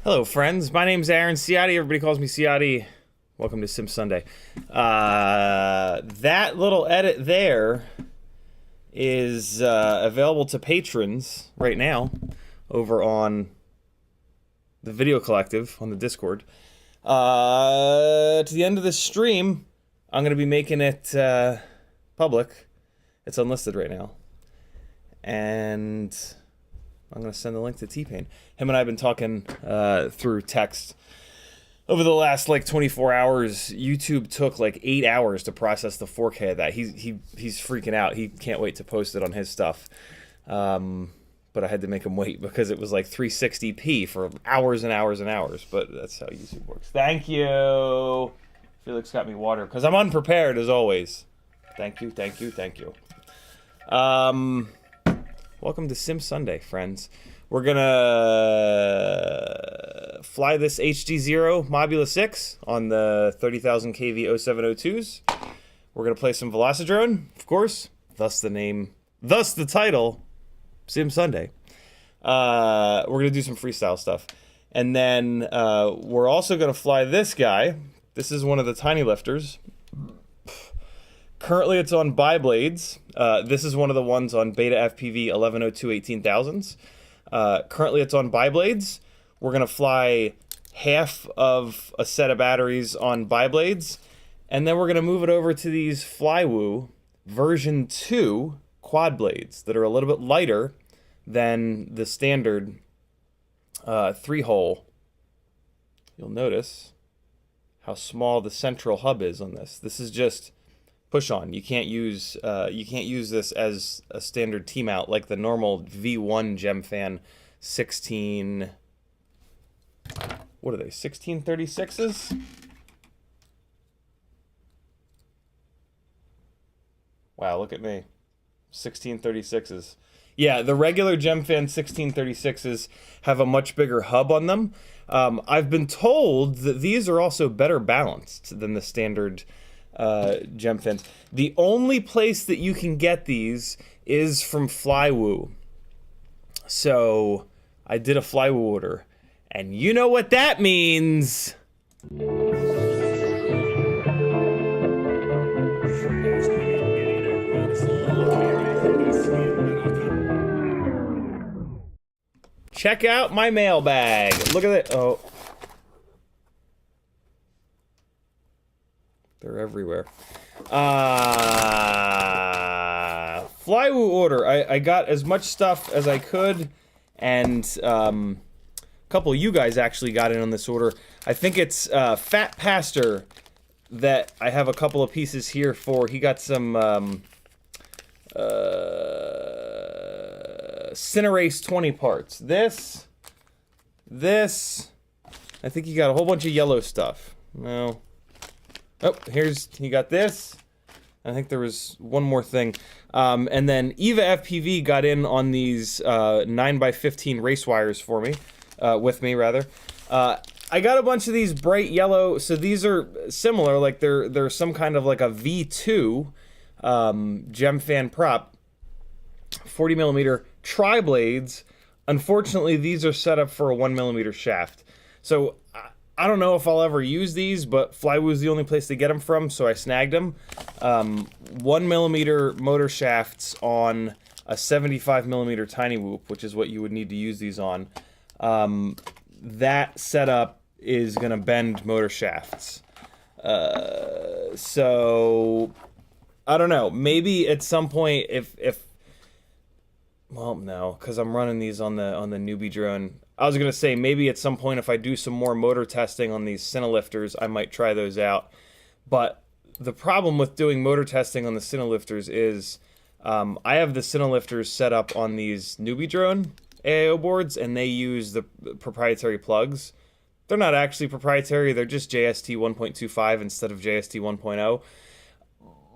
Hello, friends. My name's Aaron Ciotti. Everybody calls me Ciotti. Welcome to Sim Sunday. That little edit there is available to patrons right now over on the Video Collective on the Discord. To the end of this stream, I'm going to be making it public. It's unlisted right now. And I'm going to send the link to T-Pain. Him and I have been talking through text over the last like 24 hours. YouTube took like 8 hours to process the 4K of that. He's freaking out. He can't wait to post it on his stuff. But I had to make him wait because it was like 360p for hours and hours and hours. But that's how YouTube works. Thank you. Felix got me water because I'm unprepared as always. Thank you, thank you, thank you. Welcome to Sim Sunday, friends. We're gonna fly this HDZero Mobula 6 on the 30,000 kV 0702s. We're gonna play some Velocidrone, of course. Thus the name, thus the title, Sim Sunday. We're gonna do some freestyle stuff. And then we're also gonna fly this guy. This is one of the Tinylifters. Currently, it's on biblades. This is one of the ones on BetaFPV 1102-18,000s. Currently, it's on biblades. We're going to fly half of a set of batteries on biblades, and then we're going to move it over to these Flywoo version 2 quad blades that are a little bit lighter than the standard 3-hole. You'll notice how small the central hub is on this. This is just push on. You can't use this as a standard T-mount like the normal V1 Gemfan 16. What are they? 1636s? Wow, look at me. 1636s. Yeah, the regular Gemfan 1636s have a much bigger hub on them. I've been told that these are also better balanced than the standard Gemfans. The only place that you can get these is from Flywoo. So I did a Flywoo order, and you know what that means. Check out my mailbag. Look at it. Oh. They're everywhere. Flywoo order. I got as much stuff as I could, and a couple of you guys actually got in on this order. I think it's Fat Pastor that I have a couple of pieces here for. He got some Cinerace 20 parts. This. I think he got a whole bunch of yellow stuff. No. Oh, he got this. I think there was one more thing. And then EvaFPV got in on these 9x15 race wires for me, with me rather. I got a bunch of these bright yellow, so these are similar, like they're some kind of like a V2 Gemfan prop, 40mm tri-blades. Unfortunately, these are set up for a 1mm shaft. So I don't know if I'll ever use these, but Flywoo is the only place to get them from, so I snagged them. 1mm motor shafts on a 75mm tiny whoop, which is what you would need to use these on. That setup is gonna bend motor shafts. So I don't know. Maybe at some point, if well, no, because I'm running these on the newbie drone. I was gonna say maybe at some point if I do some more motor testing on these Tinyllifters, I might try those out. But the problem with doing motor testing on the Tinyllifters is I have the Tinyllifters set up on these newbie drone AIO boards, and they use the proprietary plugs. They're not actually proprietary, they're just JST 1.25 instead of JST 1.0.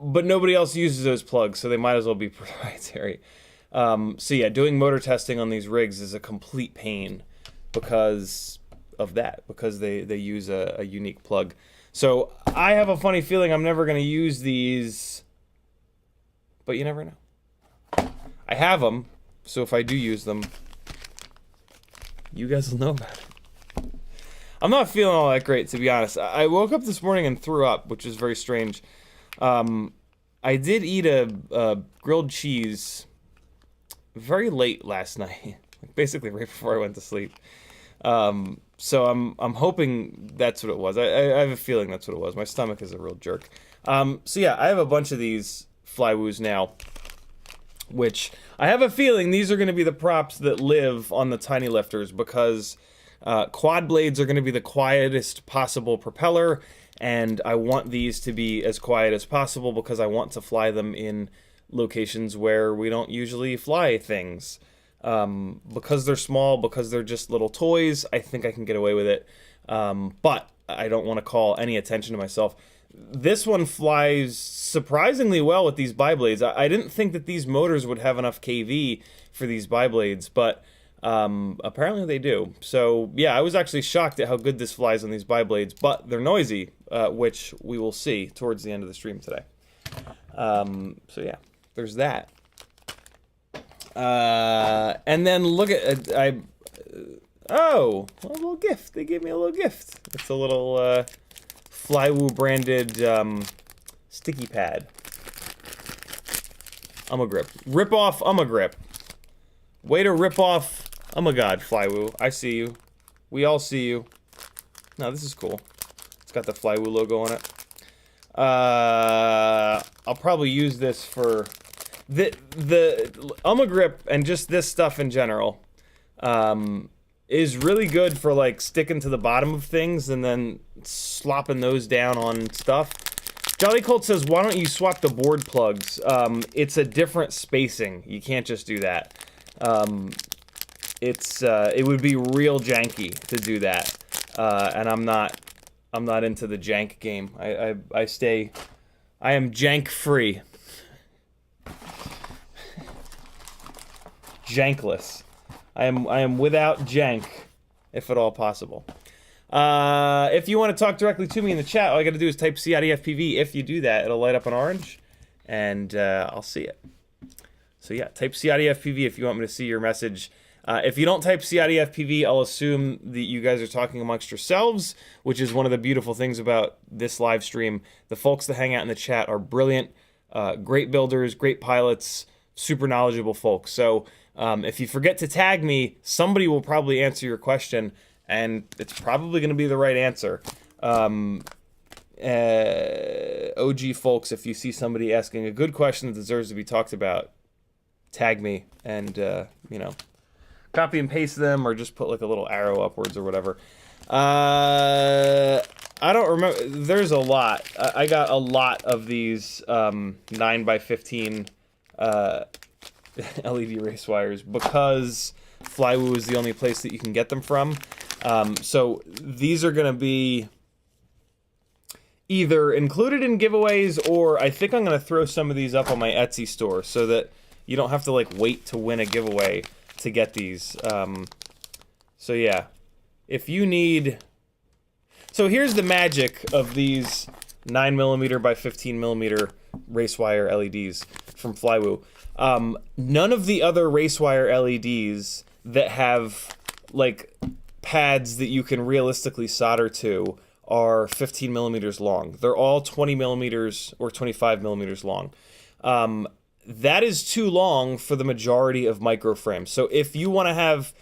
But nobody else uses those plugs, so they might as well be proprietary. So yeah, doing motor testing on these rigs is a complete pain because of that, because they use a unique plug. So I have a funny feeling I'm never going to use these, but you never know. I have them, so if I do use them, you guys will know about it. I'm not feeling all that great, to be honest. I woke up this morning and threw up, which is very strange. I did eat a grilled cheese very late last night, basically right before I went to sleep. So I'm hoping that's what it was. I have a feeling that's what it was. My stomach is a real jerk. So yeah, I have a bunch of these Flywoos now, which I have a feeling these are going to be the props that live on the Tinylifters, because quad blades are going to be the quietest possible propeller, and I want these to be as quiet as possible because I want to fly them in locations where we don't usually fly things. Because they're small, because they're just little toys, I think I can get away with it. But I don't want to call any attention to myself. This one flies surprisingly well with these biblades. I didn't think that these motors would have enough kV for these biblades, but apparently they do. So yeah, I was actually shocked at how good this flies on these biblades, but they're noisy, which we will see towards the end of the stream today. So yeah, there's that. And then look at, oh, a little gift. They gave me a little gift. It's a little Flywoo branded sticky pad. grip. Rip off grip. Way to rip off God, Flywoo. I see you. We all see you. No, this is cool. It's got the Flywoo logo on it. I'll probably use this for the grip and just this stuff in general. Is really good for like sticking to the bottom of things and then slopping those down on stuff. Jolly Colt says, why don't you swap the board plugs? It's a different spacing. You can't just do that. It would be real janky to do that. And I'm not into the jank game. I am jank free. Jankless. I am without jank, if at all possible. If you want to talk directly to me in the chat, all I got to do is type CiottiFPV. If you do that, it'll light up an orange, and I'll see it. So yeah, type CiottiFPV if you want me to see your message. If you don't type CiottiFPV, I'll assume that you guys are talking amongst yourselves, which is one of the beautiful things about this live stream. The folks that hang out in the chat are brilliant, great builders, great pilots, super knowledgeable folks. So if you forget to tag me, somebody will probably answer your question, and it's probably going to be the right answer. OG folks, if you see somebody asking a good question that deserves to be talked about, tag me and, you know, copy and paste them, or just put like a little arrow upwards or whatever. I don't remember. There's a lot. I got a lot of these 9x15 LED race wires because Flywoo is the only place that you can get them from. So these are going to be either included in giveaways, or I think I'm going to throw some of these up on my Etsy store so that you don't have to like wait to win a giveaway to get these. So yeah, if you need... So here's the magic of these 9mm by 15mm race wire LEDs from Flywoo. None of the other race wire LEDs that have like pads that you can realistically solder to are 15mm long. They're all 20mm or 25mm long. That is too long for the majority of microframes. So if you want to have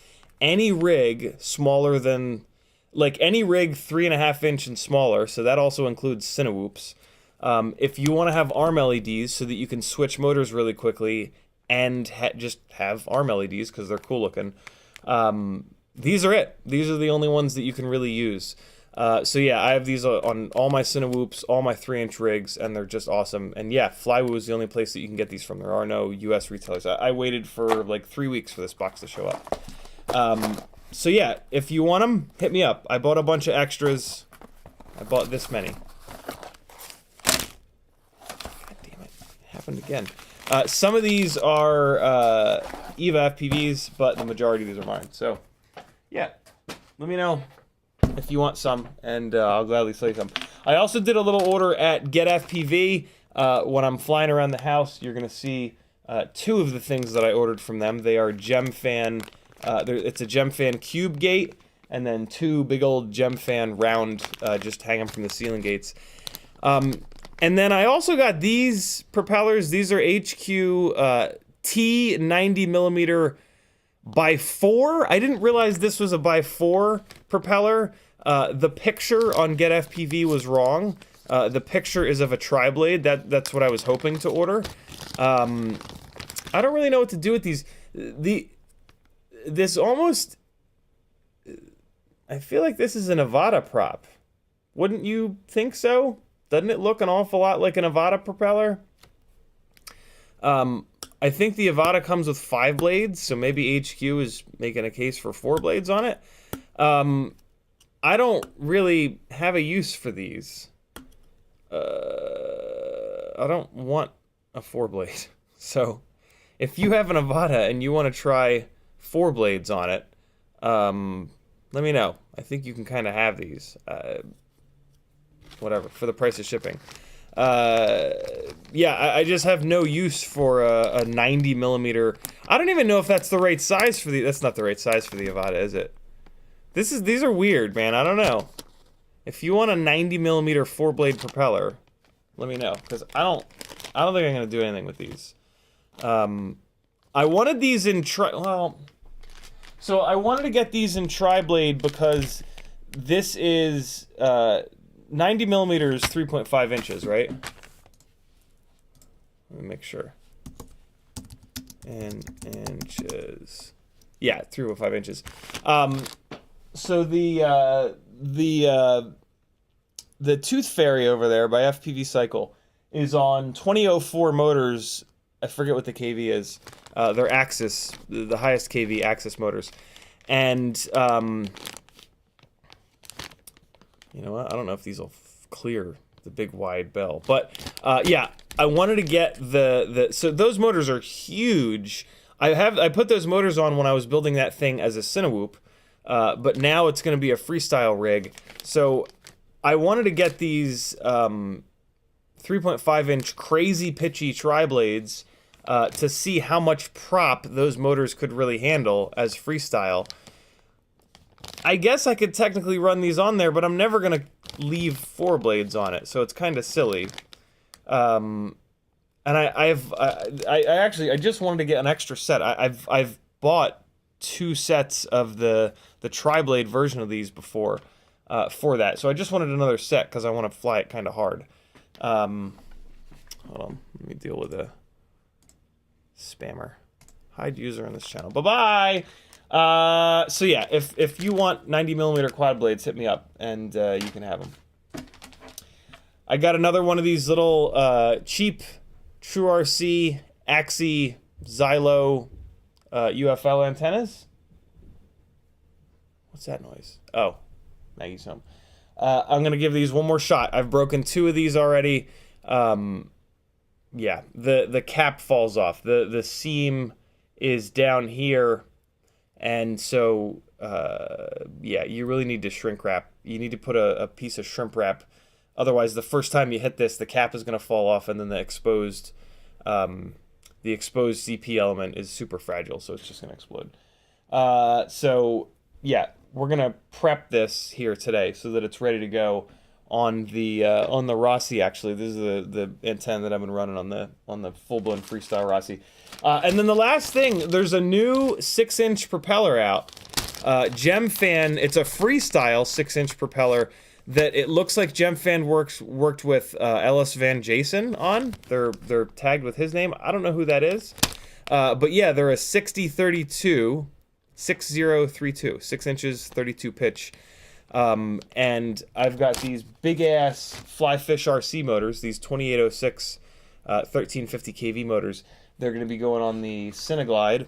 any rig smaller than, like any rig 3.5 inch and smaller, so that also includes Cinewhoops. If you want to have arm LEDs so that you can switch motors really quickly and just have arm LEDs because they're cool looking, these are it. These are the only ones that you can really use. So yeah, I have these on all my Cinewhoops, all my 3-inch rigs, and they're just awesome. And yeah, Flywoo is the only place that you can get these from. There are no US retailers. I waited for like 3 weeks for this box to show up. So yeah, if you want them, hit me up. I bought a bunch of extras. I bought this many. God damn it. It happened again. Some of these are EVA FPVs, but the majority of these are mine. So yeah, let me know if you want some, and I'll gladly sell you some. I also did a little order at GetFPV. When I'm flying around the house, you're going to see 2 of the things that I ordered from them. They are Gemfan, it's a Gemfan cube gate, and then 2 big old Gemfan round, just hanging from the ceiling gates. And then I also got these propellers. These are HQ T 90mm by 4. I didn't realize this was a by 4 propeller. The picture on GetFPV was wrong. The picture is of a tri-blade. That's what I was hoping to order. I don't really know what to do with these. This almost... I feel like this is an Avata prop. Wouldn't you think so? Doesn't it look an awful lot like an Avata propeller? I think the Avata comes with 5 blades, so maybe HQ is making a case for 4 blades on it. I don't really have a use for these. I don't want a 4 blade. So if you have an Avata and you want to try 4 blades on it, let me know. I think you can kind of have these. Whatever, for the price of shipping. Yeah, I just have no use for a 90mm. I don't even know if that's the right size for the... That's not the right size for the Avata, is it? These are weird, man. I don't know. If you want a 90mm 4-blade propeller, let me know, because I don't think I'm gonna do anything with these. I wanted these in so I wanted to get these in tri-blade because this is 90 millimeters, 3.5 inches, right? Let me make sure. In inches. Yeah, 3.5 inches. So the Tooth Fairy over there by FPV Cycle is on 2004 motors. I forget what the KV is. They're Axis, the highest KV Axis motors. And, you know what? I don't know if these will clear the big wide bell. But, yeah, I wanted to get so those motors are huge. I put those motors on when I was building that thing as a Cinewhoop. But now it's going to be a freestyle rig. So I wanted to get these 3.5 inch crazy pitchy tri-blades to see how much prop those motors could really handle as freestyle. I guess I could technically run these on there, but I'm never going to leave 4 blades on it, so it's kind of silly. And I just wanted to get an extra set. I've bought 2 sets of the tri-blade version of these before for that, so I just wanted another set because I want to fly it kind of hard. Hold on, let me deal with a spammer. Hide user on this channel. Bye-bye! So yeah, if you want 90 millimeter quad blades, hit me up, and you can have them. I got another one of these little cheap TrueRC Axie Xylo UFL antennas. What's that noise? Oh, Maggie's home. I'm gonna give these one more shot. I've broken 2 of these already. Yeah, the cap falls off. The seam is down here, and so yeah, you really need to shrink wrap. You need to put a piece of shrimp wrap. Otherwise, the first time you hit this, the cap is gonna fall off, and then the exposed CP element is super fragile, so it's just gonna explode. So yeah, we're gonna prep this here today so that it's ready to go on the Rossi. Actually, this is the antenna that I've been running on the full-blown freestyle Rossi. And then the last thing, there's a new 6-inch propeller out. Gemfan, it's a freestyle 6-inch propeller that it looks like Gemfan worked with Ellis Van Jason on. They're tagged with his name. I don't know who that is. But yeah, they're a 6032, 6032, 6 inches, 32 pitch. And I've got these big-ass Flyfish RC motors, these 2806 1350 kV motors. They're going to be going on the Cineglide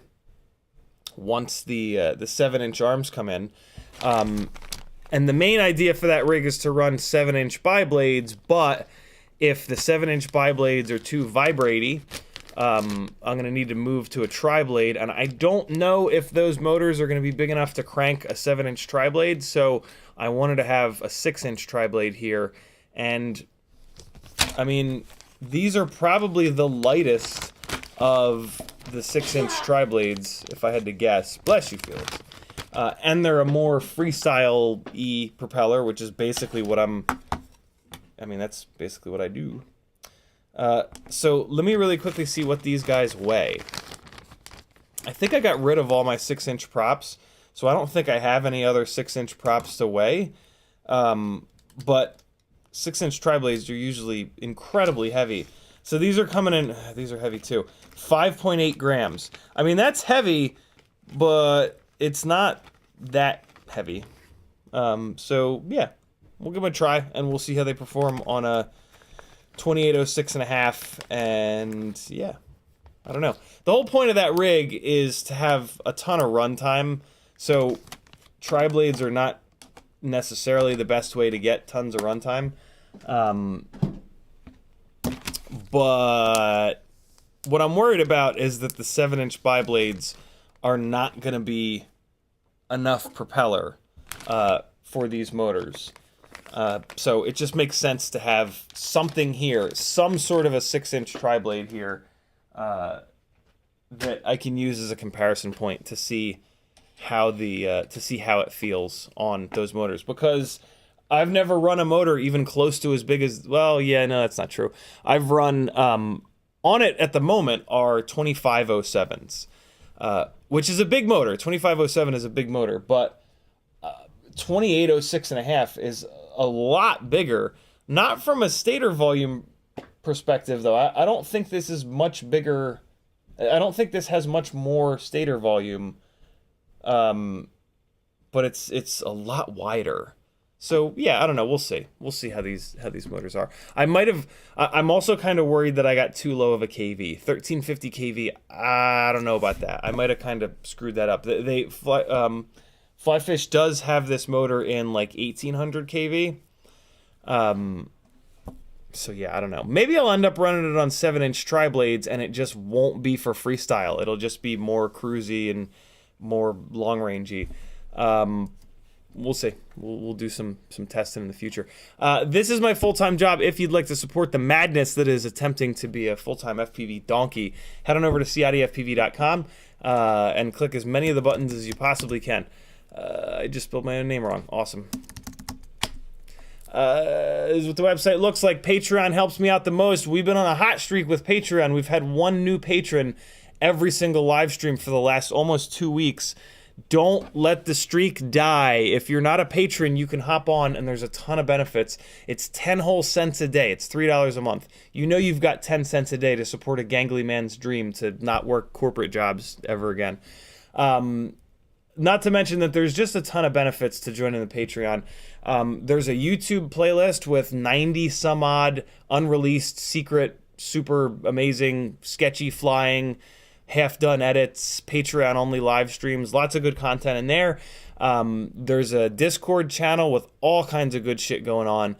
once the 7-inch arms come in. And the main idea for that rig is to run 7-inch biblades, but if the 7-inch biblades are too vibratey, I'm going to need to move to a tri-blade, and I don't know if those motors are going to be big enough to crank a 7-inch tri-blade, so I wanted to have a 6-inch tri-blade here, and I mean, these are probably the lightest of the 6-inch tri-blades, if I had to guess. Bless you, Felix. And they're a more freestyle-y propeller, which is basically what that's basically what I do. So let me really quickly see what these guys weigh. I think I got rid of all my 6-inch props, so I don't think I have any other 6-inch props to weigh. But 6-inch tri-blades are usually incredibly heavy. So these are coming in, these are heavy too. 5.8 grams. I mean, that's heavy, but it's not that heavy. So yeah, we'll give them a try, and we'll see how they perform on a 2806.5, and yeah, I don't know. The whole point of that rig is to have a ton of runtime, so tri-blades are not necessarily the best way to get tons of runtime. But what I'm worried about is that the 7-inch biblades are not going to be enough propeller for these motors. So it just makes sense to have something here, some sort of a 6-inch tri-blade here that I can use as a comparison point to see how it feels on those motors, because I've never run a motor even close to as big as, well, yeah, no, that's not true. I've run on it at the moment are 2507s, which is a big motor. 2507 is a big motor, but 2806.5 is a lot bigger. Not from a stator volume perspective, though. I don't think this is much bigger. I don't think this has much more stator volume, but it's a lot wider. So yeah, I don't know. We'll see. We'll see how these motors are. I'm also kind of worried that I got too low of a KV. 1350 KV. I don't know about that. I might have kind of screwed that up. Flyfish does have this motor in like 1800 kV. So yeah, I don't know. Maybe I'll end up running it on 7-inch tri-blades and it just won't be for freestyle. It'll just be more cruisy and more long-rangey. We'll see. We'll do some testing in the future. This is my full-time job. If you'd like to support the madness that is attempting to be a full-time FPV donkey, head on over to CiottiFPV.com and click as many of the buttons as you possibly can. I just spelled my own name wrong. Awesome. This is what the website looks like. Patreon helps me out the most. We've been on a hot streak with Patreon. We've had one new patron every single live stream for the last almost 2 weeks. Don't let the streak die. If you're not a patron, you can hop on and there's a ton of benefits. It's 10 whole cents a day. It's $3 a month. You know you've got 10 cents a day to support a gangly man's dream to not work corporate jobs ever again. Not to mention that there's just a ton of benefits to joining the Patreon. There's a YouTube playlist with 90 some odd unreleased, secret, super amazing, sketchy flying, half-done edits, Patreon-only live streams, lots of good content in there. There's a Discord channel with all kinds of good shit going on.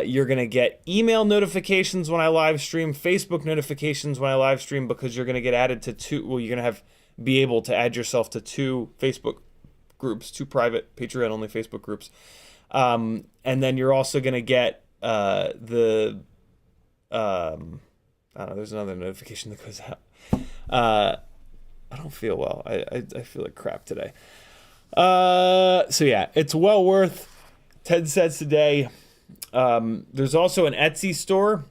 You're going to get email notifications when I live stream, Facebook notifications when I live stream, because you're going to get added to you're going to be able to add yourself to 2 Facebook groups, 2 private Patreon-only Facebook groups. And then you're also going to get I don't know, there's another notification that goes out. I don't feel well. I feel like crap today. So yeah, it's well worth 10 cents a day. There's also an Etsy store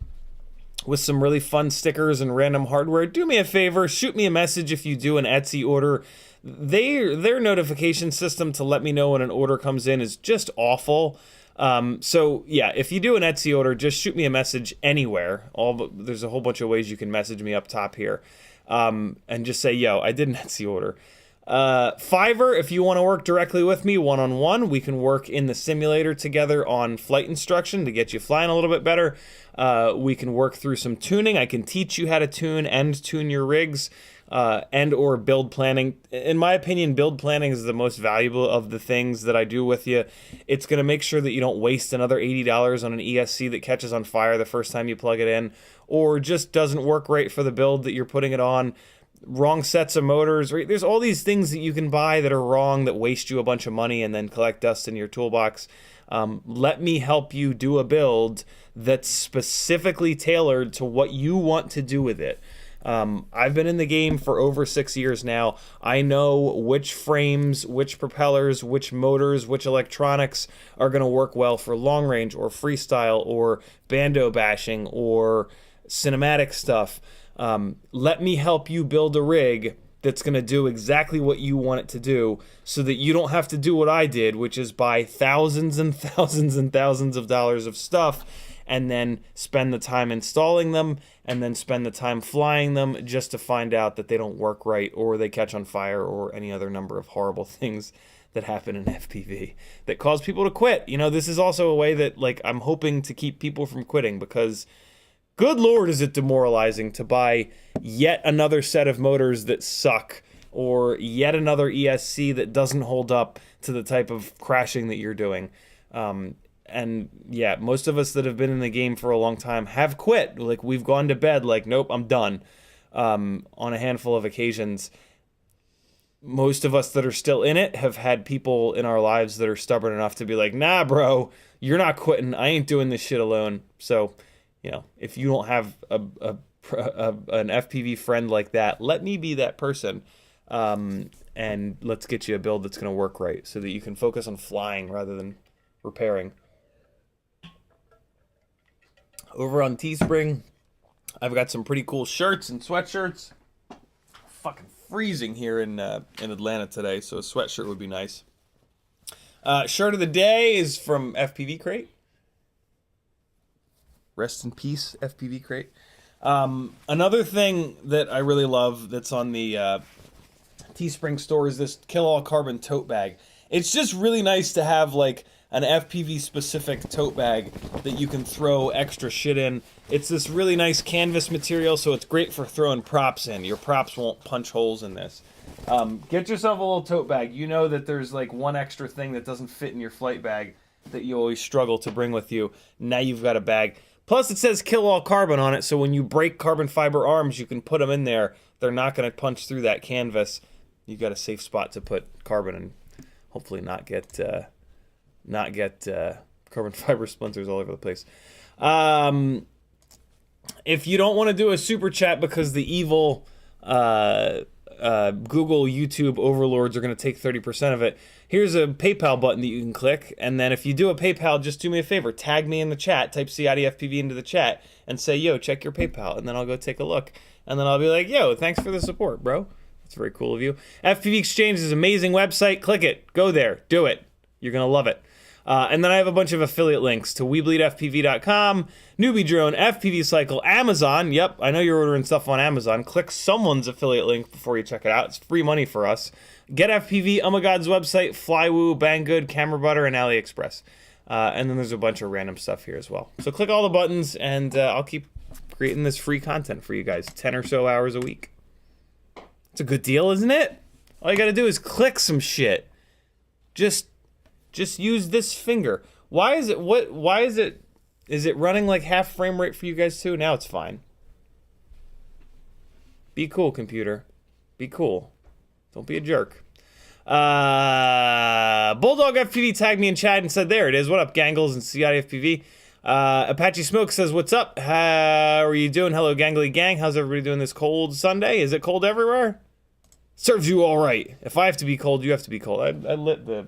with some really fun stickers and random hardware. Do me a favor, shoot me a message if you do an Etsy order. Their notification system to let me know when an order comes in is just awful. So yeah, if you do an Etsy order, just shoot me a message anywhere. There's a whole bunch of ways you can message me up top here. And just say, yo, I did an Etsy order. Fiverr, if you want to work directly with me one-on-one, we can work in the simulator together on flight instruction to get you flying a little bit better. We can work through some tuning. I can teach you how to tune your rigs, and or build planning. In my opinion, build planning is the most valuable of the things that I do with you. It's going to make sure that you don't waste another $80 on an ESC that catches on fire the first time you plug it in, or just doesn't work right for the build that you're putting it on. Wrong sets of motors, right? There's all these things that you can buy that are wrong that waste you a bunch of money and then collect dust in your toolbox. Let me help you do a build that's specifically tailored to what you want to do with it. I've been in the game for over 6 years now. I know which frames, which propellers, which motors, which electronics are going to work well for long range or freestyle or bando bashing or cinematic stuff. Let me help you build a rig that's going to do exactly what you want it to do so that you don't have to do what I did, which is buy thousands and thousands and thousands of dollars of stuff and then spend the time installing them and then spend the time flying them just to find out that they don't work right or they catch on fire or any other number of horrible things that happen in FPV that cause people to quit. You know, this is also a way that, like, I'm hoping to keep people from quitting, because good Lord, is it demoralizing to buy yet another set of motors that suck or yet another ESC that doesn't hold up to the type of crashing that you're doing. And yeah, most of us that have been in the game for a long time have quit. Like, we've gone to bed like, nope, I'm done, on a handful of occasions. Most of us that are still in it have had people in our lives that are stubborn enough to be like, nah, bro, you're not quitting. I ain't doing this shit alone. So, you know, if you don't have an FPV friend like that, let me be that person. And let's get you a build that's going to work right so that you can focus on flying rather than repairing. Over on Teespring, I've got some pretty cool shirts and sweatshirts. Fucking freezing here in Atlanta today, so a sweatshirt would be nice. Shirt of the day is from FPV Crate. Rest in peace, FPV Crate. Another thing that I really love that's on the Teespring store is this Kill All Carbon tote bag. It's just really nice to have like an FPV specific tote bag that you can throw extra shit in. It's this really nice canvas material, so it's great for throwing props in. Your props won't punch holes in this. Get yourself a little tote bag. You know that there's like one extra thing that doesn't fit in your flight bag that you always struggle to bring with you. Now you've got a bag. Plus it says Kill All Carbon on it, so when you break carbon fiber arms, you can put them in there. They're not going to punch through that canvas. You've got a safe spot to put carbon and hopefully not get carbon fiber splinters all over the place. If you don't want to do a super chat because the evil Google, YouTube overlords are going to take 30% of it, here's a PayPal button that you can click. And then if you do a PayPal, just do me a favor. Tag me in the chat. Type CiottiFPV into the chat and say, yo, check your PayPal. And then I'll go take a look. And then I'll be like, yo, thanks for the support, bro. That's very cool of you. FPV Exchange is an amazing website. Click it. Go there. Do it. You're going to love it. And then I have a bunch of affiliate links to WeBleedFPV.com, Newbie Drone, FPV Cycle, Amazon. Yep, I know you're ordering stuff on Amazon. Click someone's affiliate link before you check it out. It's free money for us. Get FPV, Oh My God's website, Flywoo, Banggood, Camera Butter, and AliExpress. And then there's a bunch of random stuff here as well. So click all the buttons, and I'll keep creating this free content for you guys. 10 or so hours a week. It's a good deal, isn't it? All you gotta do is click some shit. Just use this finger. Why is it is it running like half frame rate for you guys too? Now it's fine. Be cool, computer. Be cool. Don't be a jerk. Bulldog FPV tagged me in chat and said, there it is. What up, Gangles and CiottiFPV? Apache Smoke says, what's up? How are you doing? Hello, Gangly Gang. How's everybody doing this cold Sunday? Is it cold everywhere? Serves you all right. If I have to be cold, you have to be cold. I lit the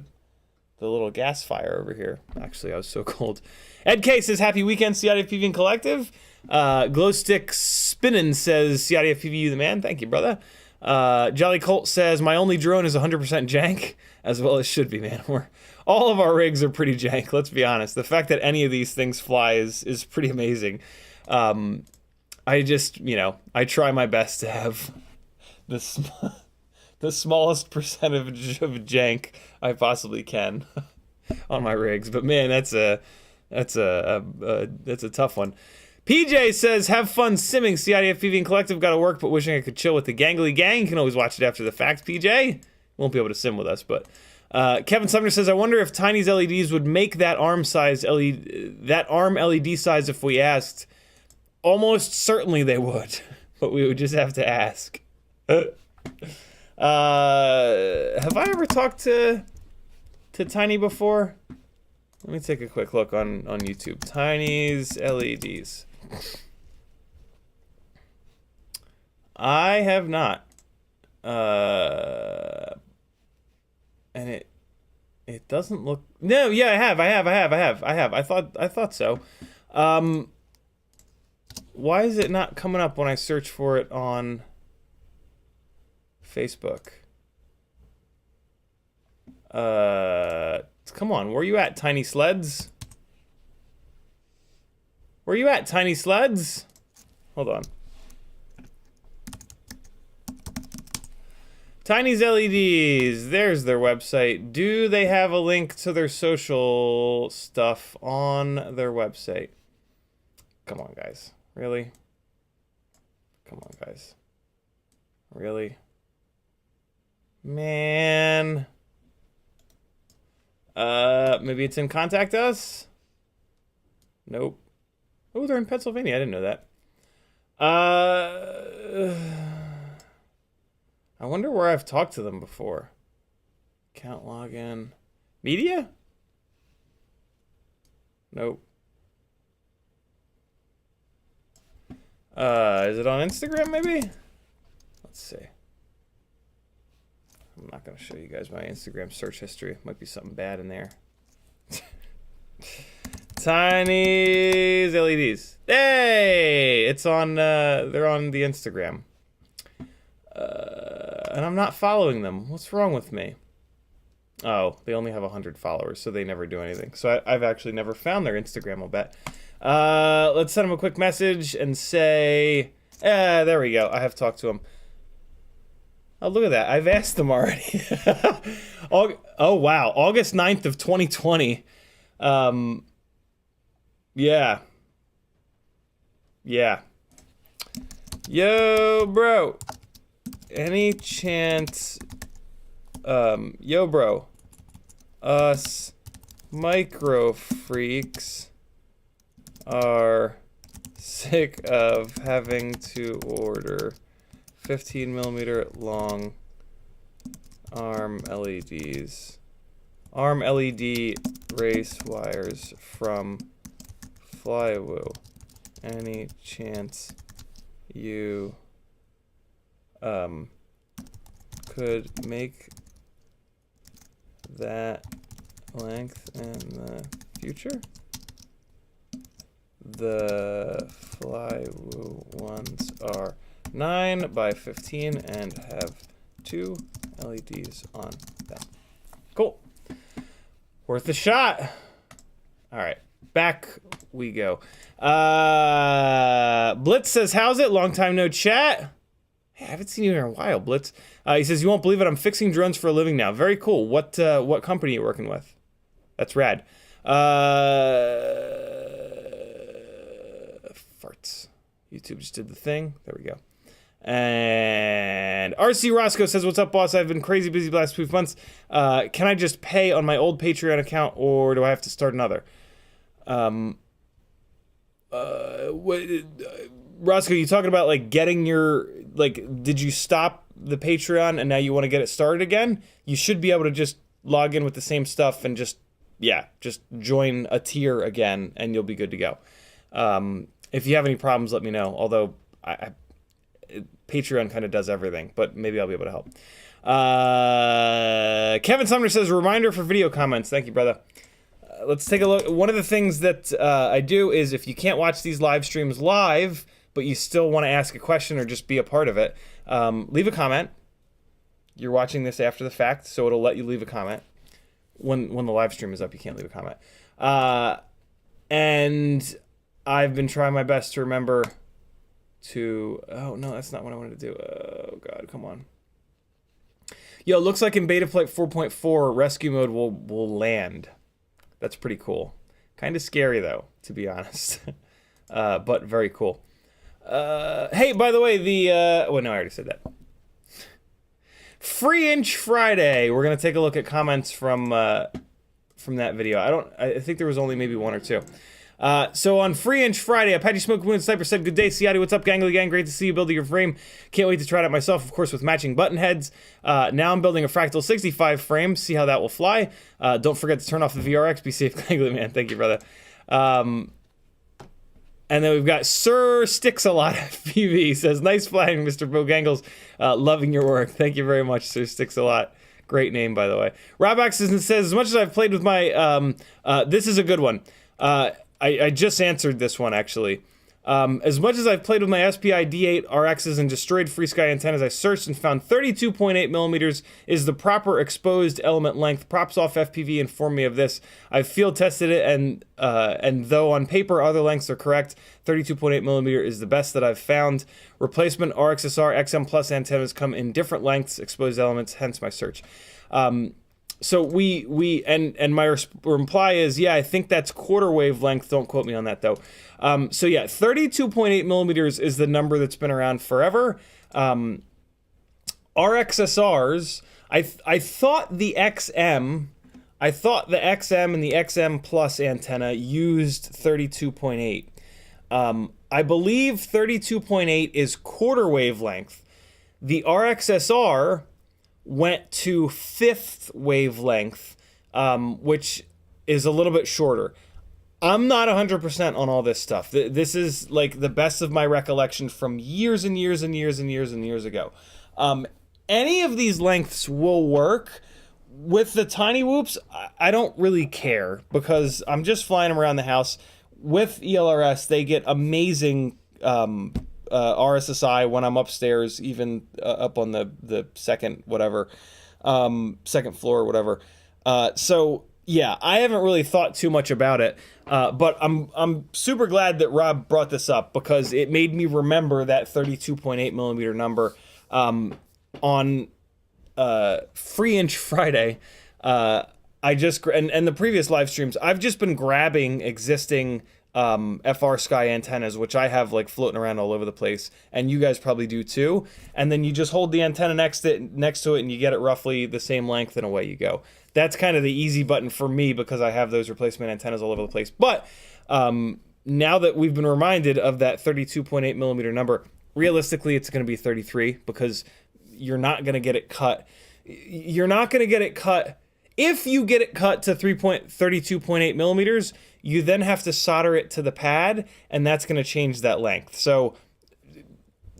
little gas fire over here. Actually, I was so cold. Ed K says, happy weekend, CiottiFPV and Collective. Glowstick Spinnin says, CiottiFPV, you the man. Thank you, brother. Jolly Colt says, my only drone is 100% jank, as well as should be, man. All of our rigs are pretty jank, let's be honest. The fact that any of these things fly is pretty amazing. I just, I try my best to have the smallest percentage of jank I possibly can on my rigs. But man, that's a tough one. PJ says, have fun simming. CiottiFPV and Collective got to work, but wishing I could chill with the Gangly Gang. You can always watch it after the fact, PJ. Won't be able to sim with us, but Kevin Sumner says, I wonder if Tiny's LEDs would make that arm LED size if we asked. Almost certainly they would, but we would just have to ask. Have I ever talked to Tiny before? Let me take a quick look on YouTube. Tiny's LEDs. I have not. And it doesn't look. No, yeah, I have. I thought so. Why is it not coming up when I search for it on Facebook? Come on, where you at, Tiny Sleds? Where you at, Tiny Sleds? Hold on. Tiny's LEDs, there's their website. Do they have a link to their social stuff on their website? Come on, guys. Really? Come on, guys. Really? Man. Maybe it's in Contact Us? Nope. Oh, they're in Pennsylvania. I didn't know that. I wonder where I've talked to them before. Account login. Media? Nope. Is it on Instagram, maybe? Let's see. I'm not going to show you guys my Instagram search history. Might be something bad in there. Tiny's LEDs. Hey! It's on, they're on the Instagram. And I'm not following them. What's wrong with me? Oh, they only have 100 followers, so they never do anything. So I've actually never found their Instagram, I'll bet. Let's send them a quick message and say, there we go. I have talked to them. Oh, look at that. I've asked them already. Oh, wow. August 9th of 2020. Yeah. Yeah. Yo, bro. Any chance... yo, bro. Us micro freaks are sick of having to order 15mm long arm LEDs. Arm LED race wires from Flywoo. Any chance you could make that length in the future? The Flywoo ones are 9 by 15 and have 2 LEDs on them. Cool. Worth a shot. All right, back we go. Blitz says, how's it? Long time no chat. Hey, I haven't seen you in a while, Blitz. He says, you won't believe it, I'm fixing drones for a living now. Very cool. What company are you working with? That's rad. Farts. YouTube just did the thing. There we go. And RC Roscoe says, what's up, boss? I've been crazy busy the last few months. Can I just pay on my old Patreon account, or do I have to start another? Roscoe, you talking about like getting your, like, did you stop the Patreon and now you want to get it started again? You should be able to just log in with the same stuff and just join a tier again and you'll be good to go. If you have any problems, let me know. Although Patreon kind of does everything, but maybe I'll be able to help. Kevin Sumner says, reminder for video comments. Thank you, brother. Let's take a look. One of the things that I do is if you can't watch these live streams live, but you still want to ask a question or just be a part of it, leave a comment. You're watching this after the fact, so it'll let you leave a comment. When the live stream is up, you can't leave a comment. And I've been trying my best to remember to... Oh, no, that's not what I wanted to do. Oh, God, come on. Yo, looks like in Betaflight 4.4, rescue mode will land. That's pretty cool. Kind of scary, though, to be honest. But very cool. Hey, by the way, well, no, I already said that. Free Inch Friday. We're going to take a look at comments from that video. I think there was only maybe one or two. So on Free Inch Friday, Apache Smoke Moon Sniper said, good day, Ciotti. What's up, gangly gang? Great to see you building your frame. Can't wait to try it out myself, of course, with matching button heads. Now I'm building a Fractal 65 frame. See how that will fly. Don't forget to turn off the VRX. Be safe, gangly man. Thank you, brother. And then we've got Sir Sticks-A-Lot FPV. Says, nice flying, Mr. Bogangles. Loving your work. Thank you very much, Sir Sticks-A-Lot. Great name, by the way. Robax says, as much as I've played with my... this is a good one. I just answered this one, actually. As much as I've played with my SPI D8 RXs and destroyed free sky antennas, I searched and found 32.8 millimeters is the proper exposed element length. Props off FPV informed me of this. I've field tested it, and though on paper other lengths are correct, 32.8 millimeter is the best that I've found. Replacement RXSR XM Plus antennas come in different lengths, exposed elements, hence my search. So and my reply is, yeah, I think that's quarter wavelength. Don't quote me on that, though. So yeah, 32.8 millimeters is the number that's been around forever. RXSRs, I thought the XM and the XM Plus antenna used 32.8. I believe 32.8 is quarter wavelength. The RXSR went to fifth wavelength, which is a little bit shorter. I'm not 100% on all this stuff. This is like the best of my recollection from years and years and years and years and years ago. Any of these lengths will work. with the tiny whoops, I don't really care because I'm just flying them around the house. With ELRS, they get amazing RSSI when I'm upstairs, even up on the second whatever, second floor or whatever. So yeah, I haven't really thought too much about it, but I'm super glad that Rob brought this up because it made me remember that 32.8 millimeter number on Free Inch Friday. I just and the previous live streams, I've just been grabbing existing FR Sky antennas, which I have like floating around all over the place, and you guys probably do too. And then you just hold the antenna next to it, and you get it roughly the same length, and away you go. That's kind of the easy button for me because I have those replacement antennas all over the place. But now that we've been reminded of that 32.8 millimeter number, realistically, it's going to be 33 because you're not going to get it cut. You're not going to get it cut. If you get it cut to 32.8 millimeters, you then have to solder it to the pad, and that's going to change that length. So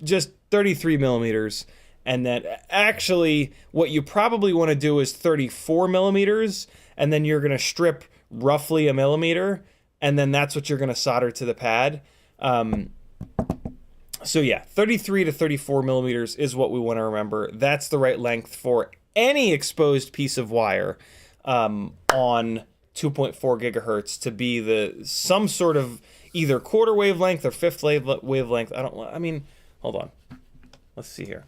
just 33 millimeters. And then actually what you probably want to do is 34 millimeters, and then you're going to strip roughly a millimeter, and then that's what you're going to solder to the pad. So yeah, 33 to 34 millimeters is what we want to remember. That's the right length for any exposed piece of wire on 2.4 gigahertz to be some sort of either quarter wavelength or fifth wavelength. I mean, hold on. Let's see here.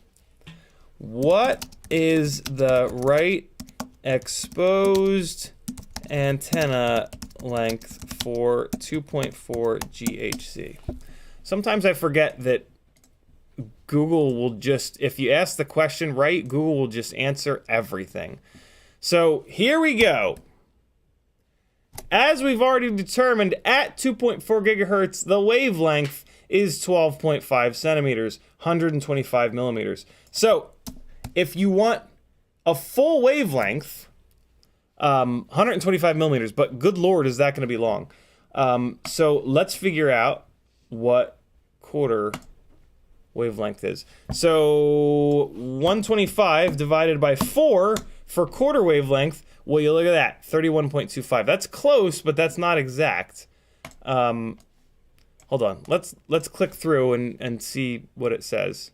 What is the right exposed antenna length for 2.4 GHz? Sometimes I forget that Google will just, if you ask the question right, Google will just answer everything. So here we go. As we've already determined, at 2.4 gigahertz, the wavelength is 12.5 centimeters, 125 millimeters. So if you want a full wavelength, 125 millimeters, but good Lord, is that going to be long? So let's figure out what quarter wavelength is. So 125 divided by 4 for quarter wavelength, well, you look at that, 31.25. That's close, but that's not exact. Hold on, let's click through and see what it says.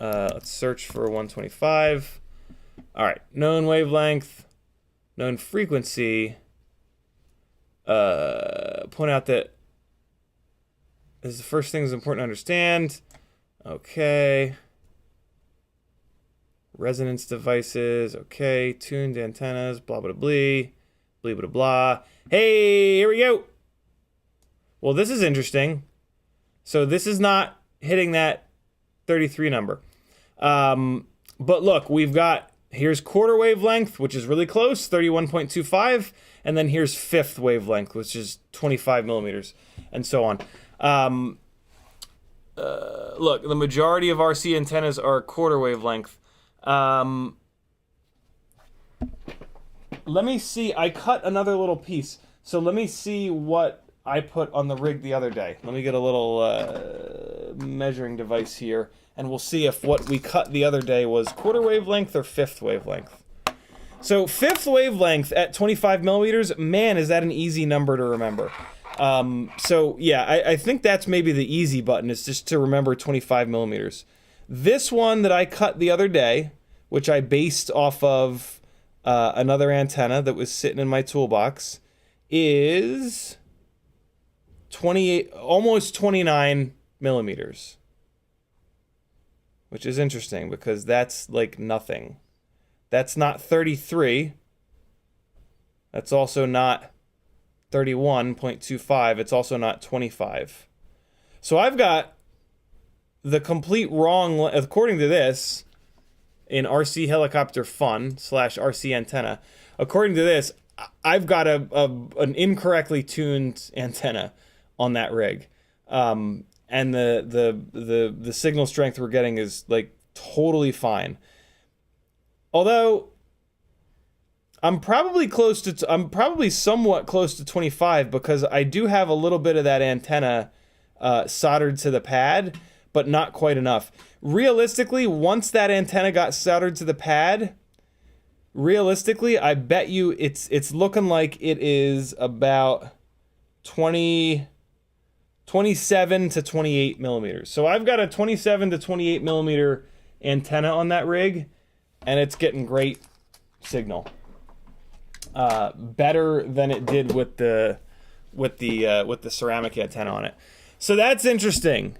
Let's search for 125. All right, known wavelength, known frequency. Point out that this is the first thing that's important to understand. Okay. Resonance devices. Okay. Tuned antennas. Blah, blah, blah. Blah, blah, blah. Hey, here we go. Well, this is interesting. So this is not hitting that 33 number. But look, we've got, here's quarter wavelength, which is really close, 31.25. And then here's fifth wavelength, which is 25 millimeters, and so on. Look, the majority of RC antennas are quarter wavelength. Let me see. I cut another little piece. So let me see what I put on the rig the other day. Let me get a little measuring device here, and we'll see if what we cut the other day was quarter wavelength or fifth wavelength. So fifth wavelength at 25 millimeters, man, is that an easy number to remember. So yeah, I think that's maybe the easy button, is just to remember 25 millimeters. This one that I cut the other day, which I based off of another antenna that was sitting in my toolbox, is 28, almost 29 millimeters. Which is interesting because that's like nothing. That's not 33. That's also not 31.25. It's also not 25. So I've got the complete wrong, according to this, in RC Helicopter Fun / RC Antenna, according to this, I've got an incorrectly tuned antenna on that rig. And the signal strength we're getting is like totally fine. Although I'm probably somewhat close to 25 because I do have a little bit of that antenna soldered to the pad, but not quite enough. Realistically, once that antenna got soldered to the pad, realistically, I bet you it's looking like it is about 27 to 28 millimeters. So I've got a 27 to 28 millimeter antenna on that rig, and it's getting great signal. Better than it did with the ceramic antenna on it. So that's interesting.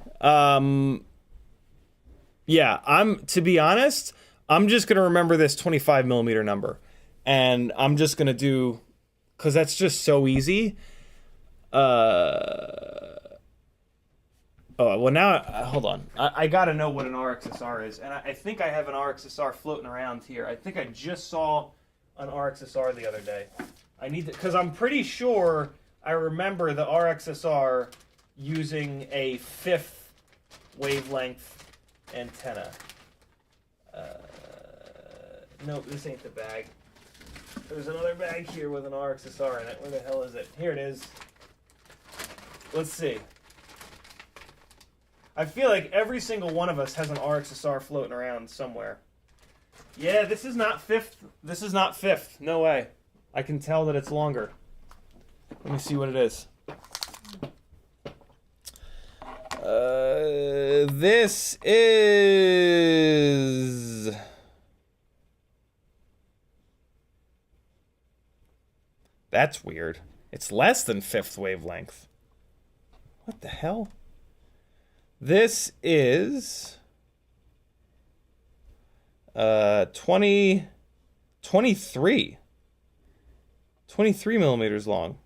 Yeah, to be honest, I'm just gonna remember this 25 millimeter number, and I'm just gonna do, because that's just so easy. Oh, well now, hold on. I gotta know what an RXSR is, and I think I have an RXSR floating around here. I think I just saw an RXSR the other day. I need to, because I'm pretty sure I remember the RXSR using a 5th wavelength antenna. Nope, this ain't the bag. There's another bag here with an RXSR in it. Where the hell is it? Here it is. Let's see. I feel like every single one of us has an RXSR floating around somewhere. Yeah, this is not 5th. This is not 5th. No way. I can tell that it's longer. Let me see what it is. This is... That's weird. It's less than 5th wavelength. What the hell? This is 23 millimeters long.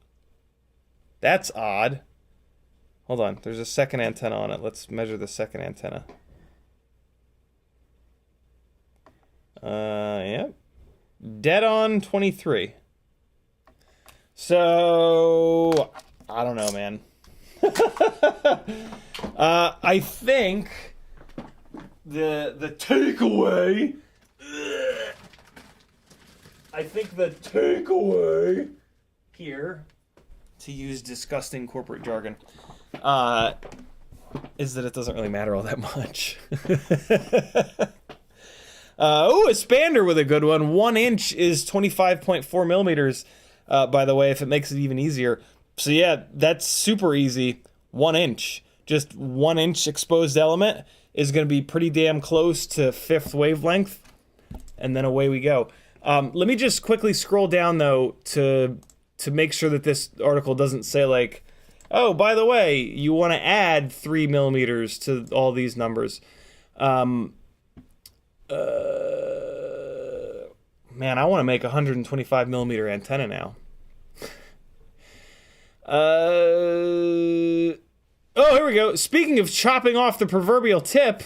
That's odd. Hold on, there's a second antenna on it. Let's measure the second antenna. Yep. Dead on 23. So, I don't know, man. I think the takeaway. I think the takeaway here, to use disgusting corporate jargon, is that it doesn't really matter all that much. Oh, a Spander with a good one. 1 inch is 25.4 millimeters. By the way, if it makes it even easier. So yeah, that's super easy. 1 inch. Just 1 inch exposed element is going to be pretty damn close to 5th wavelength. And then away we go. Let me just quickly scroll down, though, to make sure that this article doesn't say, like, oh, by the way, you want to add 3 millimeters to all these numbers. Man, I want to make a 125 millimeter antenna now. Oh, here we go. Speaking of chopping off the proverbial tip,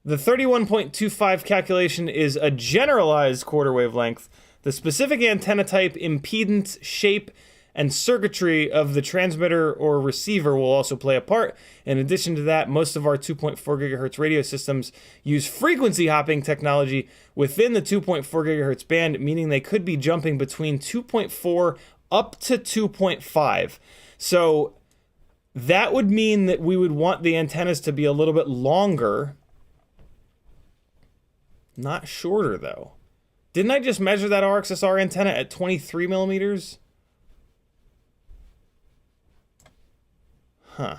the 31.25 calculation is a generalized quarter wavelength. The specific antenna type, impedance, shape, and circuitry of the transmitter or receiver will also play a part. In addition to that, most of our 2.4 gigahertz radio systems use frequency hopping technology within the 2.4 gigahertz band, meaning they could be jumping between 2.4 up to 2.5. So that would mean that we would want the antennas to be a little bit longer. Not shorter, though. Didn't I just measure that RXSR antenna at 23 millimeters? Huh.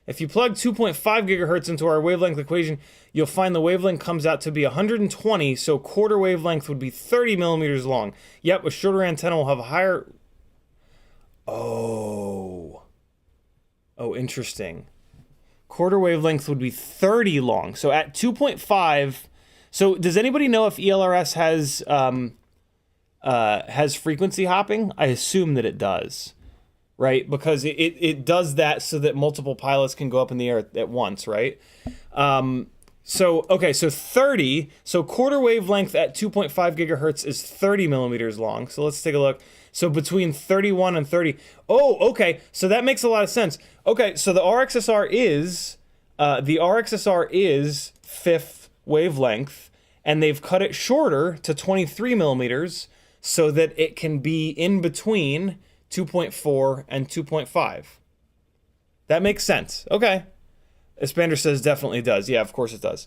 If you plug 2.5 gigahertz into our wavelength equation, you'll find the wavelength comes out to be 120, so quarter wavelength would be 30 millimeters long. Yep, a shorter antenna will have a higher... Oh, interesting. Quarter wavelength would be 30 long. So at 2.5... So does anybody know if ELRS has frequency hopping? I assume that it does. Right? Because it does that so that multiple pilots can go up in the air at once, right? So 30, so quarter wavelength at 2.5 gigahertz is 30 millimeters long. So let's take a look. So between 31 and 30. Oh, okay. So that makes a lot of sense. Okay, so the RXSR is 5th wavelength, and they've cut it shorter to 23 millimeters so that it can be in between 2.4 and 2.5. That makes sense. Okay. Expander says definitely does. Yeah, of course it does.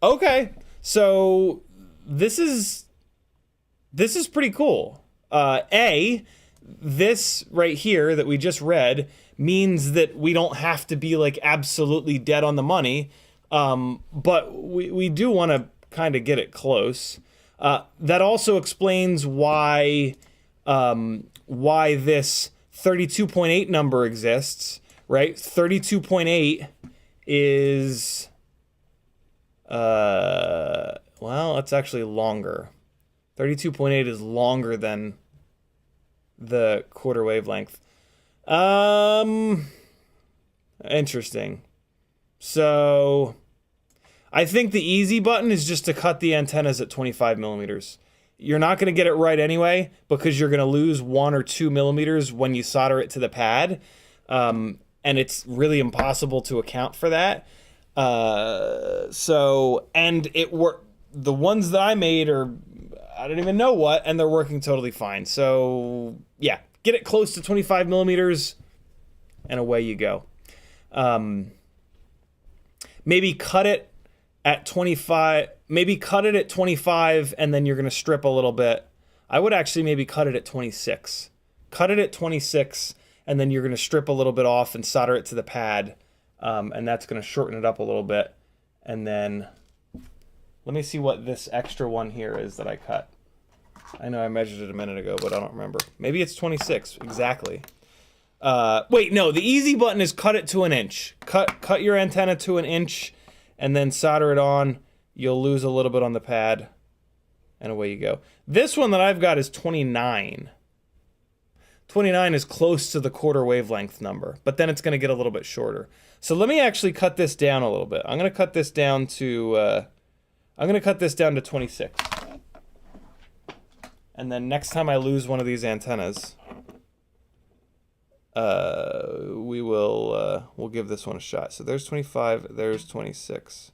Okay. So this is pretty cool. This right here that we just read means that we don't have to be like absolutely dead on the money, but we do want to kind of get it close. That also explains why this 32.8 number exists, right? 32.8 is well, it's actually longer. 32.8 is longer than the quarter wavelength. Interesting. So I think the easy button is just to cut the antennas at 25 millimeters. You're not going to get it right anyway because you're going to lose 1 or 2 millimeters when you solder it to the pad. And it's really impossible to account for that. The ones that I made are, I don't even know what, and they're working totally fine. So yeah, get it close to 25 millimeters and away you go. Maybe cut it at 25, and then you're going to strip a little bit. I would actually maybe cut it at 26. Cut it at 26, and then you're going to strip a little bit off and solder it to the pad. And that's going to shorten it up a little bit. And then let me see what this extra one here is that I cut. I know I measured it a minute ago, but I don't remember. Maybe it's 26, exactly. Wait, no, the easy button is cut it to 1 inch. Cut your antenna to 1 inch, and then solder it on. You'll lose a little bit on the pad, and away you go. This one that I've got is 29. 29 is close to the quarter wavelength number, but then it's going to get a little bit shorter. So let me actually cut this down a little bit. I'm going to cut this down to 26. And then next time I lose one of these antennas, we'll give this one a shot. So there's 25, there's 26.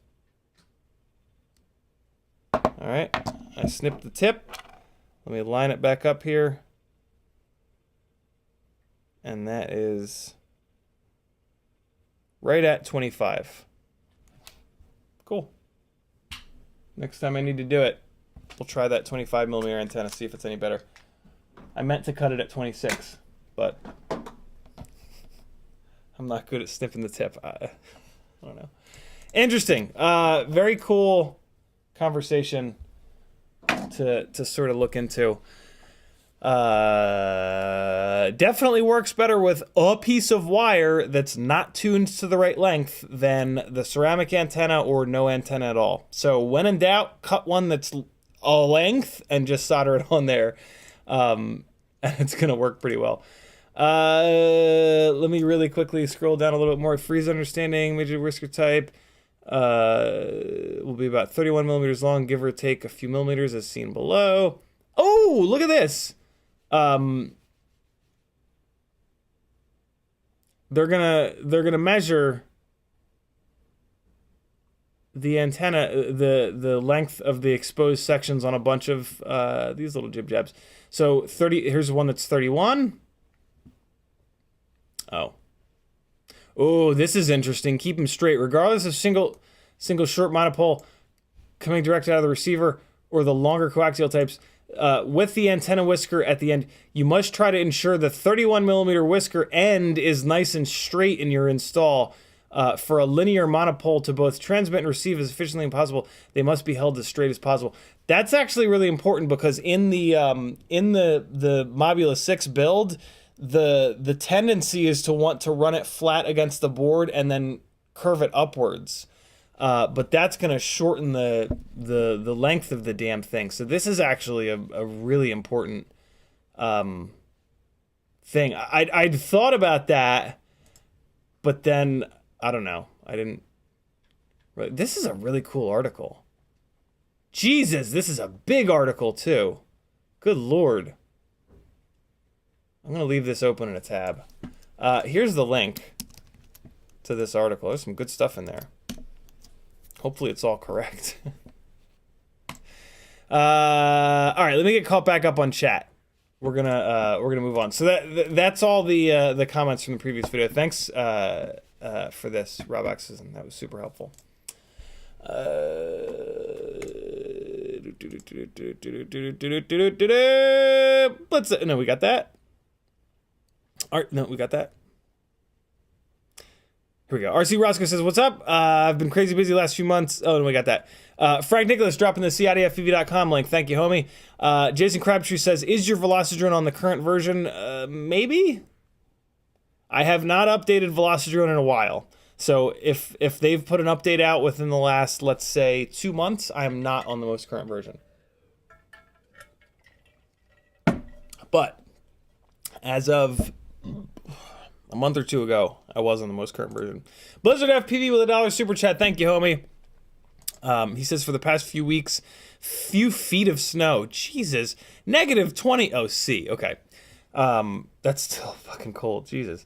All right, I snipped the tip. Let me line it back up here. And that is right at 25. Cool. Next time I need to do it, we'll try that 25 millimeter antenna, see if it's any better. I meant to cut it at 26, but I'm not good at snipping the tip. I don't know. Interesting. Very cool conversation to sort of look into. Definitely works better with a piece of wire that's not tuned to the right length than the ceramic antenna or no antenna at all. So when in doubt, cut one that's a length and just solder it on there. And it's going to work pretty well. Let me really quickly scroll down a little bit more. Freeze understanding, major whisker type. Will be about 31 millimeters long, give or take a few millimeters as seen below. Oh, look at this. They're gonna measure the antenna, the length of the exposed sections on a bunch of these little jib jabs. So 30. Here's one that's 31. Oh, this is interesting. Keep them straight, regardless of single short monopole coming direct out of the receiver or the longer coaxial types. With the antenna whisker at the end, you must try to ensure the 31 millimeter whisker end is nice and straight in your install. For a linear monopole to both transmit and receive as efficiently as possible, they must be held as straight as possible. That's actually really important because in the Mobula 6 build, the tendency is to want to run it flat against the board and then curve it upwards. But that's going to shorten the length of the damn thing. So this is actually a really important thing. I'd thought about that, but then I don't know. I didn't. This is a really cool article. Jesus, this is a big article too. Good Lord. I'm going to leave this open in a tab. Here's the link to this article. There's some good stuff in there. Hopefully it's all correct. All right, let me get caught back up on chat. We're gonna move on. So that's all the comments from the previous video. Thanks for this, Rob Axison. That was super helpful. Let's no, we got that. All right, no, we got that. Here we go. RC Roscoe says, "What's up? I've been crazy busy last few months." Oh, no, we got that. Frank Nicholas dropping the CiottiFPV.com link. Thank you, homie. Jason Crabtree says, "Is your Velocidrone on the current version?" Maybe. I have not updated Velocidrone in a while. So if they've put an update out within the last, let's say, 2 months, I am not on the most current version. But as of a month or two ago, I was on the most current version. Blizzard FPV with $1 super chat. Thank you, homie. He says, for the past few weeks, few feet of snow. Jesus. -20. Oh, C. Okay. That's still fucking cold. Jesus.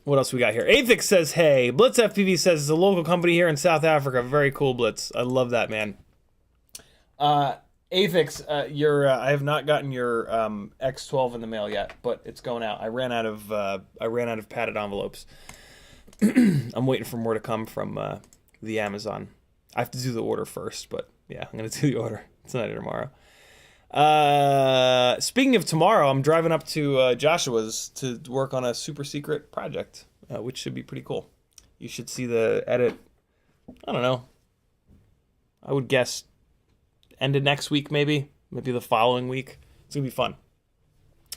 What else we got here? Athix says, hey. Blitz FPV says, it's a local company here in South Africa. Very cool, Blitz. I love that, man. Athix, I have not gotten your X12 in the mail yet, but it's going out. I ran out of padded envelopes. I'm waiting for more to come from the Amazon. I have to do the order first, but yeah, I'm gonna do the order tonight or tomorrow. Speaking of tomorrow, I'm driving up to Joshua's to work on a super secret project, which should be pretty cool. You should see the edit. I don't know. I would guess end of next week, maybe the following week. It's gonna be fun.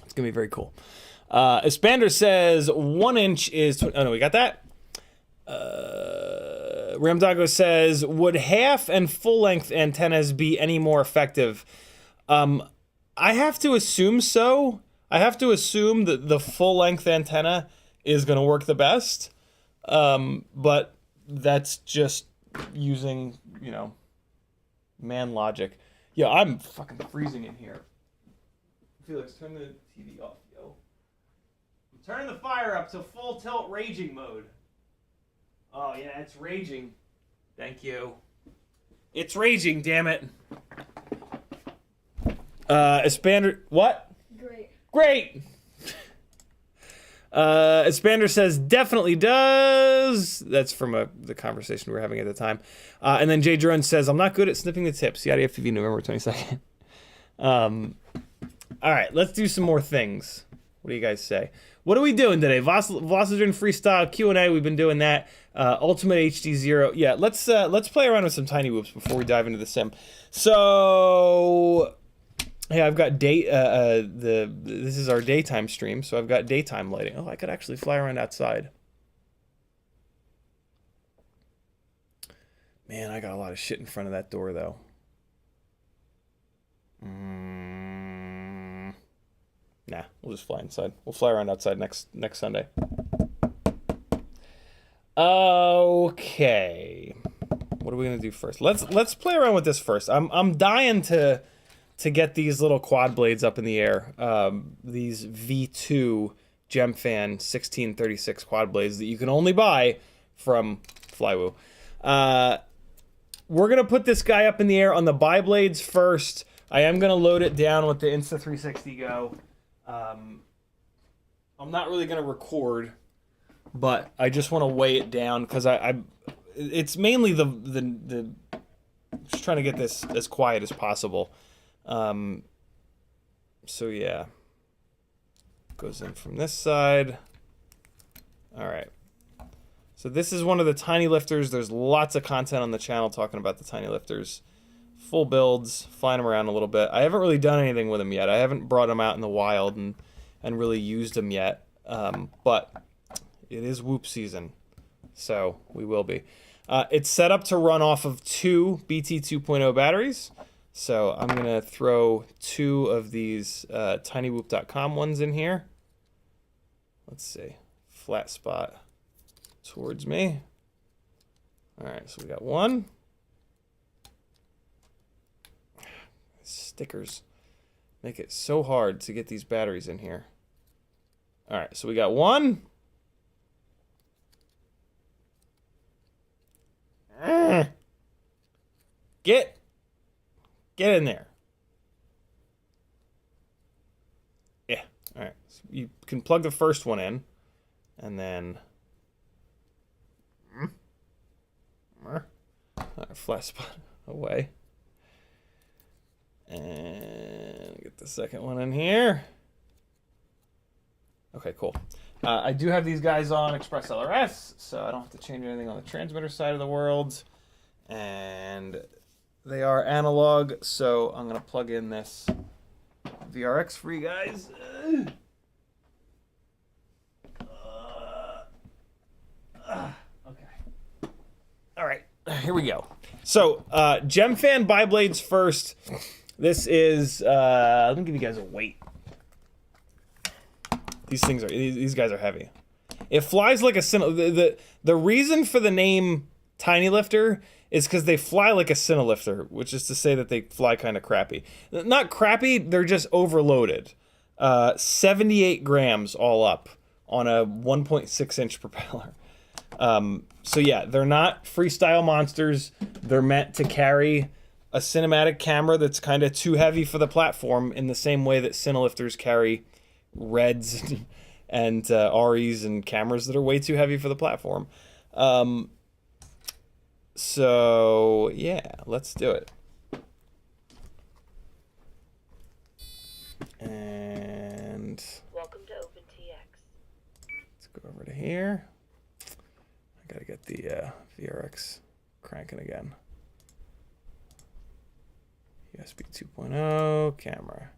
It's gonna be very cool. Espander says 1 inch is. Oh no, we got that. Ramdago says, would half and full length antennas be any more effective? I have to assume so. I have to assume that the full length antenna is gonna work the best. But that's just using, man logic. Yeah, I'm fucking freezing in here. Felix, turn the TV off, yo. I'm turning the fire up to full tilt raging mode. Oh yeah, it's raging. Thank you. It's raging, damn it. Espander, what? Great. Espander says definitely does. That's from the conversation we were having at the time. And then Jay Drone says, I'm not good at snipping the tips. CiottiFPV, November 22nd. All right, let's do some more things. What do you guys say? What are we doing today? Velocidrone Freestyle Q&A. We've been doing that. Ultimate HDZero. Yeah, let's play around with some tiny whoops before we dive into the sim. So, hey, I've got this is our daytime stream, so I've got daytime lighting. Oh, I could actually fly around outside. Man, I got a lot of shit in front of that door, though. Nah, we'll just fly inside. We'll fly around outside next Sunday. Okay. What are we gonna do first? Let's play around with this first. I'm dying to get these little quad blades up in the air. These V2 Gemfan 1636 quad blades that you can only buy from Flywoo. We're gonna put this guy up in the air on the biblades first. I am gonna load it down with the Insta360 Go. I'm not really gonna record, but I just want to weigh it down because it's mainly the just trying to get this as quiet as possible. So yeah, goes in from this side. All right. So this is one of the Tinylifters. There's lots of content on the channel talking about the Tinylifters. Full builds, flying them around a little bit. I haven't really done anything with them yet. I haven't brought them out in the wild and really used them yet. But it is whoop season, so we will be. It's set up to run off of 2 BT 2.0 batteries. So I'm going to throw 2 of these tinywhoop.com ones in here. Let's see. Flat spot towards me. All right, so we got 1. Stickers make it so hard to get these batteries in here. All right, so we got 1. Get in there. Yeah, all right. So you can plug the first one in, and then flat spot away. And get the second one in here. Okay, cool. I do have these guys on Express LRS, so I don't have to change anything on the transmitter side of the world. And they are analog, so I'm going to plug in this VRX for you guys. Okay. All right, here we go. So, Gemfan biblades first. This is, let me give you guys a weight. These guys are heavy. It flies like a the reason for the name Tinylifter is because they fly like a Tinylifter, which is to say that they fly kind of crappy. Not crappy, they're just overloaded. 78 grams all up on a 1.6-inch propeller. So yeah, they're not freestyle monsters. They're meant to carry a cinematic camera that's kind of too heavy for the platform in the same way that Tinyllifters carry Reds and REs and cameras that are way too heavy for the platform. So yeah, let's do it. And welcome to OpenTX. Let's go over to here. I gotta get the VRX cranking again. USB 2.0 camera.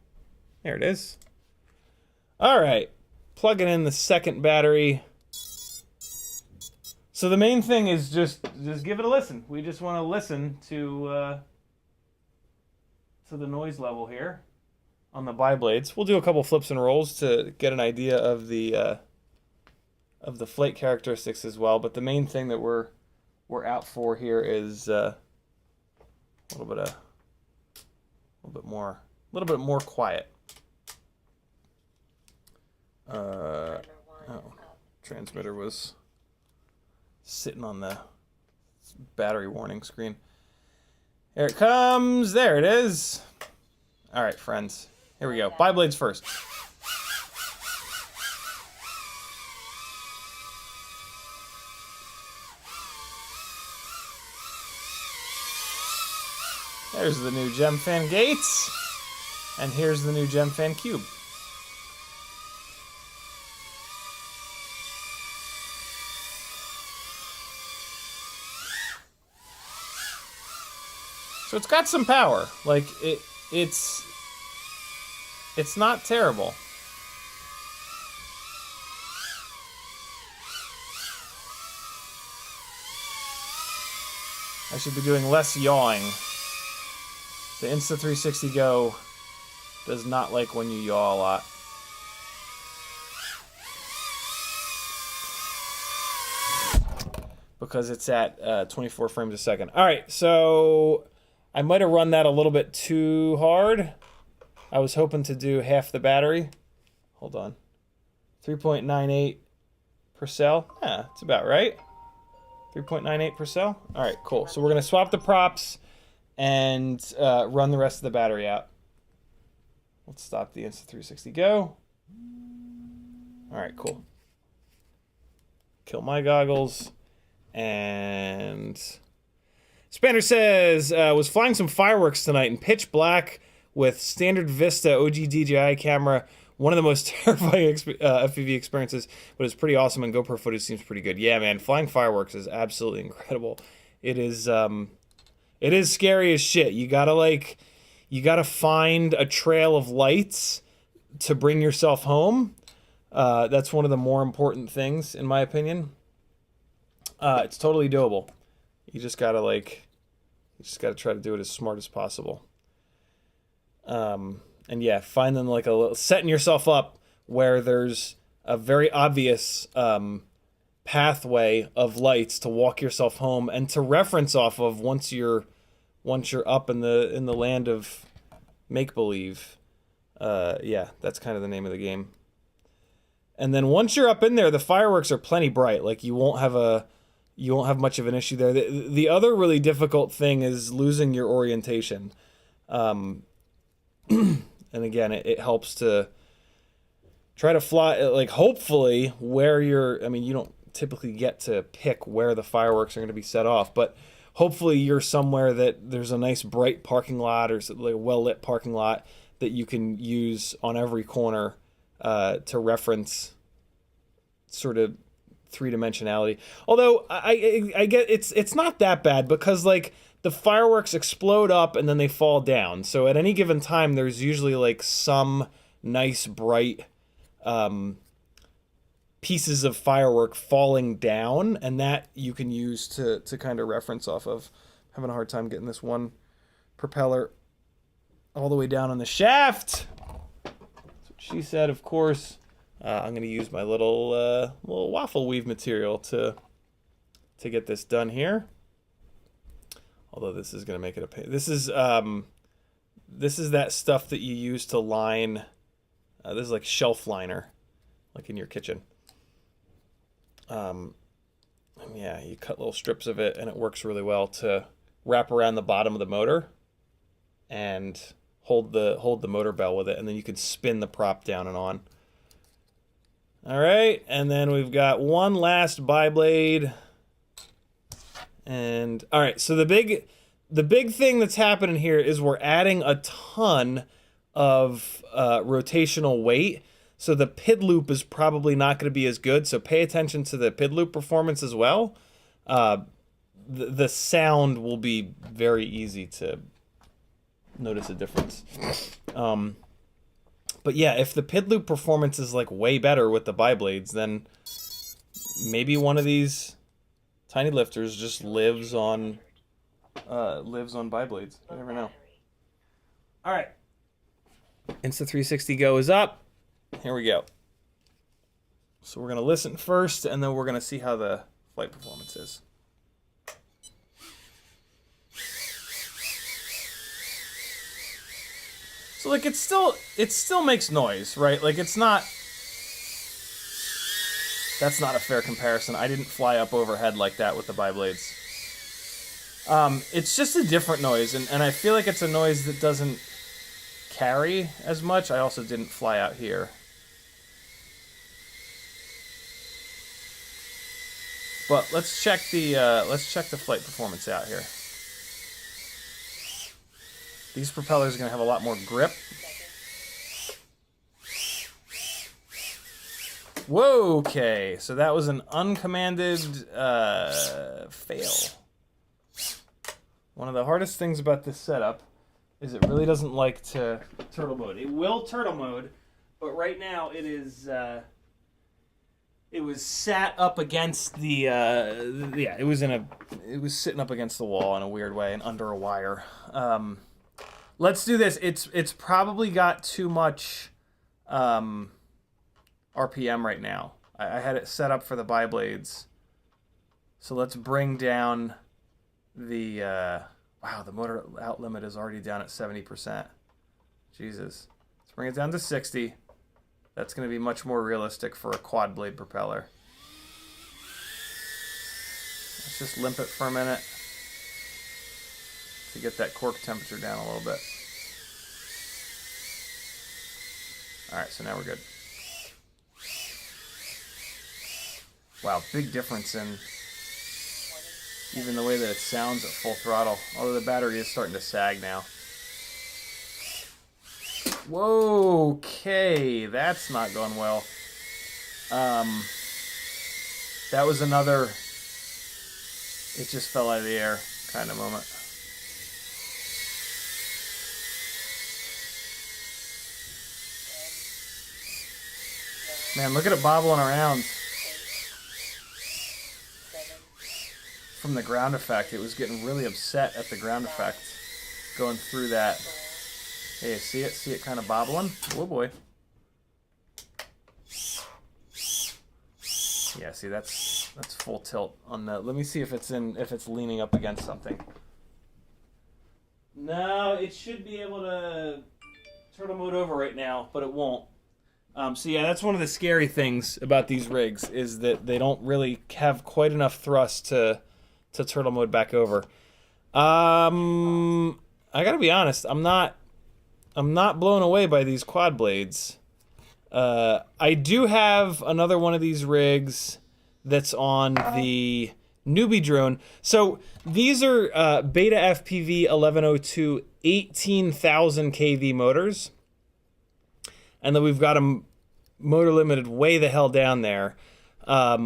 There it is. All right, plugging in the second battery. So the main thing is just give it a listen. We just want to listen to the noise level here on the biblades. We'll do a couple flips and rolls to get an idea of the flight characteristics as well. But the main thing that we're out for here is a little bit more quiet. Transmitter was sitting on the battery warning screen. Here it comes. There it is. All right, friends. Here we go. Biblades first. There's the new Gemfan gates. And here's the new Gemfan cube. So it's got some power. Like it's not terrible. I should be doing less yawing. The Insta360 Go does not like when you yaw a lot. Because it's at 24 frames a second. All right, so I might have run that a little bit too hard. I was hoping to do half the battery. Hold on. 3.98 per cell. Yeah, it's about right. 3.98 per cell. All right, cool. So we're going to swap the props and run the rest of the battery out. Let's stop the Insta360 Go. All right, cool. Kill my goggles. And Spanner says, was flying some fireworks tonight in pitch black with standard Vista OG DJI camera. One of the most terrifying FPV experiences, but it's pretty awesome, and GoPro footage seems pretty good. Yeah, man, flying fireworks is absolutely incredible. It is scary as shit. You gotta find a trail of lights to bring yourself home. That's one of the more important things, in my opinion. It's totally doable. You just gotta try to do it as smart as possible. And yeah, finding like setting yourself up where there's a very obvious pathway of lights to walk yourself home and to reference off of once you're up in the land of make believe. Yeah, that's kind of the name of the game. And then once you're up in there, the fireworks are plenty bright. Like you won't have much of an issue there. The other really difficult thing is losing your orientation. And again, it helps to try to fly, like hopefully where you don't typically get to pick where the fireworks are going to be set off, but hopefully you're somewhere that there's a nice bright parking lot or like a well-lit parking lot that you can use on every corner to reference sort of three-dimensionality. Although I get it's not that bad because like the fireworks explode up and then they fall down. So at any given time there's usually like some nice bright pieces of firework falling down, and that you can use to kind of reference off of. I'm having a hard time getting this one propeller all the way down on the shaft. That's what she said, of course. I'm going to use my little waffle weave material to get this done here. Although this is going to make it a pain. This is that stuff that you use to line. This is like shelf liner, like in your kitchen. And yeah, you cut little strips of it, and it works really well to wrap around the bottom of the motor and hold the motor bell with it, and then you can spin the prop down and on. All right, and then we've got one last biblade. And all right, so the big thing that's happening here is we're adding a ton of rotational weight. So the PID loop is probably not going to be as good. So pay attention to the PID loop performance as well. The sound will be very easy to notice a difference. But yeah, if the PID loop performance is like way better with the biblades, then maybe one of these Tinylifters just lives on biblades. You never know. All right, Insta360 Go is up. Here we go. So we're gonna listen first, and then we're gonna see how the flight performance is. So like it still makes noise, right? Like it's not. That's not a fair comparison. I didn't fly up overhead like that with the biblades. It's just a different noise, and I feel like it's a noise that doesn't carry as much. I also didn't fly out here. But let's check the flight performance out here. These propellers are going to have a lot more grip. Whoa, okay, so that was an uncommanded fail. One of the hardest things about this setup is it really doesn't like to turtle mode. It will turtle mode, but right now it is it was sat up against the yeah, it was sitting up against the wall in a weird way and under a wire. Let's do this. It's probably got too much RPM right now. I had it set up for the biblades. So let's bring down the wow, the motor out limit is already down at 70%. Jesus. Let's bring it down to 60. That's going to be much more realistic for a quad blade propeller. Let's just limp it for a minute to get that cork temperature down a little bit. Alright, so now we're good. Wow, big difference in even the way that it sounds at full throttle. Although the battery is starting to sag now. Whoa, okay, that's not going well. That was another it just fell out of the air kind of moment. Man, look at it bobbling around. From the ground effect, it was getting really upset at the ground effect going through that. Hey, see it? See it kind of bobbling? Oh boy. Yeah, see that's full tilt on the. Let me see if it's leaning up against something. No, it should be able to turtle mode over right now, but it won't. So yeah, that's one of the scary things about these rigs is that they don't really have quite enough thrust to turtle mode back over. I gotta be honest, I'm not blown away by these quad blades. I do have another one of these rigs that's on the newbie drone. So these are BetaFPV 1102 18,000 kV motors. And then we've got them motor limited way the hell down there. I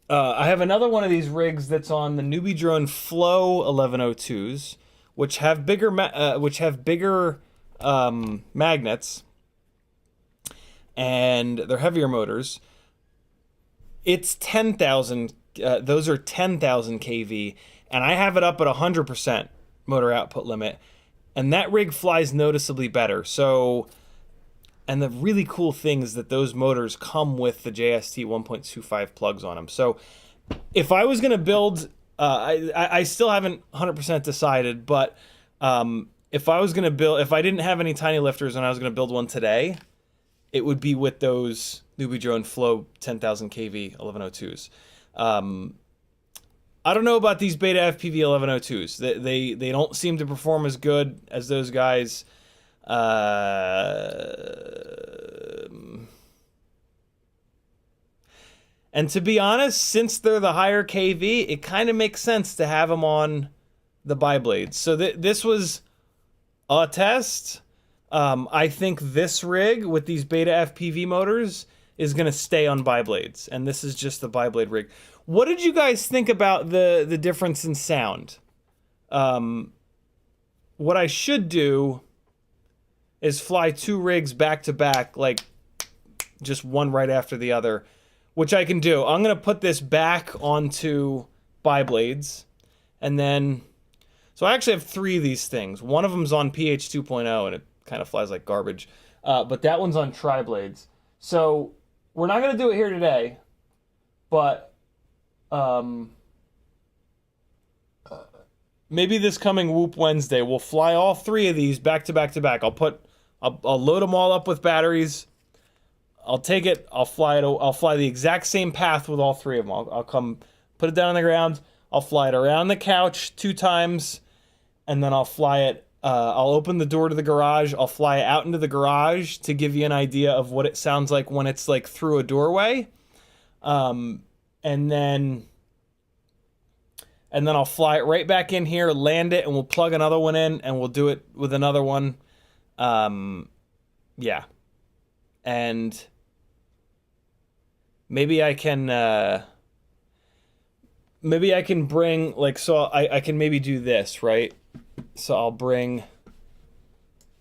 have another one of these rigs that's on the newbie drone Flow 1102s, which have bigger magnets, and they're heavier motors. It's 10,000. Those are 10,000 kV, and I have it up at 100% motor output limit, and that rig flies noticeably better. So, and the really cool thing is that those motors come with the JST 1.25 plugs on them. So, if I was going to build, I still haven't 100% decided, but if I was going to build, if I didn't have any Tinylifters and I was going to build one today, it would be with those newbie drone Flow 10,000 kV 1102s. I don't know about these BetaFPV 1102s. They don't seem to perform as good as those guys. And to be honest, since they're the higher kV, it kind of makes sense to have them on the biblades. So this was a test. I think this rig with these BetaFPV motors is going to stay on biblades, and this is just the biblade rig. What did you guys think about the difference in sound? What I should do is fly two rigs back to back, like just one right after the other, which I can do. I'm going to put this back onto biblades, and then, so I actually have three of these things. One of them's on PH 2.0, and it kind of flies like garbage, but that one's on tri-blades. So we're not going to do it here today, but maybe this coming Whoop Wednesday, we'll fly all three of these back to back to back. I'll load them all up with batteries. I'll take it. I'll fly the exact same path with all three of them. I'll come put it down on the ground. I'll fly it around the couch 2 times, and then I'll fly it. I'll open the door to the garage. I'll fly it out into the garage to give you an idea of what it sounds like when it's like through a doorway. And then I'll fly it right back in here, land it, and we'll plug another one in, and we'll do it with another one. Yeah. And maybe I can bring, like, so I can maybe do this, right? So I'll bring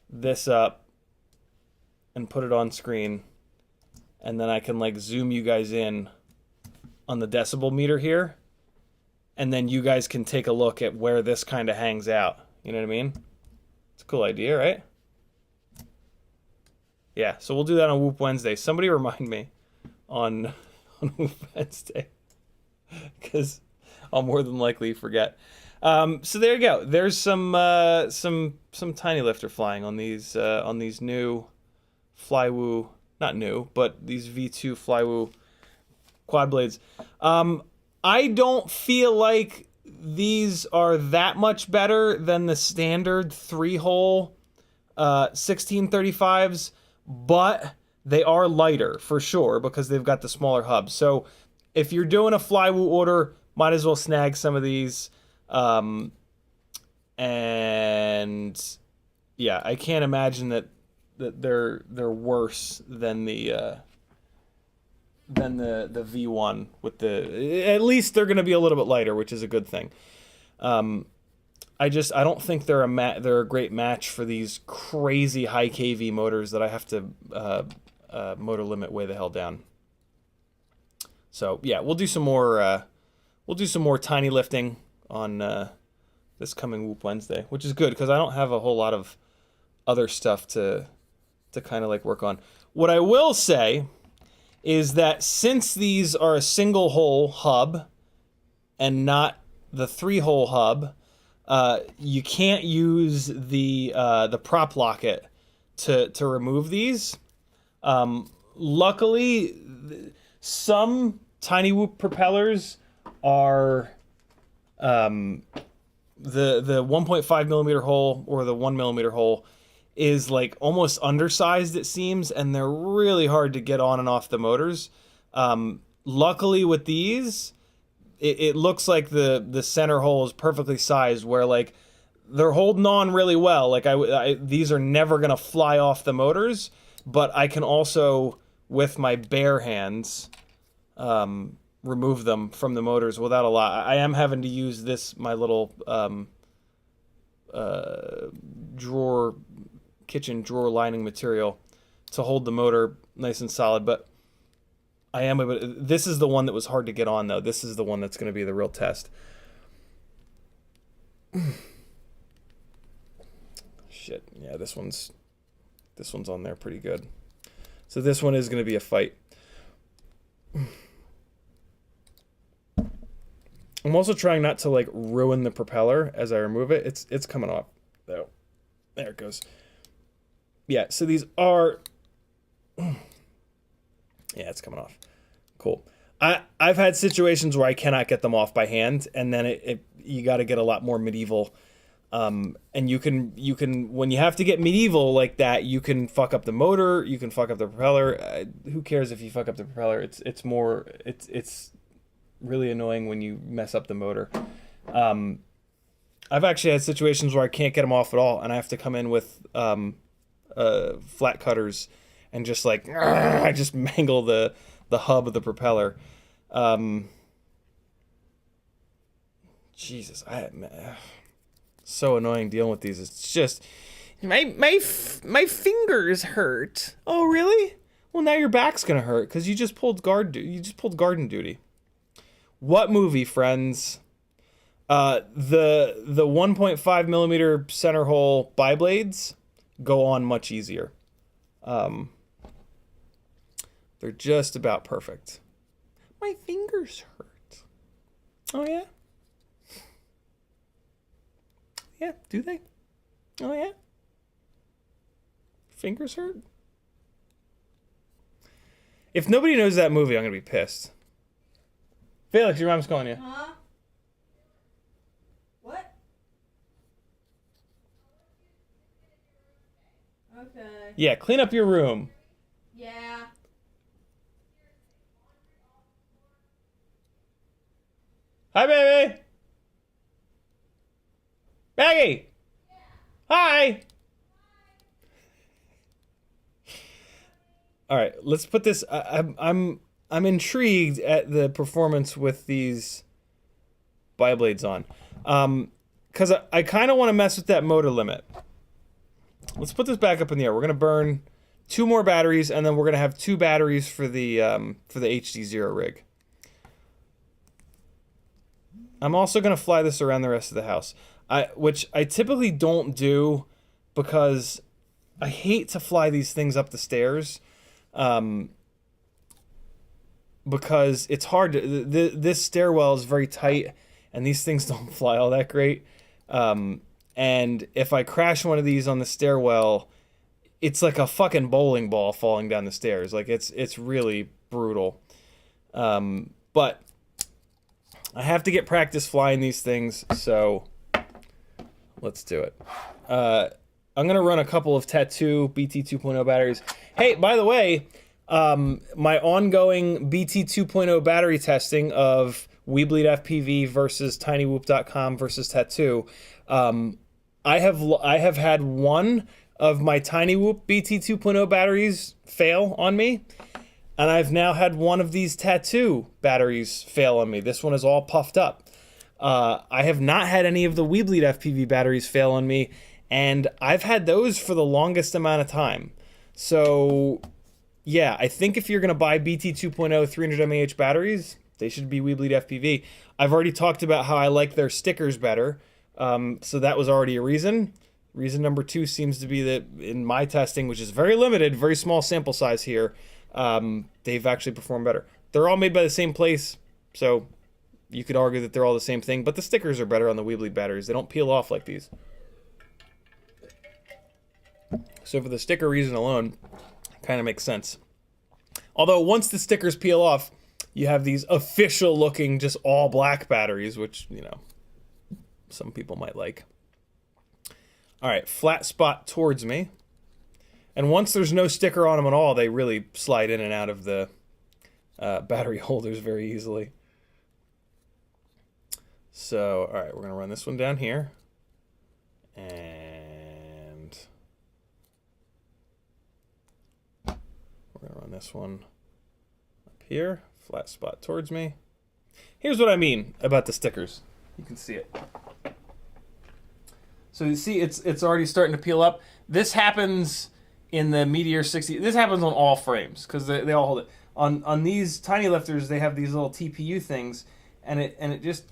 this up and put it on screen, and then I can like zoom you guys in on the decibel meter here, and then you guys can take a look at where this kind of hangs out. You know what I mean? It's a cool idea, right? Yeah, so we'll do that on Whoop Wednesday. Somebody remind me on Whoop Wednesday, because I'll more than likely forget. So there you go. There's some Tinylifter flying on these new Flywoo, not new, but these V2 Flywoo quad blades. I don't feel like these are that much better than the standard 3-hole 1635s, but they are lighter for sure because they've got the smaller hub. So if you're doing a Flywoo order, might as well snag some of these. And yeah, I can't imagine that they're worse than the V1 with at least they're going to be a little bit lighter, which is a good thing. I don't think they're a great match for these crazy high kV motors that I have to motor limit way the hell down. So yeah, we'll do some more tiny lifting on this coming Whoop Wednesday, which is good because I don't have a whole lot of other stuff to kind of like work on. What I will say is that since these are a single hole hub and not the 3-hole hub, you can't use the prop locket to remove these. Luckily, some Tiny Whoop propellers are the 1.5 millimeter hole or the 1 millimeter hole is like almost undersized, it seems, and they're really hard to get on and off the motors. Luckily with these, it looks like the center hole is perfectly sized where like they're holding on really well. Like these are never gonna fly off the motors, but I can also, with my bare hands, remove them from the motors without a lot. I am having to use this, my little kitchen drawer lining material to hold the motor nice and solid, but this is the one that was hard to get on though. This is the one that's going to be the real test. Shit, yeah, this one's on there pretty good. So this one is going to be a fight. I'm also trying not to like ruin the propeller as I remove it. It's coming off though. There it goes. Yeah, so these are yeah, it's coming off. Cool. I've had situations where I cannot get them off by hand, and then you got to get a lot more medieval. And you can when you have to get medieval like that, you can fuck up the motor, you can fuck up the propeller. Who cares if you fuck up the propeller? It's really annoying when you mess up the motor. I've actually had situations where I can't get them off at all, and I have to come in with flat cutters and just like I just mangle the hub of the propeller. Jesus, so annoying dealing with these. It's just my fingers hurt. Oh really? Well, now your back's gonna hurt because you just pulled garden duty. What movie, friends? The 1.5 millimeter center hole biblades go on much easier. They're just about perfect. My fingers hurt. Oh yeah? Yeah, do they? Oh yeah? Fingers hurt? If nobody knows that movie, I'm gonna be pissed. Felix, your mom's calling you. Huh? What? Okay. Yeah, clean up your room. Yeah. Hi, baby. Maggie. Yeah. Hi. All right, let's put this. I'm intrigued at the performance with these biblades on, because I kind of want to mess with that motor limit. Let's put this back up in the air. We're gonna burn 2 more batteries, and then we're gonna have 2 batteries for the HDZero rig. I'm also gonna fly this around the rest of the house, which I typically don't do because I hate to fly these things up the stairs. Because it's hard to, this stairwell is very tight and these things don't fly all that great. And if I crash one of these on the stairwell, it's like a fucking bowling ball falling down the stairs. Like it's really brutal. But I have to get practice flying these things, so let's do it. I'm gonna run a couple of Tattoo BT 2.0 batteries. Hey, by the way, my ongoing BT 2.0 battery testing of BetaFPV versus TinyWhoop.com versus Tattoo. I have had one of my TinyWhoop BT 2.0 batteries fail on me, and I've now had one of these Tattoo batteries fail on me. This one is all puffed up. I have not had any of the BetaFPV batteries fail on me, and I've had those for the longest amount of time. So yeah, I think if you're going to buy BT 2.0 300 mAh batteries, they should be BetaFPV. I've already talked about how I like their stickers better, so that was already a reason. Reason number 2 seems to be that in my testing, which is very limited, very small sample size here, they've actually performed better. They're all made by the same place, so you could argue that they're all the same thing, but the stickers are better on the Weebly batteries. They don't peel off like these. So for the sticker reason alone, kind of makes sense. Although once the stickers peel off, you have these official looking just all black batteries, which, you know, some people might like. All right, flat spot towards me. And once there's no sticker on them at all, they really slide in and out of the battery holders very easily. So, all right, we're gonna run this one down here, and we're gonna run this one up here, flat spot towards me. Here's what I mean about the stickers. You can see it. So you see, it's already starting to peel up. This happens in the Meteor 60. This happens on all frames because they all hold it. On these Tinylifters, they have these little TPU things, and it just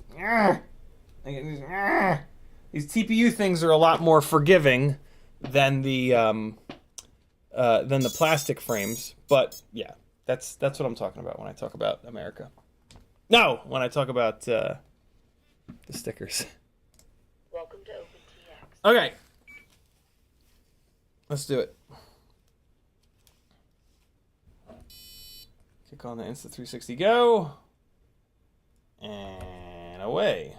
these TPU things are a lot more forgiving than the plastic frames. But yeah, that's what I'm talking about when I talk about America. No, when I talk about the stickers. Welcome to OpenTX. Okay, let's do it. Click on the Insta360 Go, and away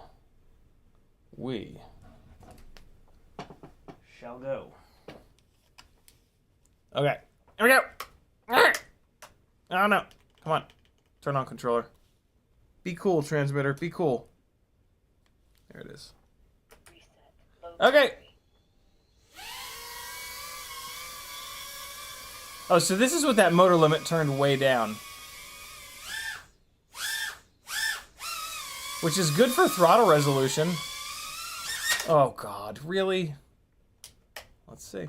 we shall go. Okay, here we go. Oh no, come on, turn on controller. Be cool, transmitter, be cool. There it is. Reset. Okay. Oh, so this is with that motor limit turned way down. Which is good for throttle resolution. Oh God, really? Let's see.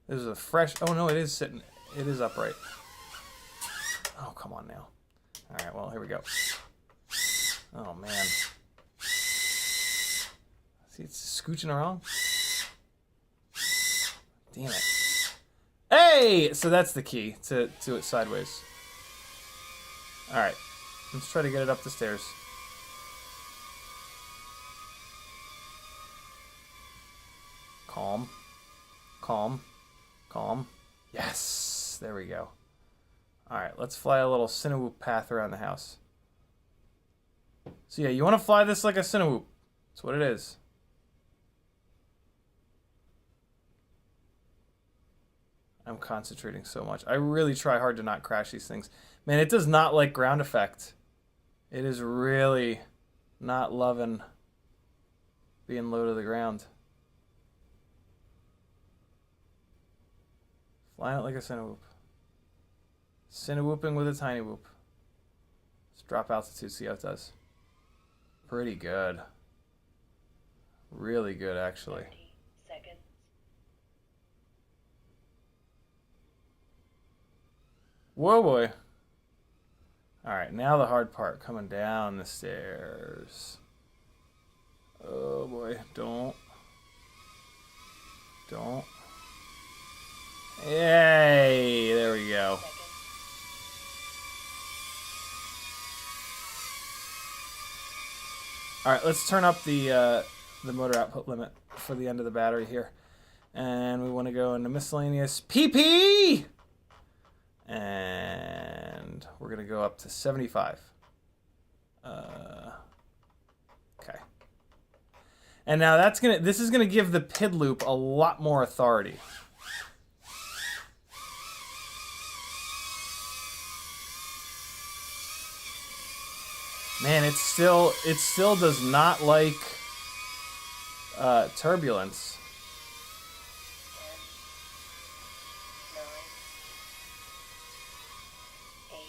This is a fresh, oh no, it is sitting, it is upright. Oh, come on now. All right, well, here we go. Oh man. See, it's scooching around. Damn it. Hey! So that's the key to it sideways. All right, let's try to get it up the stairs. Calm, calm, calm. Yes, there we go. All right, let's fly a little Cinewhoop path around the house. So yeah, you want to fly this like a Cinewhoop. That's what it is. I'm concentrating so much. I really try hard to not crash these things. Man, it does not like ground effect. It is really not loving being low to the ground. Flying it like a Cinewhoop. Cinewhooping with a tiny whoop. Let's drop altitude, see how it does. Pretty good. Really good, actually. 30 seconds. Whoa, boy. All right, now the hard part, coming down the stairs. Oh, boy. Don't. Yay! There we go. Seconds. All right, let's turn up the motor output limit for the end of the battery here. And we want to go into miscellaneous PP! And we're going to go up to 75. Okay. And now this is going to give the PID loop a lot more authority. Man, it still does not like turbulence. 10, 9, 8,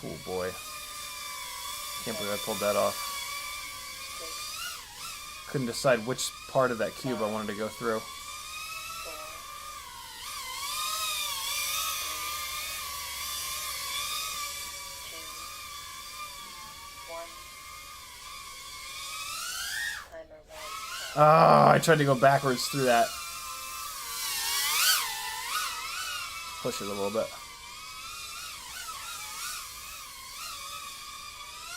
Oh boy. Can't believe I pulled that off. 6, Couldn't decide which part of that cube I wanted to go through. 4, 3, 2, 1. Timer 1. Oh, I tried to go backwards through that. Push it a little bit.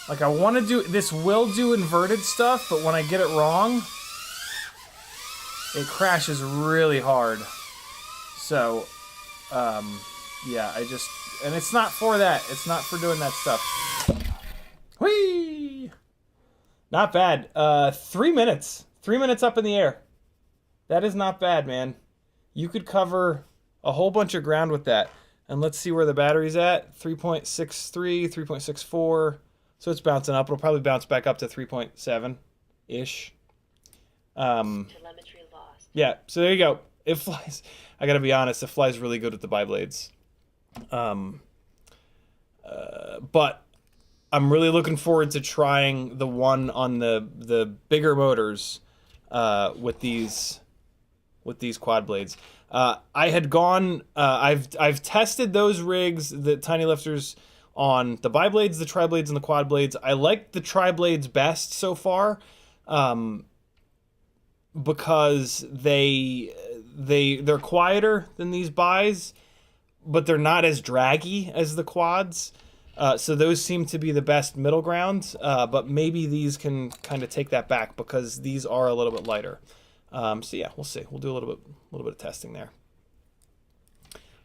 Like I want to do, this will do inverted stuff, but when I get it wrong, it crashes really hard. So, yeah, and it's not for that. It's not for doing that stuff. Whee! Not bad. 3 minutes. 3 minutes up in the air. That is not bad, man. You could cover a whole bunch of ground with that. And let's see where the battery's at. 3.63, 3.64. So it's bouncing up. It'll probably bounce back up to 3.7-ish. Telemetry lost. Yeah, so there you go. It flies. I gotta be honest, it flies really good with the biblades. But I'm really looking forward to trying the one on the bigger motors with these quad blades. I had gone. I've tested those rigs, the Tinylifters, on the biblades, the tri-blades, and the quad blades. I like the tri-blades best so far, because they're quieter than these bis, but they're not as draggy as the quads. So those seem to be the best middle ground, but maybe these can kind of take that back because these are a little bit lighter. So yeah, we'll see. We'll do a little bit of testing there.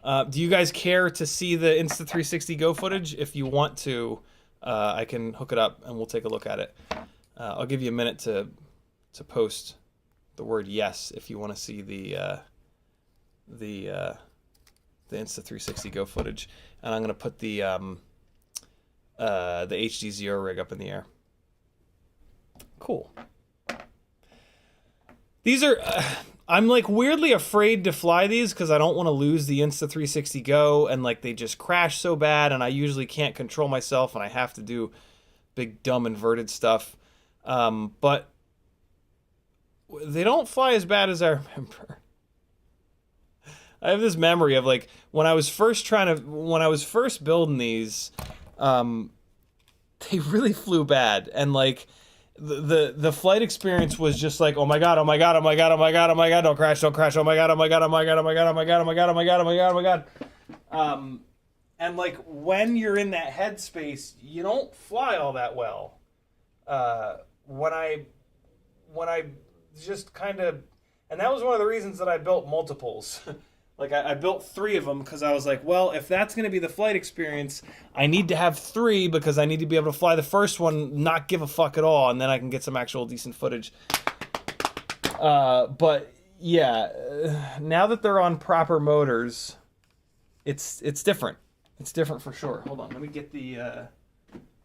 Do you guys care to see the Insta360 Go footage? If you want to, I can hook it up and we'll take a look at it. I'll give you a minute to post the word yes if you want to see the Insta360 Go footage, and I'm gonna put the HDZero rig up in the air. Cool. These are, I'm like weirdly afraid to fly these because I don't want to lose the Insta360 Go, and like they just crash so bad, and I usually can't control myself, and I have to do big dumb inverted stuff. But they don't fly as bad as I remember. I have this memory of like when I was first building these, they really flew bad, and like the flight experience was just like, oh my god, oh my god, oh my god, oh my god, oh my god, don't crash, oh my god, oh my god, oh my god, oh my god, oh my god, oh my god, oh my god, oh my god, oh my god. And like when you're in that headspace, you don't fly all that well. When I just kind of, and that was one of the reasons that I built multiples. Like I built 3 of them because I was like, well, if that's going to be the flight experience, I need to have 3 because I need to be able to fly the first one, not give a fuck at all, and then I can get some actual decent footage. But yeah, now that they're on proper motors, it's different. It's different for sure. Hold on, let me get the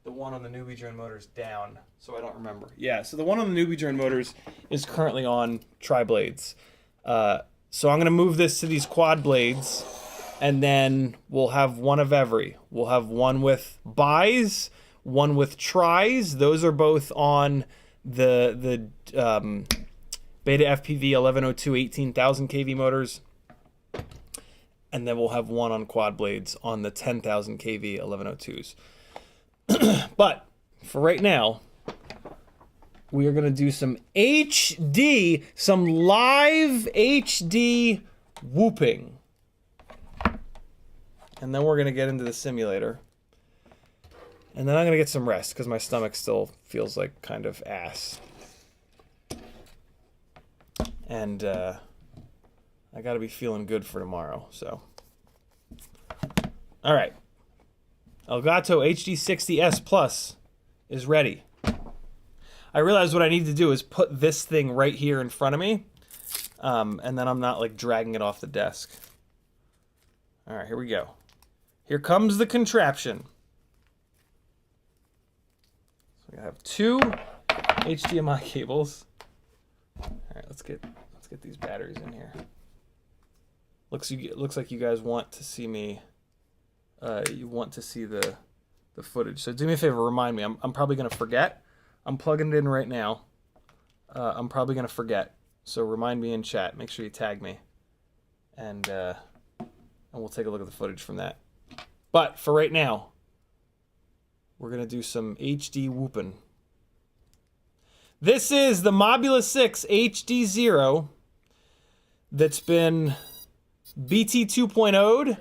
one on the newbie drone motors down so I don't remember. Yeah, so the one on the newbie drone motors is currently on tri-blades. So I'm going to move this to these quad blades, and then we'll have one of every. We'll have one with bis, one with tris. Those are both on the BetaFPV 1102 18,000 kV motors. And then we'll have one on quad blades on the 10,000 kV 1102s. But for right now, we are going to do some HD, some live HD whooping. And then we're going to get into the simulator. And then I'm going to get some rest because my stomach still feels like kind of ass. And I got to be feeling good for tomorrow, so. All right. Elgato HD60S Plus is ready. I realized what I need to do is put this thing right here in front of me, and then I'm not like dragging it off the desk. All right, here we go. Here comes the contraption. So we have 2 HDMI cables. All right, let's get these batteries in here. Looks like you guys want to see me. You want to see the footage. So do me a favor, remind me. I'm probably gonna forget. I'm plugging it in right now. I'm probably going to forget. So remind me in chat. Make sure you tag me. And we'll take a look at the footage from that. But for right now, we're going to do some HD whooping. This is the Mobula 6 HDZero that's been BT 2.0'd,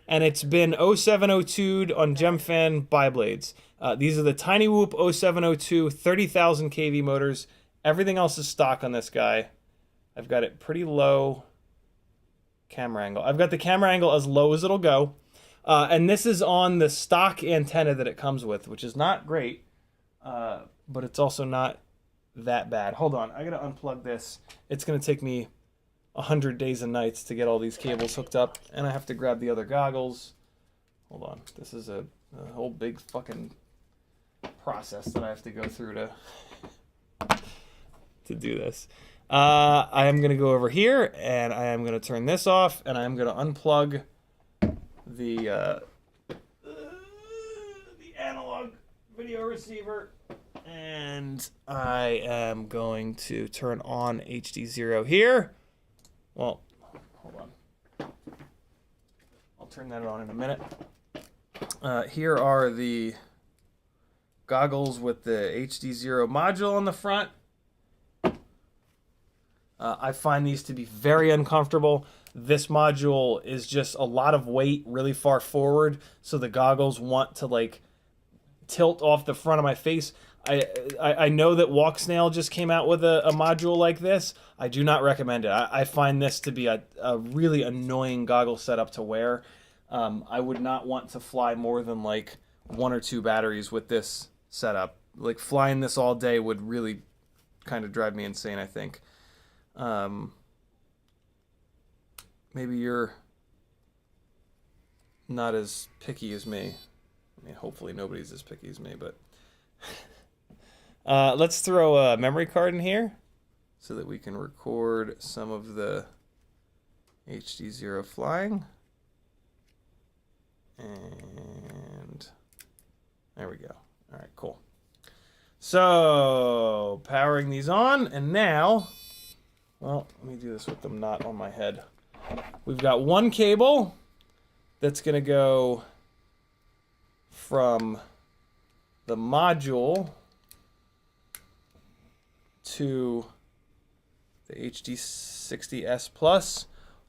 and it's been 0702'd on Gemfan biblades. These are the Tinywhoop 0702 30,000 kV motors. Everything else is stock on this guy. I've got it pretty low camera angle. I've got the camera angle as low as it'll go. And this is on the stock antenna that it comes with, which is not great, but it's also not that bad. Hold on, I gotta unplug this. It's gonna take me 100 days and nights to get all these cables hooked up, and I have to grab the other goggles. Hold on. This is a whole big fucking process that I have to go through to do this. I am going to go over here, and I am going to turn this off, and I am going to unplug the analog video receiver, and I am going to turn on HDZero here. Well, hold on. I'll turn that on in a minute. Here are the goggles with the HDZero module on the front. I find these to be very uncomfortable. This module is just a lot of weight really far forward, so the goggles want to like tilt off the front of my face. I know that Walk Snail just came out with a module like this. I do not recommend it. I find this to be a really annoying goggle setup to wear. I would not want to fly more than like 1 or 2 batteries with this setup. Like flying this all day would really kind of drive me insane, I think. Maybe you're not as picky as me. I mean, hopefully nobody's as picky as me, but let's throw a memory card in here so that we can record some of the HDZero flying. And there we go. All right, cool. So powering these on, and now, well, let me do this with them not on my head. We've got one cable that's going to go from the module to the HD60S Plus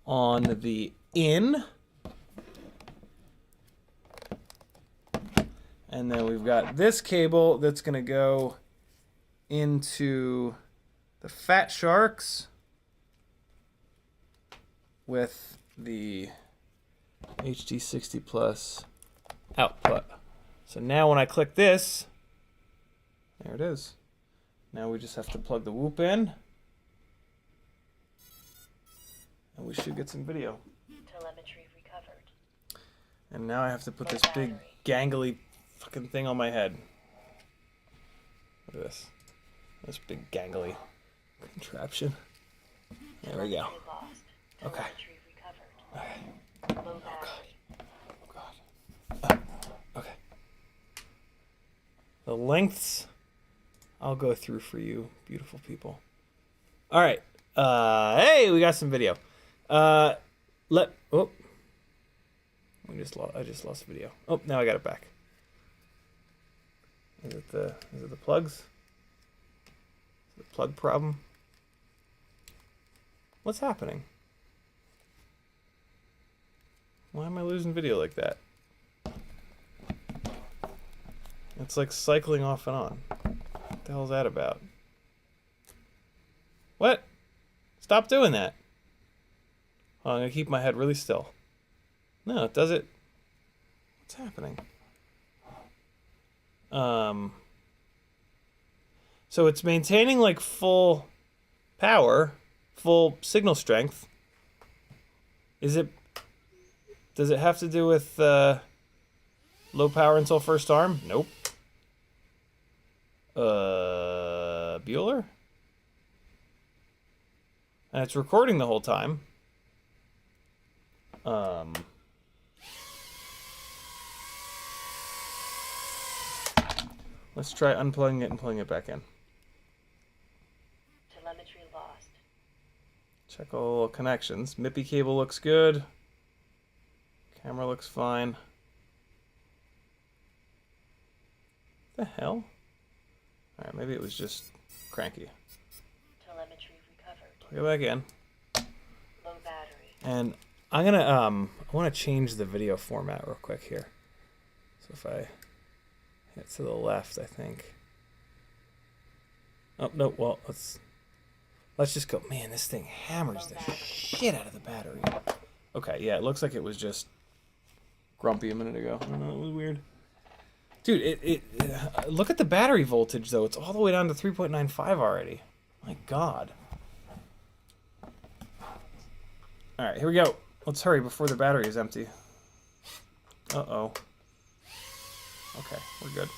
on the in. And then we've got this cable that's going to go into the Fat Sharks with the HD60 Plus output. So now when I click this, there it is. Now we just have to plug the whoop in, and we should get some video. Telemetry recovered. And now I have to put this big gangly fucking thing on my head. Look at this. This big gangly contraption. There we go. Okay. Okay. Low Oh God. Okay. The lengths I'll go through for you, beautiful people. All right. Hey, we got some video. I just lost video. Oh, now I got it back. Is it the plugs? Is it the plug problem? What's happening? Why am I losing video like that? It's like cycling off and on. What the hell is that about? What? Stop doing that. Oh, I'm gonna keep my head really still. No, it does it. What's happening? So it's maintaining like full power, full signal strength. Does it have to do with low power until first arm? Nope. Bueller? And it's recording the whole time. Let's try unplugging it and pulling it back in. Telemetry lost. Check all connections. MIPI cable looks good. Camera looks fine. The hell? Alright, maybe it was just cranky. Telemetry recovered. Plug it back in. Low battery. And I'm gonna I wanna change the video format real quick here. So if I hit to the left, I think. Oh no, well let's just go. Man, this thing hammers the shit out of the battery. Okay, yeah, it looks like it was just grumpy a minute ago. I don't know, it was weird. Dude, look at the battery voltage though. It's all the way down to 3.95 already. My God. All right, here we go. Let's hurry before the battery is empty. Uh-oh. Okay, we're good.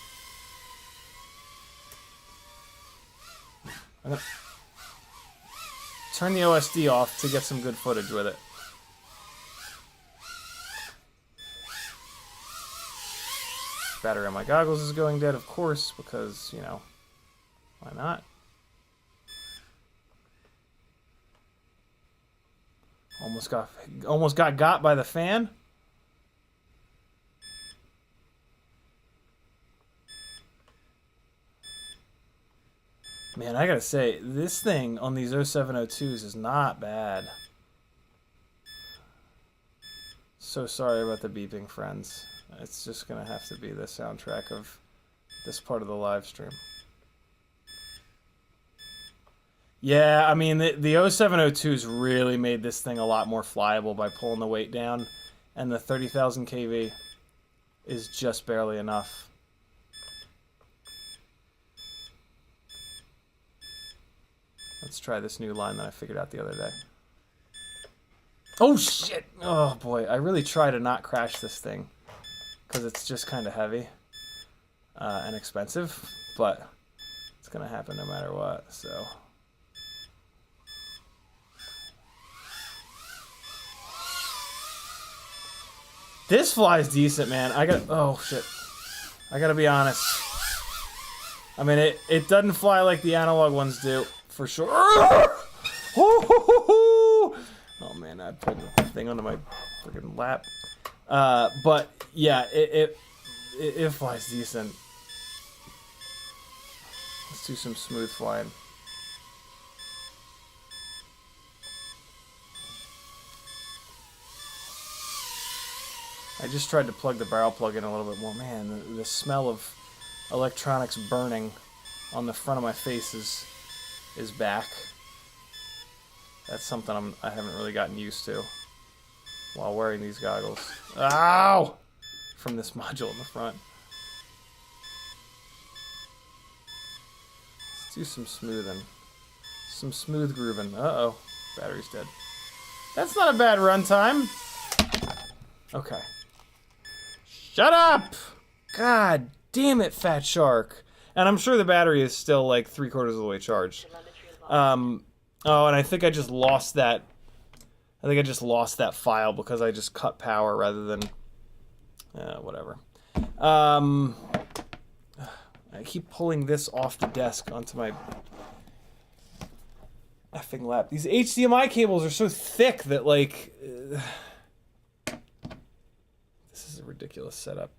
I'm gonna turn the OSD off to get some good footage with it. Battery on my goggles is going dead, of course, because, you know, why not? Almost got by the fan. Man, I gotta say, this thing on these 0702s is not bad. So sorry about the beeping, friends. It's just gonna have to be the soundtrack of this part of the live stream. Yeah, I mean, the 0702s really made this thing a lot more flyable by pulling the weight down, and the 30,000 kV is just barely enough. Let's try this new line that I figured out the other day. Oh, shit! Oh, boy. I really try to not crash this thing, because it's just kind of heavy and expensive, but it's going to happen no matter what, so... This flies decent, man. Oh, shit. I gotta be honest. I mean, it doesn't fly like the analog ones do, for sure. Oh, man, I put the thing onto my freaking lap. But, yeah, it flies decent. Let's do some smooth flying. I just tried to plug the barrel plug in a little bit more. Man, the smell of electronics burning on the front of my face is back. That's something I haven't really gotten used to while wearing these goggles. Ow! From this module in the front. Let's do some smoothing. Some smooth grooving. Uh-oh. Battery's dead. That's not a bad runtime. Okay. Shut up! God damn it, Fat Shark. And I'm sure the battery is still like 3/4 of the way charged. Oh, and I think I just lost that. I think I just lost that file because I just cut power rather than whatever. I keep pulling this off the desk onto my effing lap. These HDMI cables are so thick that like. This is a ridiculous setup.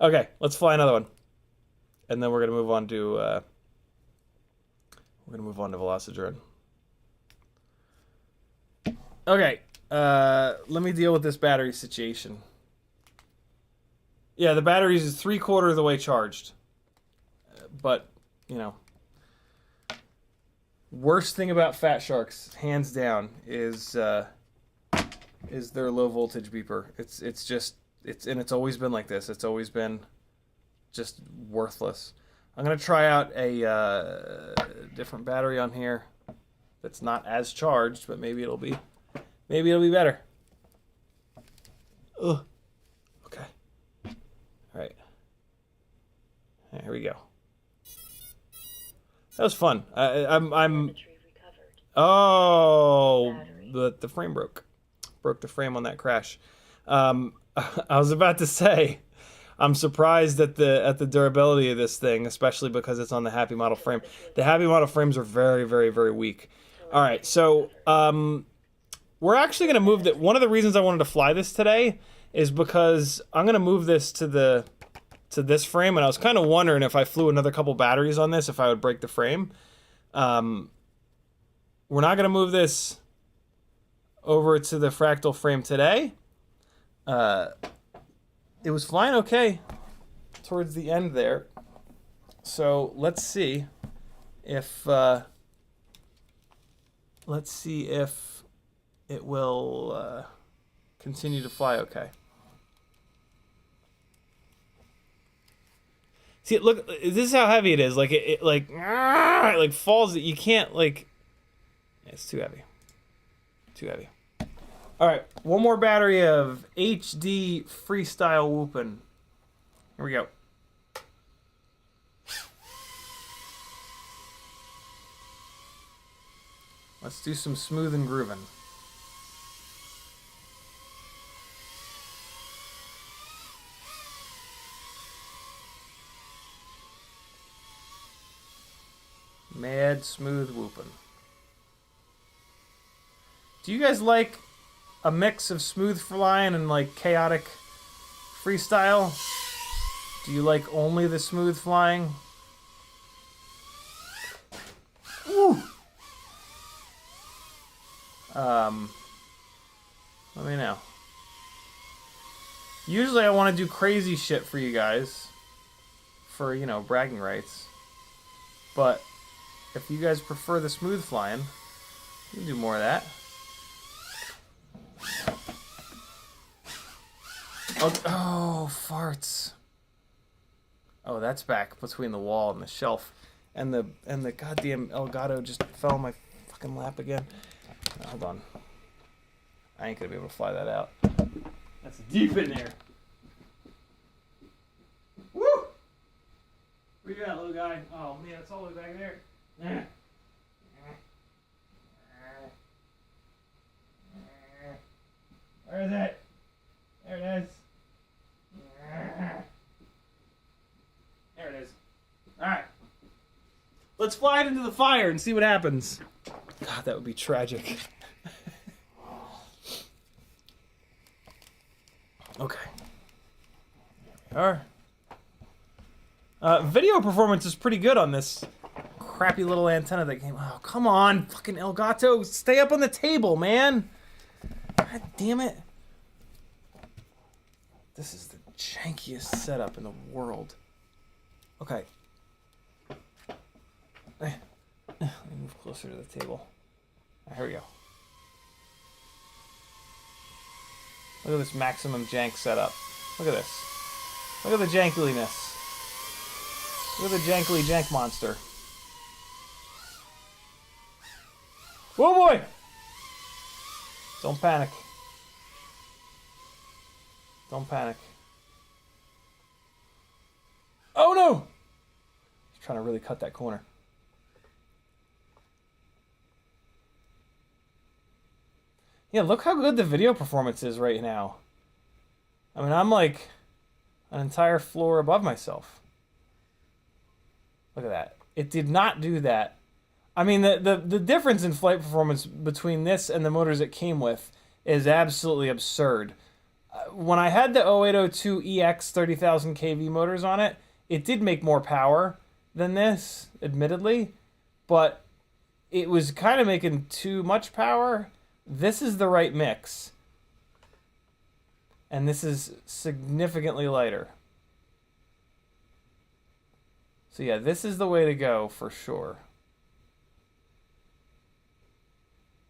Okay, let's fly another one, and then we're gonna move on to Velocidrone. Okay, let me deal with this battery situation. Yeah, the battery is 3/4 of the way charged, but you know, worst thing about Fat Sharks, hands down, is their low voltage beeper. It's always been like this. It's always been just worthless. I'm gonna try out a different battery on here that's not as charged, but maybe it'll be better. Ugh. Okay. All right. Here we go. That was fun. I'm. Oh, the frame broke. Broke the frame on that crash. I was about to say, I'm surprised at the durability of this thing, especially because it's on the Happy model frame. The Happy model frames are very, very, very weak. All right, so we're actually going to move that. One of the reasons I wanted to fly this today is because I'm going to move this to this frame, and I was kind of wondering if I flew another couple batteries on this, if I would break the frame. We're not going to move this over to the fractal frame today. It was flying okay towards the end there. So let's see if it will continue to fly okay. See, look, this is how heavy it is. Like it like falls. You can't like. It's too heavy. Too heavy. All right, one more battery of HD Freestyle whooping. Here we go. Let's do some smooth and grooving. Mad smooth whooping. Do you guys like a mix of smooth flying and like chaotic freestyle? Do you like only the smooth flying? Woo! Let me know. Usually I want to do crazy shit for you guys for, you know, bragging rights. But if you guys prefer the smooth flying, you can do more of that. Oh, farts. Oh, that's back between the wall and the shelf. And the goddamn Elgato just fell on my fucking lap again. Hold on. I ain't gonna be able to fly that out. That's deep in there. Woo! Where you at, little guy? Oh man, it's all the way back there. Where is it? There it is. There it is. Alright. Let's fly it into the fire and see what happens. God, that would be tragic. Okay. Video performance is pretty good on this crappy little antenna that came. Oh, come on, fucking Elgato, stay up on the table, man. God damn it. This is the jankiest setup in the world. Okay. Let me move closer to the table. Right, here we go. Look at this maximum jank setup. Look at this. Look at the jankiliness. Look at the jankily jank monster. Whoa, boy! Don't panic. Don't panic. Oh no! He's trying to really cut that corner. Yeah, look how good the video performance is right now. I mean, I'm like an entire floor above myself. Look at that. It did not do that. I mean, the difference in flight performance between this and the motors it came with is absolutely absurd. When I had the 0802 EX 30,000 kV motors on it, it did make more power than this, admittedly, but it was kind of making too much power. This is the right mix. And this is significantly lighter. So yeah, this is the way to go for sure.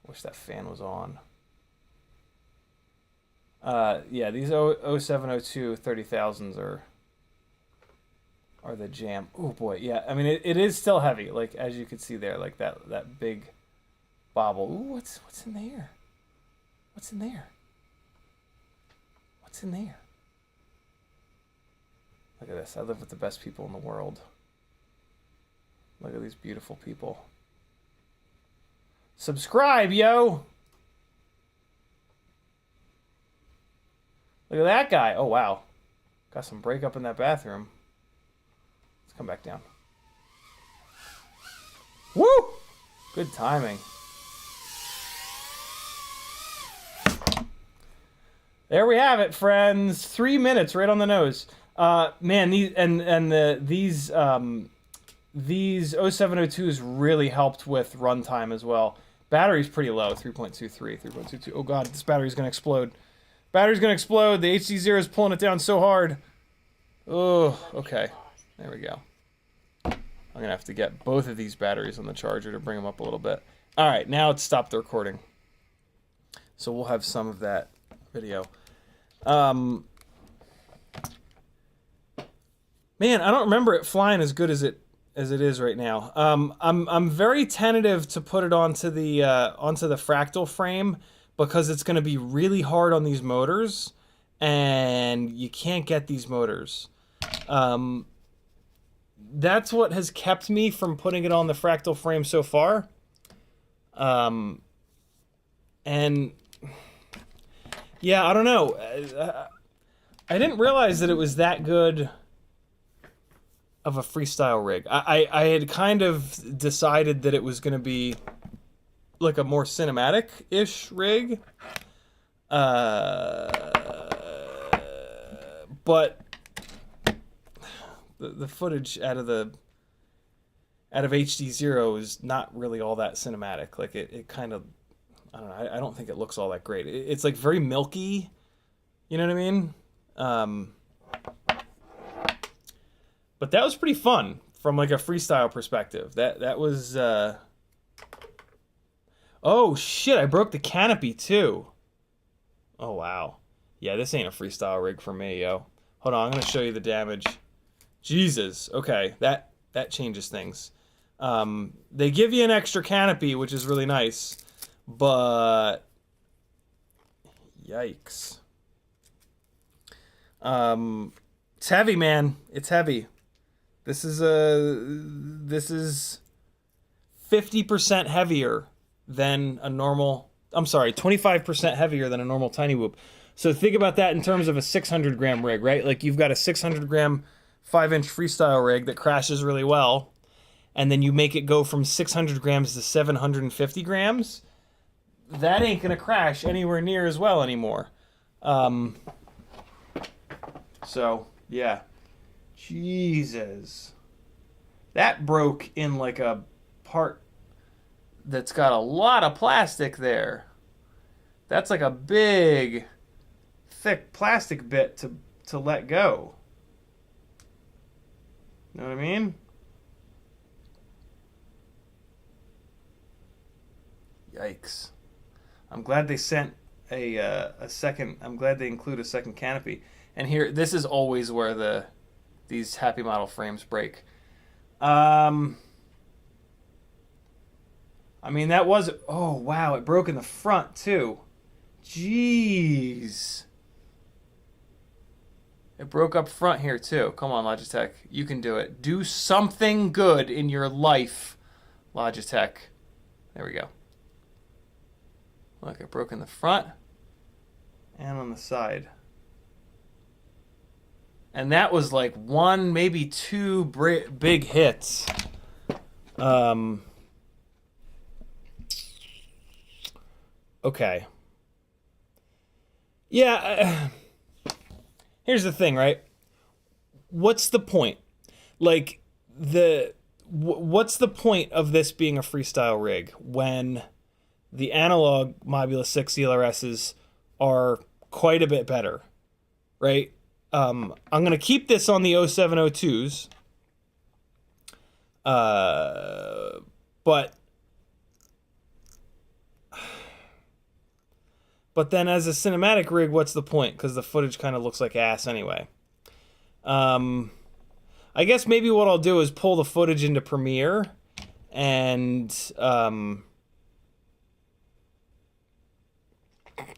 Wish that fan was on. Yeah, these 0702 30,000s are the jam. Oh boy, yeah. I mean, it is still heavy, like as you can see there, like that big bobble. Ooh, what's in there? What's in there? What's in there? Look at this. I live with the best people in the world. Look at these beautiful people. Subscribe, yo! Look at that guy. Oh, wow. Got some breakup in that bathroom. Let's come back down. Woo! Good timing. There we have it, friends. 3 minutes right on the nose. Man, these 0702s really helped with runtime as well. Battery's pretty low, 3.23, 3.22. Oh god, this battery's gonna explode. Battery's gonna explode. The HDZero is pulling it down so hard. Oh, okay. There we go. I'm gonna have to get both of these batteries on the charger to bring them up a little bit. All right, now it's stopped the recording. So we'll have some of that video. Man, I don't remember it flying as good as it is right now. I'm very tentative to put it onto the fractal frame, because it's going to be really hard on these motors, and you can't get these motors. That's what has kept me from putting it on the fractal frame so far. And yeah, I don't know. I didn't realize that it was that good of a freestyle rig. I had kind of decided that it was going to be like a more cinematic-ish rig. But the footage out of HDZero is not really all that cinematic. Like it kind of, I don't know. I don't think it looks all that great. It's like very milky. You know what I mean? But that was pretty fun from like a freestyle perspective. That was. Oh shit! I broke the canopy too. Oh wow. Yeah, this ain't a freestyle rig for me, yo. Hold on, I'm gonna show you the damage. Jesus. Okay, that changes things. They give you an extra canopy, which is really nice, but yikes. It's heavy, man. It's heavy. This is 50% heavier than a normal. I'm sorry, 25% heavier than a normal tiny whoop. So think about that in terms of a 600 gram rig, right? Like you've got a 600 gram 5-inch freestyle rig that crashes really well, and then you make it go from 600 grams to 750 grams. That ain't gonna crash anywhere near as well anymore. So yeah, Jesus, that broke in like a part that's got a lot of plastic there. That's like a big, thick plastic bit to let go. Know what I mean? Yikes. I'm glad they sent a second. I'm glad they include a second canopy. And here, this is always where these Happy Model frames break. I mean, that was... Oh, wow, it broke in the front, too. Jeez. It broke up front here, too. Come on, Logitech. You can do it. Do something good in your life, Logitech. There we go. Look, it broke in the front and on the side. And that was like one, maybe two big hits. Okay. Yeah. Here's the thing, right? What's the point? Like, what's the point of this being a freestyle rig when the analog Mobula 6 CLRSs are quite a bit better, right? I'm going to keep this on the 0702s, but then as a cinematic rig, what's the point? Because the footage kind of looks like ass anyway. I guess maybe what I'll do is pull the footage into Premiere and...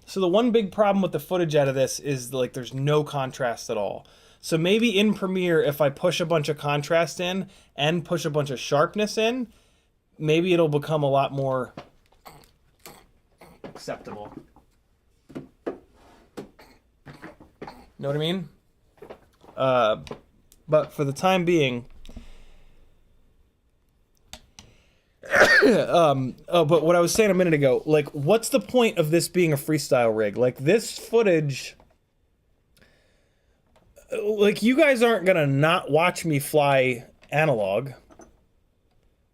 So the one big problem with the footage out of this is like there's no contrast at all. So maybe in Premiere, if I push a bunch of contrast in and push a bunch of sharpness in, maybe it'll become a lot more acceptable. Know what I mean? But for the time being... but what I was saying a minute ago, like, what's the point of this being a freestyle rig? Like, this footage, like, you guys aren't gonna not watch me fly analog,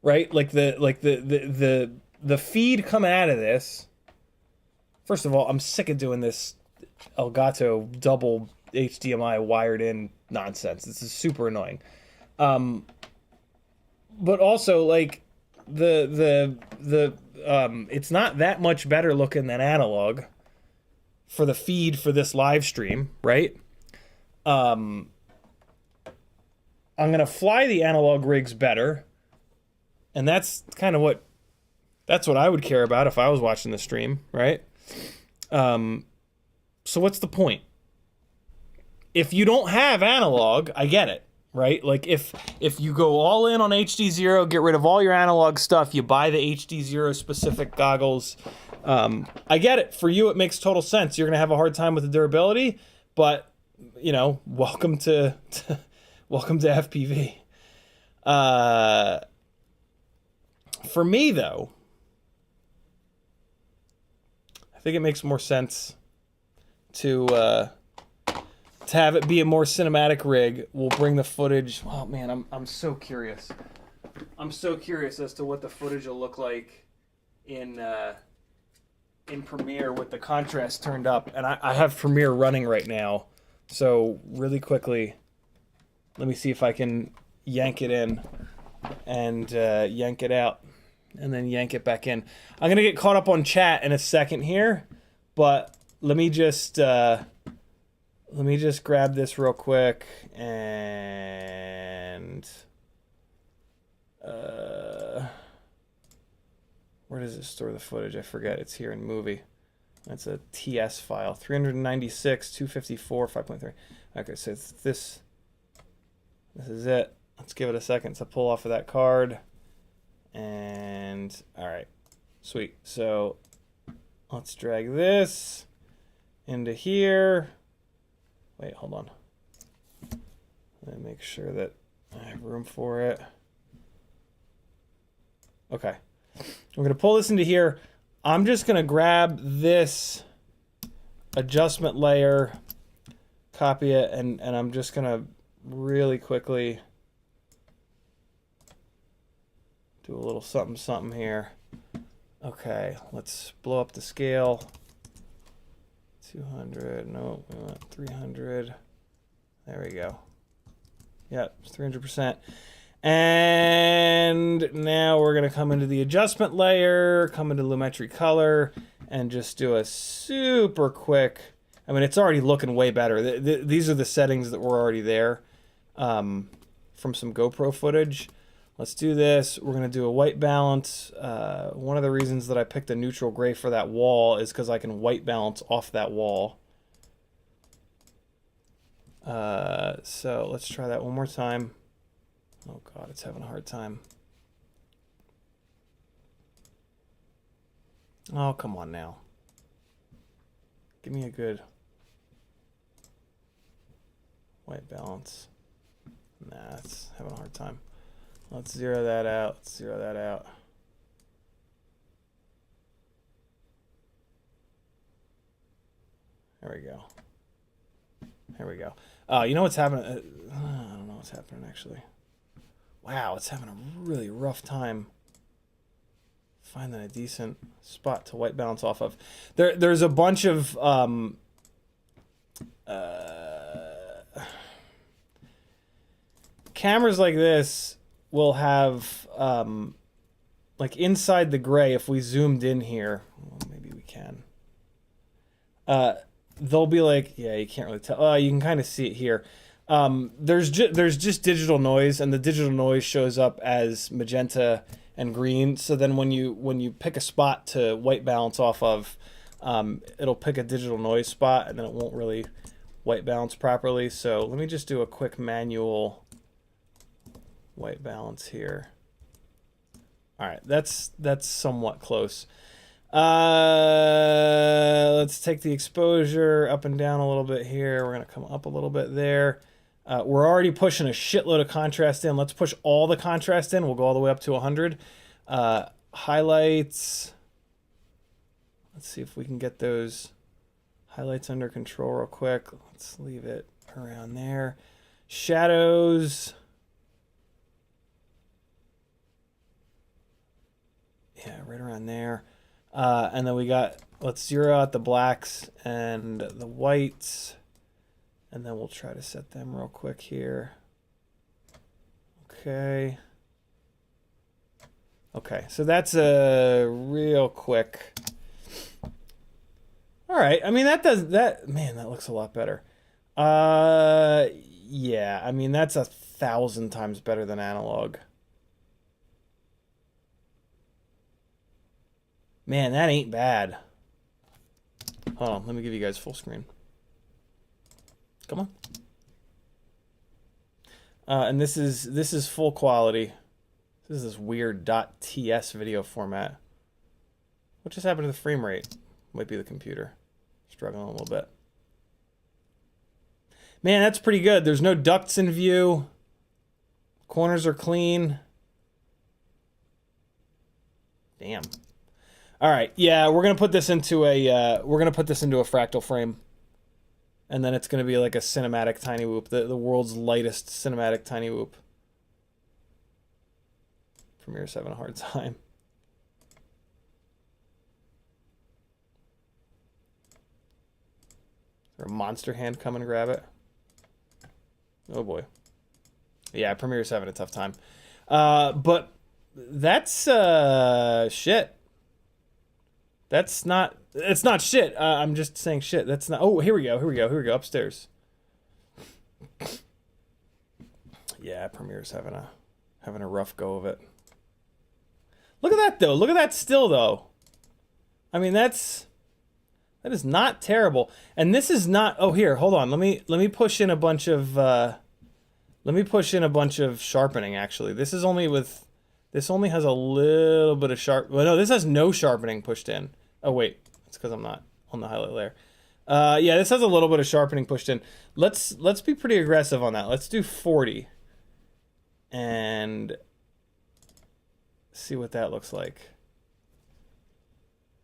right? Like the feed coming out of this. First of all, I'm sick of doing this Elgato double HDMI wired in nonsense. This is super annoying. But also, like, it's not that much better looking than analog for the feed for this live stream, right? I'm gonna fly the analog rigs better, and that's kind of what I would care about if I was watching the stream, right? So what's the point? If you don't have analog, I get it, right? Like if you go all in on HDZero, get rid of all your analog stuff, you buy the HDZero specific goggles. I get it. For you, it makes total sense. You're gonna have a hard time with the durability, but you know, welcome to welcome to FPV. For me though, I think it makes more sense to have it be a more cinematic rig. We'll bring the footage. Oh man, I'm so curious. I'm so curious as to what the footage will look like in Premiere with the contrast turned up. And I have Premiere running right now. So really quickly, let me see if I can yank it in and yank it out and then yank it back in. I'm gonna get caught up on chat in a second here, but let me just grab this real quick and where does it store the footage? I forget. It's here in movie. That's a TS file. 396, 254, 5.3. Okay, so it's this is it. Let's give it a second to pull off of that card. And all right, sweet. So let's drag this into here. Wait, hold on. Let me make sure that I have room for it. Okay. I'm going to pull this into here. I'm just going to grab this adjustment layer, copy it, and I'm just going to really quickly do a little something something here. Okay, let's blow up the scale. 200, no, we want 300. There we go. Yep, it's 300%. And now we're going to come into the adjustment layer, come into Lumetri color, and just do a super quick. I mean, it's already looking way better. These are the settings that were already there from some GoPro footage. Let's do this. We're going to do a white balance. One of the reasons that I picked a neutral gray for that wall is because I can white balance off that wall. So let's try that one more time. Oh God, it's having a hard time. Oh, come on now. Give me a good white balance. Nah, it's having a hard time. Let's zero that out. Let's zero that out. There we go. There we go. You know what's happening? I don't know what's happening actually. Wow, it's having a really rough time finding a decent spot to white balance off of. There's a bunch of cameras like this will have like inside the gray. If we zoomed in here, well, maybe we can. They'll be like, yeah, you can't really tell. You can kind of see it here. There's just digital noise, and the digital noise shows up as magenta and green. So then when you pick a spot to white balance off of, it'll pick a digital noise spot, and then it won't really white balance properly. So let me just do a quick manual white balance here. All right, that's somewhat close. Let's take the exposure up and down a little bit here. We're gonna come up a little bit there. We're already pushing a shitload of contrast in. Let's push all the contrast in. We'll go all the way up to 100. Highlights. Let's see if we can get those highlights under control real quick. Let's leave it around there. Shadows. Yeah, right around there. And then we got, let's zero out the blacks and the whites. And then we'll try to set them real quick here. Okay. Okay, so that's a real quick. All right, I mean, man, that looks a lot better. Yeah, I mean, that's 1,000 times better than analog. Man, that ain't bad. Hold on, let me give you guys full screen. Come on. And this is full quality. This is this weird .ts video format. What just happened to the frame rate? Might be the computer. Struggling a little bit. Man, that's pretty good. There's no ducts in view. Corners are clean. Damn. All right, yeah, we're gonna put this into a fractal frame, and then it's gonna be like a cinematic tiny whoop, the world's lightest cinematic tiny whoop. Premiere's having a hard time. Is there a monster hand come and grab it? Oh boy. Yeah, Premiere's having a tough time. But that's shit. It's not shit. I'm just saying shit. That's not. Oh, here we go. Upstairs. Yeah, Premiere's having a rough go of it. Look at that though. Look at that still though. I mean, that is not terrible. And this is not. Oh, here, hold on. Let me push in a bunch of sharpening. Actually, this only has a little bit of sharp. Well, no, this has no sharpening pushed in. Oh wait, it's because I'm not on the highlight layer. Yeah, this has a little bit of sharpening pushed in. Let's be pretty aggressive on that. Let's do 40, and see what that looks like.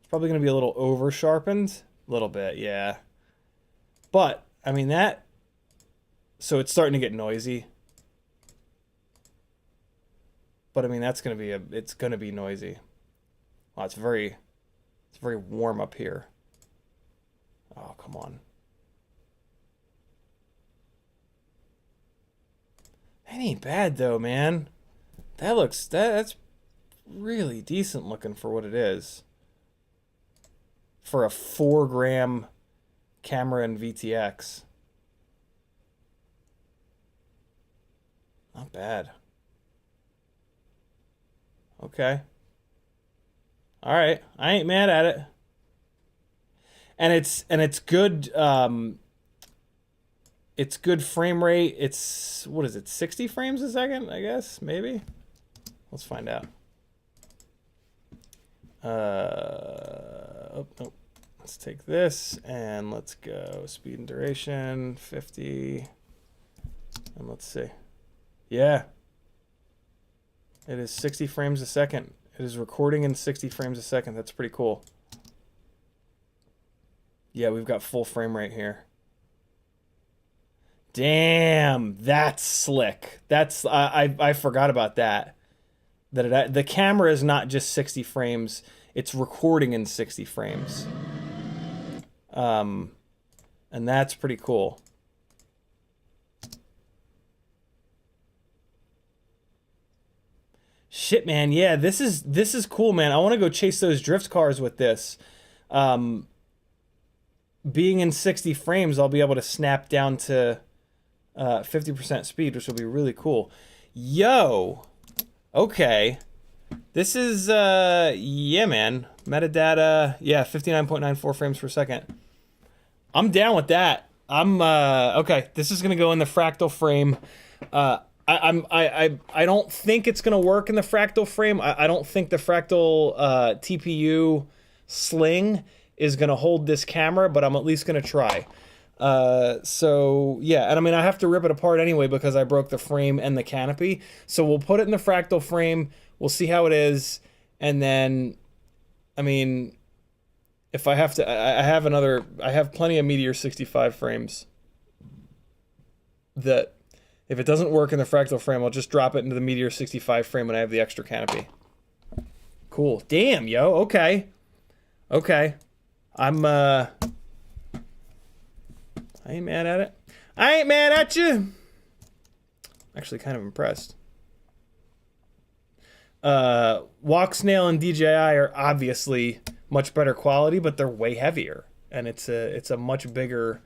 It's probably going to be a little over sharpened, a little bit, yeah. But I mean that. So it's starting to get noisy. But I mean it's gonna be noisy. Wow, it's very warm up here. Oh, come on. That ain't bad though, man. That's really decent looking for what it is. For a 4-gram camera and VTX. Not bad. Okay. All right. I ain't mad at it. And it's good it's good frame rate. It's what is it? 60 frames a second, I guess, maybe. Let's find out. Let's take this and let's go speed and duration 50. And let's see. Yeah. It is 60 frames a second. It is recording in 60 frames a second. That's pretty cool. Yeah, we've got full frame rate here. Damn, that's slick. That's I forgot about that. The camera is not just 60 frames. It's recording in 60 frames. And that's pretty cool. Shit, man. Yeah, this is cool, man. I want to go chase those drift cars with this. Being in 60 frames, I'll be able to snap down to 50% speed, which will be really cool. Yo, okay. This is, yeah, man. Metadata, yeah, 59.94 frames per second. I'm down with that. Okay, this is going to go in the fractal frame. I don't think it's going to work in the fractal frame. I don't think the fractal TPU sling is going to hold this camera, but I'm at least going to try. So yeah, and I mean, I have to rip it apart anyway because I broke the frame and the canopy. So we'll put it in the fractal frame. We'll see how it is. And then, I mean, if I have to, I have plenty of Meteor 65 frames that if it doesn't work in the fractal frame, I'll just drop it into the Meteor 65 frame when I have the extra canopy. Cool. Damn, yo. Okay. Okay. I ain't mad at it. I ain't mad at you. Actually kind of impressed. Walk Snail and DJI are obviously much better quality, but they're way heavier. And it's a much bigger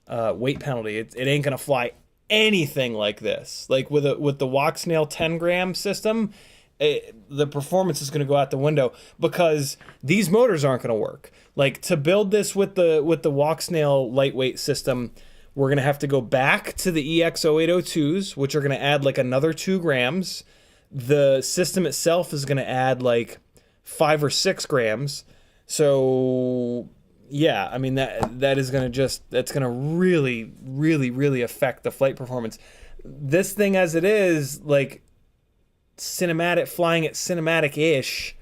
weight penalty. It ain't gonna fly anything like this. Like with the Walk Snail 10-gram system, the performance is going to go out the window because these motors aren't going to work. Like, to build this with the walk snail lightweight system, we're going to have to go back to the EX0802s, which are going to add like another 2 grams. The system itself is going to add like 5 or 6 grams. So yeah, I mean, that is going to that's going to really, really, really affect the flight performance. This thing as it is, like, flying at cinematic-ish,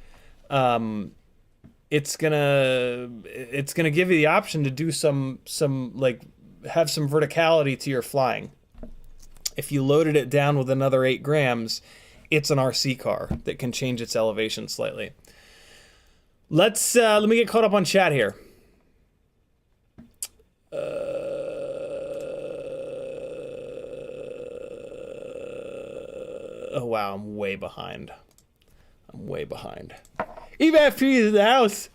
it's gonna give you the option to do some like, have some verticality to your flying. If you loaded it down with another 8 grams, it's an RC car that can change its elevation slightly. Let me get caught up on chat here. Oh wow, I'm way behind. EVFP is in the house.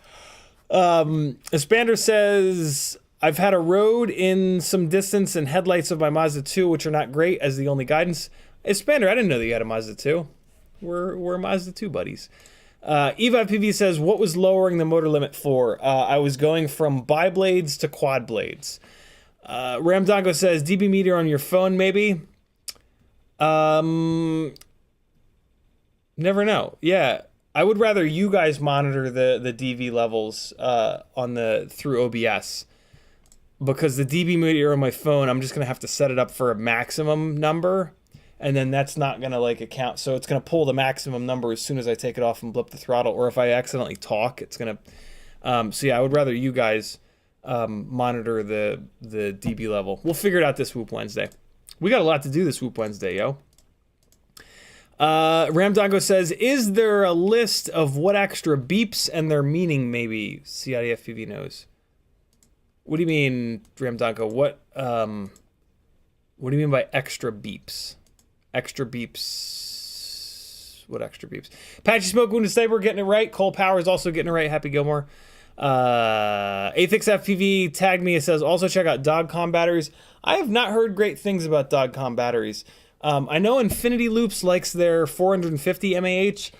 Espander says, I've had a road in some distance and headlights of my Mazda 2, which are not great as the only guidance. Espander, I didn't know that you had a Mazda 2. We're Mazda 2 buddies. EVFPV says, what was lowering the motor limit for? I was going from biblades to quadblades. Ramdongo says, dB meter on your phone, maybe? Never know. Yeah, I would rather you guys monitor the DV levels through OBS, because the DB meter on my phone, I'm just gonna have to set it up for a maximum number, and then that's not gonna like account. So it's gonna pull the maximum number as soon as I take it off and blip the throttle, or if I accidentally talk, it's gonna. So yeah, I would rather you guys monitor the DB level. We'll figure it out this Whoop Wednesday. We got a lot to do this Whoop Wednesday, yo. Ramdongo says, is there a list of what extra beeps and their meaning maybe CiottiFPV knows? What do you mean, Ramdongo? What do you mean by extra beeps? Extra beeps. What extra beeps? Apache Smoke Wounded Sniper getting it right. Cole Power is also getting it right. Happy Gilmore. AthixFPV tagged me. It says, also check out Dogcom batteries. I have not heard great things about Dogcom batteries. I know Infinity Loops likes their 450 mAh,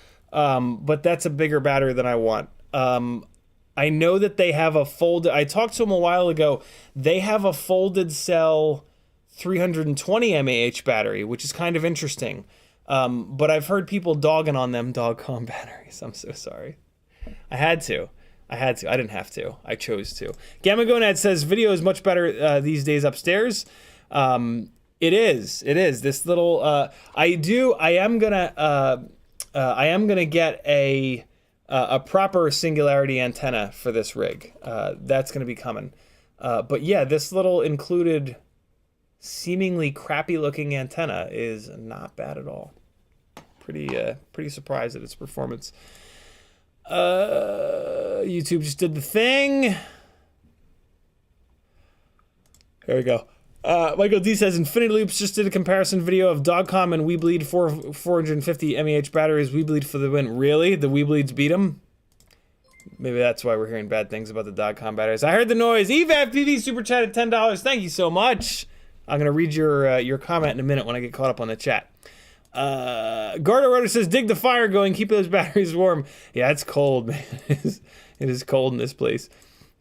but that's a bigger battery than I want. I know that they have a folded... I talked to them a while ago. They have a folded cell 320 mAh battery, which is kind of interesting. But I've heard people dogging on them Dogcom batteries. I'm so sorry. I had to. I didn't have to. I chose to. Gamma Gonad says, video is much better these days upstairs. It is. This little. I am gonna get a proper singularity antenna for this rig. That's gonna be coming. But yeah, this little included, seemingly crappy looking antenna is not bad at all. Pretty surprised at its performance. YouTube just did the thing. There we go. Michael D says, Infinity Loops just did a comparison video of Dogcom and Weebleed 450 mAh batteries. Weebleed for the win. Really? The Weebleeds beat them? Maybe that's why we're hearing bad things about the Dogcom batteries. I heard the noise. EVFPV super chat at $10. Thank you so much. I'm going to read your comment in a minute when I get caught up on the chat. Gardo Rotor says, dig the fire going. Keep those batteries warm. Yeah, it's cold, man. It is cold in this place.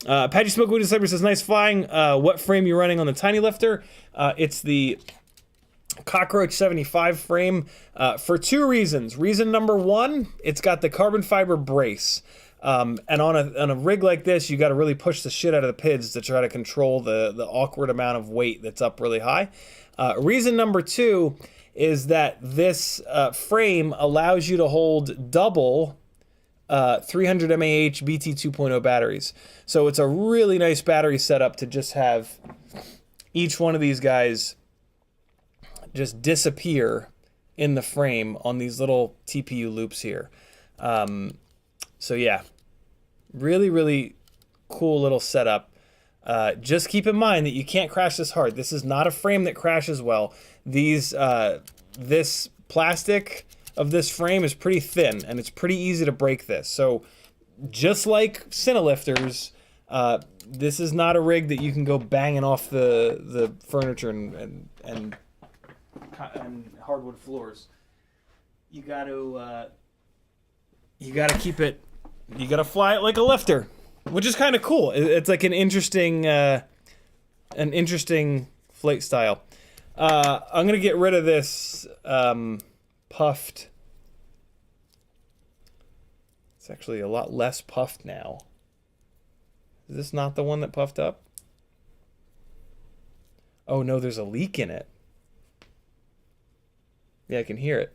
Apache Smoke Wounded Sniper says, nice flying. What frame you running on the Tinylifter? It's the Cockroach 75 frame for 2 reasons. Reason number 1, it's got the carbon fiber brace. And on a rig like this, you got to really push the shit out of the PIDs to try to control the awkward amount of weight that's up really high. Reason number 2 is that this frame allows you to hold double 300 mAh BT 2.0 batteries. So it's a really nice battery setup to just have each one of these guys just disappear in the frame on these little TPU loops here. So yeah, really, really cool little setup. Just keep in mind that you can't crash this hard. This is not a frame that crashes well. This plastic of this frame is pretty thin, and it's pretty easy to break this. So just like Cinelifters, this is not a rig that you can go banging off the furniture and hardwood floors. You got to you gotta keep it, you gotta fly it like a lifter, which is kind of cool. It's like an interesting flight style. I'm gonna get rid of this puffed. It's actually a lot less puffed now. Is this not the one that puffed up? Oh no, there's a leak in it. Yeah, I can hear it.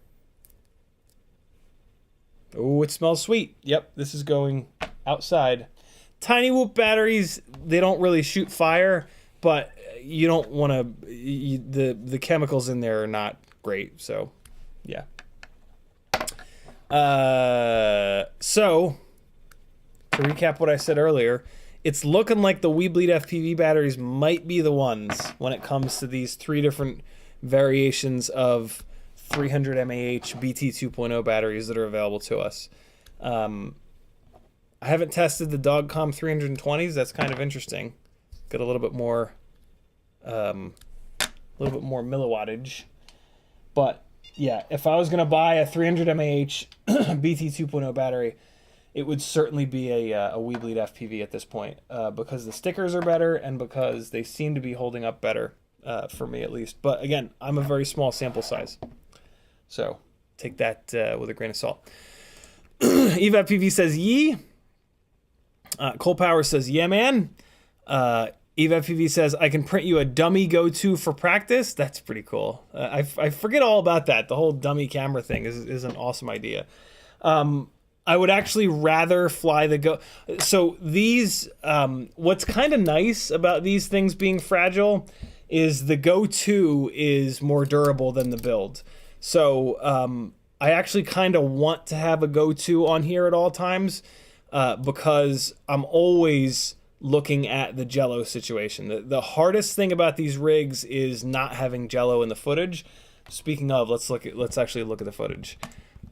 Oh, it smells sweet. Yep, this is going outside. Tiny whoop batteries, they don't really shoot fire, but you don't want to, the chemicals in there are not great, so yeah. So, to recap what I said earlier, it's looking like the Weebleed FPV batteries might be the ones when it comes to these 3 different variations of 300 mAh BT 2.0 batteries that are available to us. I haven't tested the Dogcom 320s. That's kind of interesting. Got a little bit more milliwattage. But yeah, if I was gonna buy a 300 mAh BT 2.0 battery, it would certainly be a Weebleed FPV at this point, because the stickers are better and because they seem to be holding up better, for me at least. But again, I'm a very small sample size, so take that with a grain of salt. EveFPV says yee. Cole Power says yeah man. EveFPV says I can print you a dummy Go2 for practice. That's pretty cool. I forget all about that. The whole dummy camera thing is an awesome idea. I would actually rather fly the Go. So these, what's kind of nice about these things being fragile is the Go2 is more durable than the build. So I actually kind of want to have a Go2 on here at all times, because I'm always looking at the jello situation. The hardest thing about these rigs is not having jello in the footage. Speaking of, let's actually look at the footage.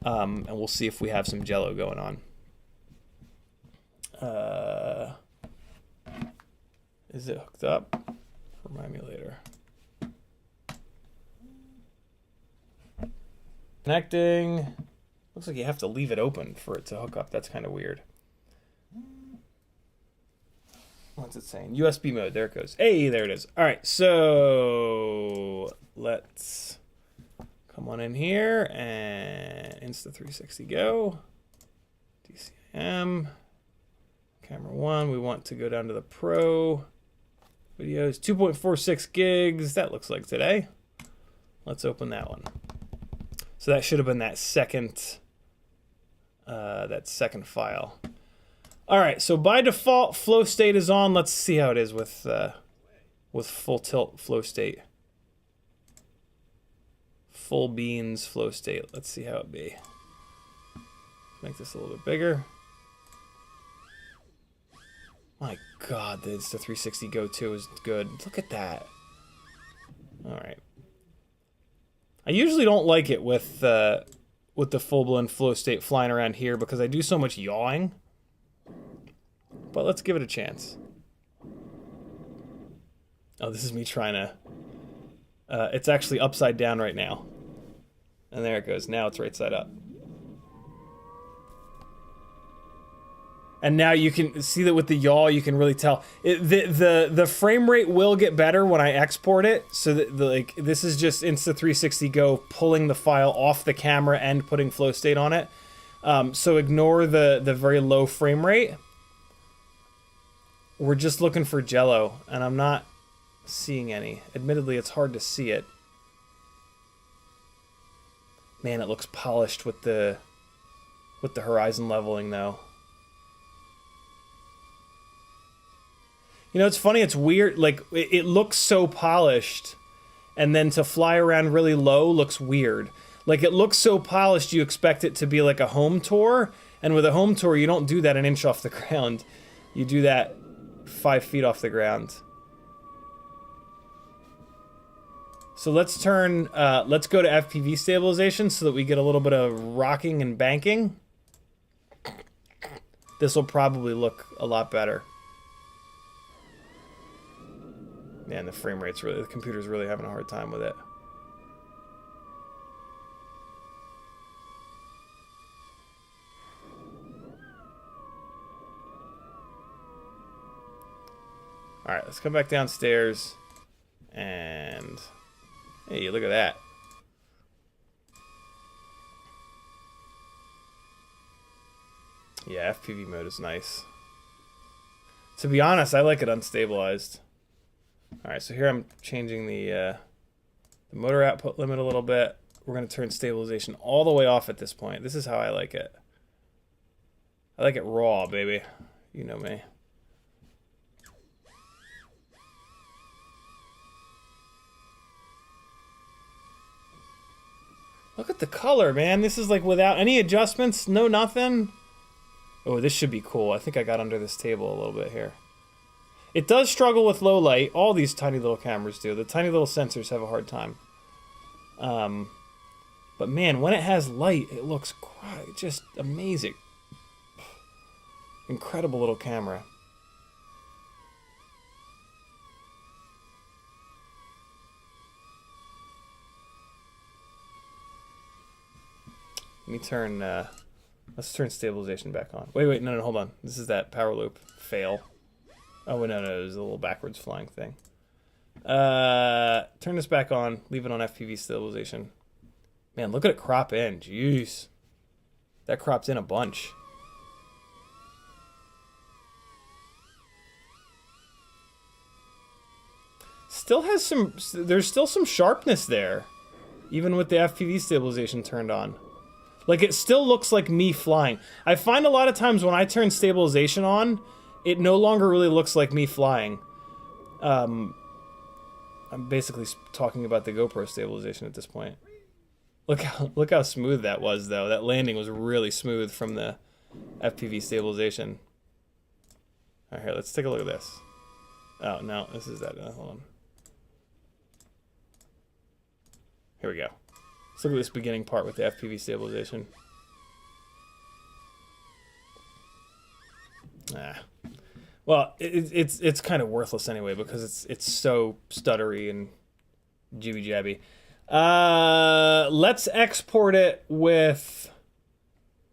And we'll see if we have some jello going on. Is it hooked up? Remind me later. Connecting. Looks like you have to leave it open for it to hook up. That's kind of weird. What's it saying? USB mode. There it goes. Hey, there it is. All right, so let's come on in here and Insta360 Go. DCIM. Camera 1. We want to go down to the Pro. Videos. 2.46 gigs. That looks like today. Let's open that one. So that should have been that second file. All right, so by default, flow state is on. Let's see how it is with full tilt flow state. Full beans flow state. Let's see how it be. Make this a little bit bigger. My God, the Insta360 Go2 is good. Look at that. All right. I usually don't like it with the full-blown flow state flying around here because I do so much yawing. But let's give it a chance. Oh, this is me trying to... it's actually upside down right now. And there it goes. Now it's right side up. And now you can see that with the yaw, you can really tell. The frame rate will get better when I export it. So that this is just Insta360 Go pulling the file off the camera and putting flow state on it. So ignore the very low frame rate. We're just looking for jello, and I'm not seeing any. Admittedly, it's hard to see it. Man, it looks polished with the horizon leveling, though. You know, it's funny, it's weird, like, it looks so polished, and then to fly around really low looks weird. Like, it looks so polished, you expect it to be like a home tour, and with a home tour, you don't do that an inch off the ground. You do that 5 feet off the ground. So let's turn, let's go to FPV stabilization so that we get a little bit of rocking and banking. This will probably look a lot better. Man, the frame rate's really, the computer's really having a hard time with it. All right, let's come back downstairs. And hey, look at that. Yeah, FPV mode is nice. To be honest, I like it unstabilized. All right, so here I'm changing the motor output limit a little bit. We're going to turn stabilization all the way off at this point. This is how I like it. I like it raw, baby. You know me. Look at the color, man. This is like without any adjustments, no nothing. Oh, this should be cool. I think I got under this table a little bit here. It does struggle with low light. All these tiny little cameras do. The tiny little sensors have a hard time. But man, when it has light, it looks just amazing. Incredible little camera. Let me turn, let's turn stabilization back on. Wait, no, hold on. This is that power loop. Fail. Oh, wait, no, it was a little backwards flying thing. Turn this back on. Leave it on FPV stabilization. Man, look at it crop in. Jeez. That cropped in a bunch. Still has some, there's still some sharpness there. Even with the FPV stabilization turned on. Like, it still looks like me flying. I find a lot of times when I turn stabilization on, it no longer really looks like me flying. I'm basically talking about the GoPro stabilization at this point. Look how smooth that was, though. That landing was really smooth from the FPV stabilization. All right, here, let's take a look at this. Oh, no, this is that. Hold on. Here we go. Let's look at this beginning part with the FPV stabilization. Well, it's kind of worthless anyway because it's so stuttery and jibby jabby. Let's export it with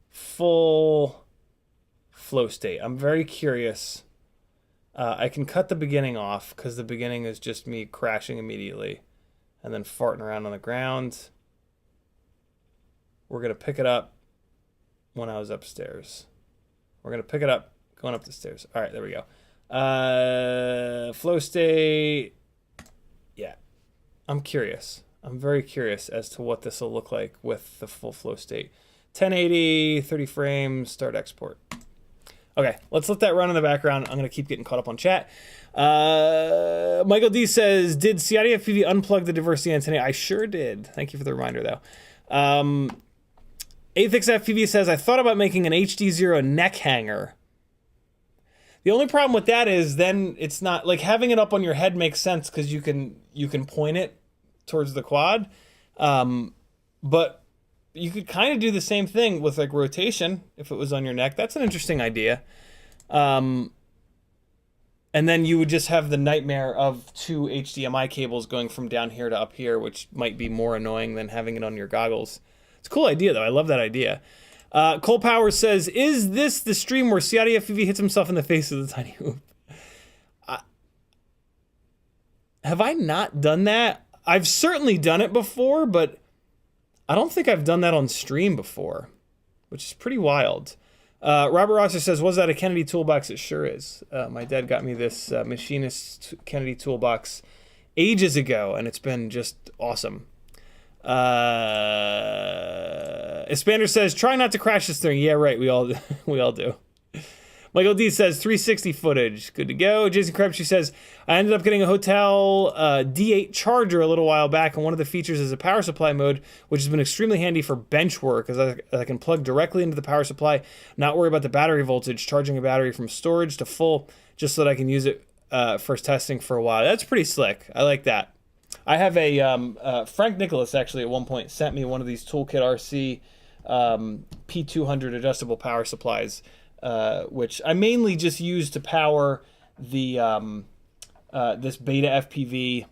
full flow state. I'm very curious. I can cut the beginning off because the beginning is just me crashing immediately and then farting around on the ground. We're going to pick it up when I was upstairs. We're going to pick it up going up the stairs. All right, there we go. Flow state. Yeah. I'm curious. I'm very curious as to what this will look like with the full flow state. 1080, 30 frames, start export. Okay, let's let that run in the background. I'm going to keep getting caught up on chat. Michael D says, did CiottiFPV unplug the diversity antenna? I sure did. Thank you for the reminder, though. Athix FPV says, I thought about making an HDZero neck hanger. The only problem with that is then it's not, like, having it up on your head makes sense because you can point it towards the quad. But you could kind of do the same thing with, like, rotation if it was on your neck. That's an interesting idea. And then you would just have the nightmare of two HDMI cables going from down here to up here, which might be more annoying than having it on your goggles. It's a cool idea, though. I love that idea. Cole Powers says, is this the stream where CiottiFPV hits himself in the face with a tiny hoop? Have I not done that? I've certainly done it before, but I don't think I've done that on stream before, which is pretty wild. Robert Rosser says, was that a Kennedy toolbox? It sure is. My dad got me this machinist Kennedy toolbox ages ago, and it's been just awesome. Expander says, try not to crash this thing. Yeah, right. We all do. Michael D says 360 footage. Good to go. Jason Krebsky says, I ended up getting a hotel D8 charger a little while back, and one of the features is a power supply mode, which has been extremely handy for bench work, as I can plug directly into the power supply, not worry about the battery voltage, charging a battery from storage to full, just so that I can use it for testing for a while. That's pretty slick. I like that. I have a, Frank Nicholas actually at one point sent me one of these Toolkit RC P200 adjustable power supplies, which I mainly just use to power the this BetaFPV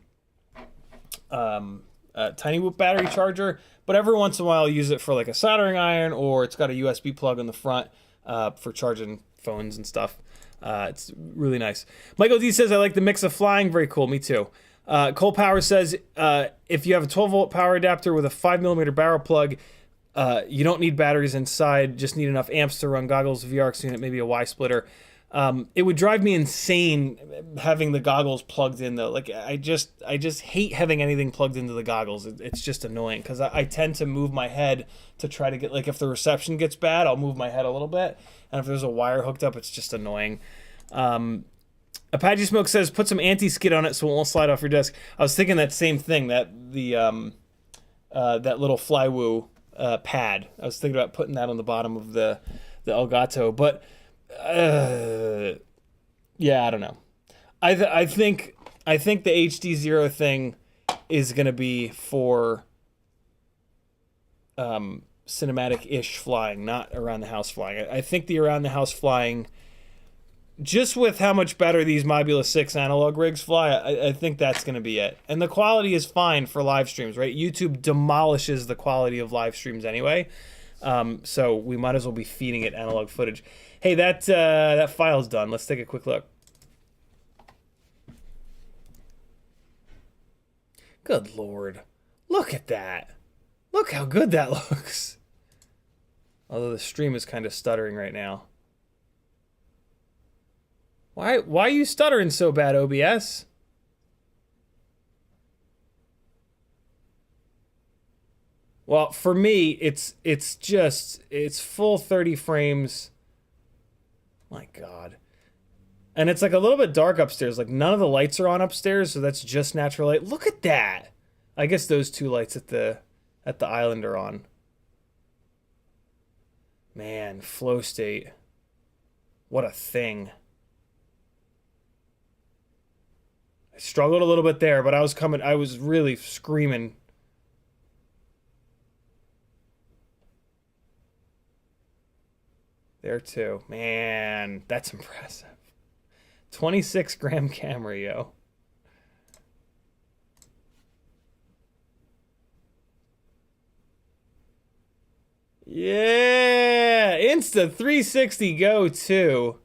Tiny Whoop battery charger, but every once in a while I'll use it for like a soldering iron, or it's got a USB plug on the front. for charging phones and stuff. It's really nice. Michael D says, I like the mix of flying. Very cool. Me too. Cole Power says, if you have a 12-volt power adapter with a 5mm barrel plug, you don't need batteries inside, just need enough amps to run goggles, VRX unit, maybe a Y-splitter. It would drive me insane having the goggles plugged in, though. Like, I just hate having anything plugged into the goggles. It's just annoying, because I tend to move my head to try to get, like, if the reception gets bad, I'll move my head a little bit, and if there's a wire hooked up, it's just annoying. Apache Smoke says, put some anti-skid on it so it won't slide off your desk. I was thinking that same thing, that that little Flywoo pad. I was thinking about putting that on the bottom of the Elgato, but yeah, I don't know. I think the HDZero thing is gonna be for cinematic-ish flying, not around the house flying. I think the around the house flying, just with how much better these Mobula 6 analog rigs fly, I think that's going to be it. And the quality is fine for live streams, right? YouTube demolishes the quality of live streams anyway. So we might as well be feeding it analog footage. Hey, that file's done. Let's take a quick look. Good Lord. Look at that. Look how good that looks. Although the stream is kind of stuttering right now. Why are you stuttering so bad, OBS? Well, for me, it's full 30 frames. My God. And it's like a little bit dark upstairs. Like none of the lights are on upstairs, so that's just natural light. Look at that. I guess those two lights at the island are on. Man, flow state. What a thing. Struggled a little bit there, but I was really screaming. There too. Man, that's impressive. 26-gram camera, yo. Yeah! Insta360 Go2.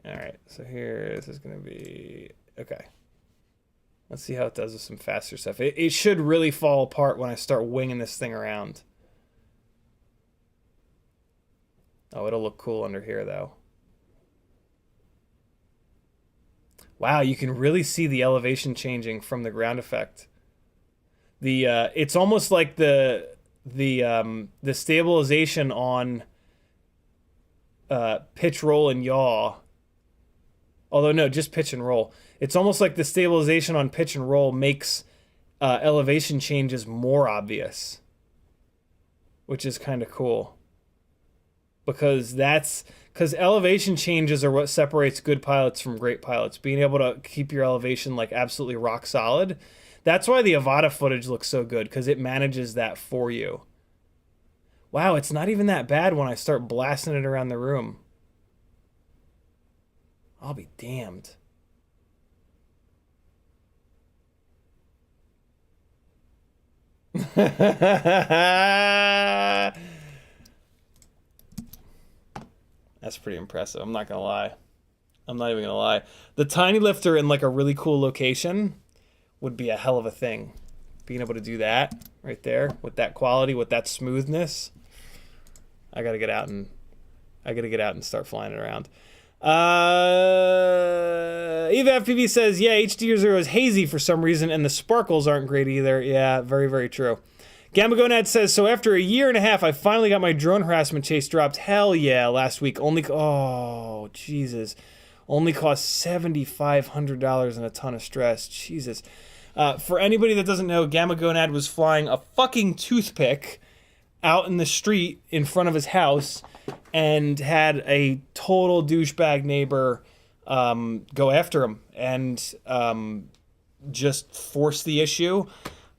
Alright, so here, this is going to be... Okay. Let's see how it does with some faster stuff. It should really fall apart when I start winging this thing around. Oh, it'll look cool under here, though. Wow, you can really see the elevation changing from the ground effect. It's almost like the stabilization on pitch, roll, and yaw. Although, no, just pitch and roll. It's almost like the stabilization on pitch and roll makes elevation changes more obvious, which is kind of cool. Because elevation changes are what separates good pilots from great pilots. Being able to keep your elevation like absolutely rock solid. That's why the Avata footage looks so good, because it manages that for you. Wow, it's not even that bad when I start blasting it around the room. I'll be damned. That's pretty impressive. I'm not gonna lie. I'm not even gonna lie. The Tinylifter in like a really cool location would be a hell of a thing. Being able to do that right there with that quality, with that smoothness. I gotta get out and start flying it around. EvaFPV says, yeah, HDZero is hazy for some reason, and the sparkles aren't great either. Yeah, very, very true. Gamma Gonad says, so after a year and a half, I finally got my drone harassment chase dropped. Hell yeah, last week. Oh, Jesus. Only cost $7,500 and a ton of stress. Jesus. For anybody that doesn't know, Gamma Gonad was flying a fucking toothpick out in the street in front of his house and had a total douchebag neighbor go after him and just force the issue.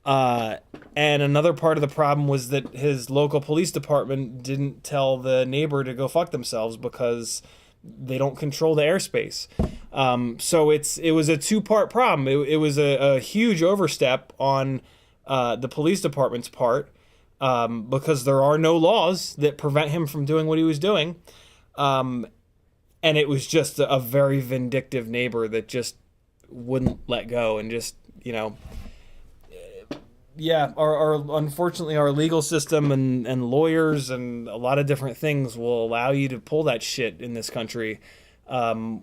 And another part of the problem was that his local police department didn't tell the neighbor to go fuck themselves because they don't control the airspace. So it was a two-part problem. It was a huge overstep on the police department's part. because there are no laws that prevent him from doing what he was doing. And it was just a very vindictive neighbor that just wouldn't let go and just, unfortunately our legal system and lawyers and a lot of different things will allow you to pull that shit in this country,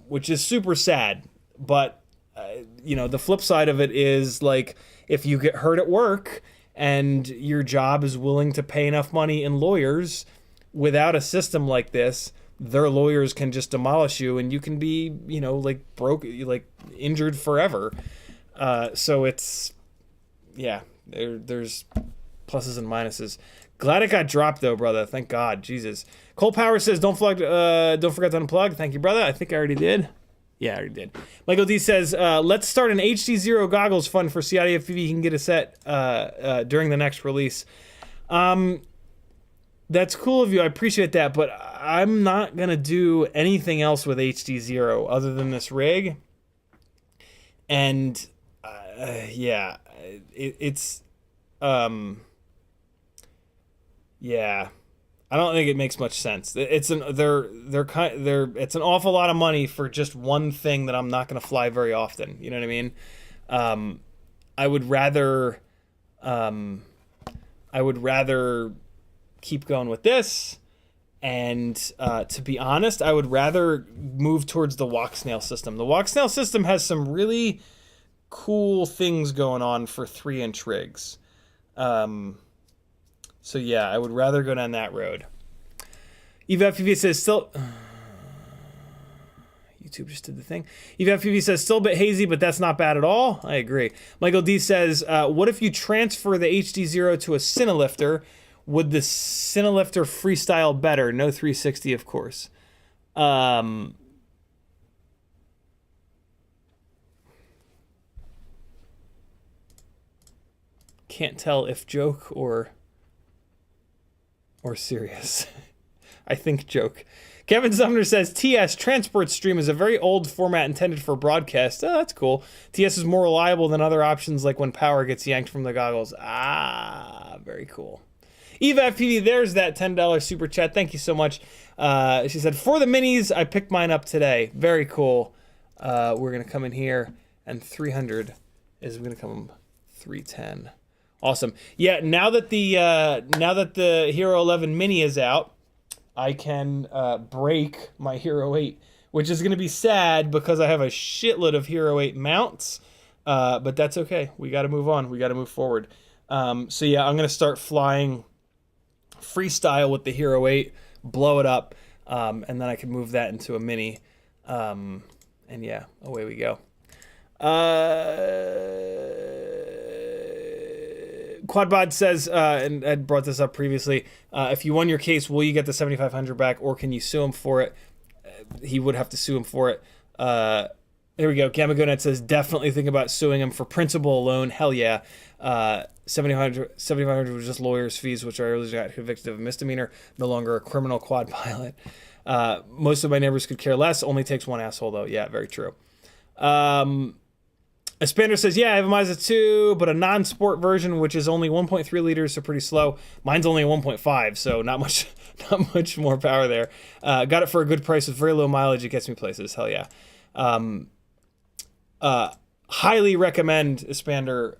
which is super sad. But, the flip side of it is, like, if you get hurt at work and your job is willing to pay enough money in lawyers, without a system like this, their lawyers can just demolish you and you can be, broke, injured forever. So it's, there's pluses and minuses. Glad it got dropped though, brother. Thank God. Jesus. Cole Power says, don't forget to unplug. Thank you, brother. I think I already did. Yeah, I already did. Michael D says, let's start an HDZero goggles fund for CiottiFPV. He can get a set during the next release. That's cool of you. I appreciate that, but I'm not going to do anything else with HDZero other than this rig. And, it's I don't think it makes much sense. It's an awful lot of money for just one thing that I'm not going to fly very often. You know what I mean? I would rather keep going with this, and to be honest, I would rather move towards the walk snail system. The walk snail system has some really cool things going on for 3-inch rigs. So yeah, I would rather go down that road. EvaFPV says still. YouTube just did the thing. EvaFPV says still a bit hazy, but that's not bad at all. I agree. Michael D says, what if you transfer the HDZero to a Tinylifter? Would the Tinylifter freestyle better? No 360, of course. Can't tell if joke or serious. I think joke. Kevin Sumner says, TS transport stream is a very old format intended for broadcast. Oh, that's cool. TS is more reliable than other options, like when power gets yanked from the goggles. Ah, very cool. EvaFPV, there's that $10 super chat. Thank you so much. She said, for the minis, I picked mine up today. Very cool. We're going to come in here, and 300 is going to come 310. Awesome. Yeah, now that the Hero 11 Mini is out, I can break my Hero 8, which is going to be sad because I have a shitload of Hero 8 mounts, but that's okay. We got to move on. We got to move forward. So yeah, I'm going to start flying freestyle with the Hero 8, blow it up, and then I can move that into a Mini, and yeah, away we go. Quadbod says, and Ed brought this up previously, if you won your case, will you get the $7,500 back, or can you sue him for it? He would have to sue him for it. There we go. Gamagonet says, definitely think about suing him for principal alone. Hell yeah. $7,500 was just lawyers' fees, which I earlier got convicted of a misdemeanor, no longer a criminal quad pilot. Most of my neighbors could care less. Only takes one asshole, though. Yeah, very true. Espander says, yeah, I have a Mazda 2, but a non-sport version, which is only 1.3 liters, so pretty slow. Mine's only a 1.5, so not much more power there. Got it for a good price with very low mileage. It gets me places. Hell yeah. Highly recommend, Espander,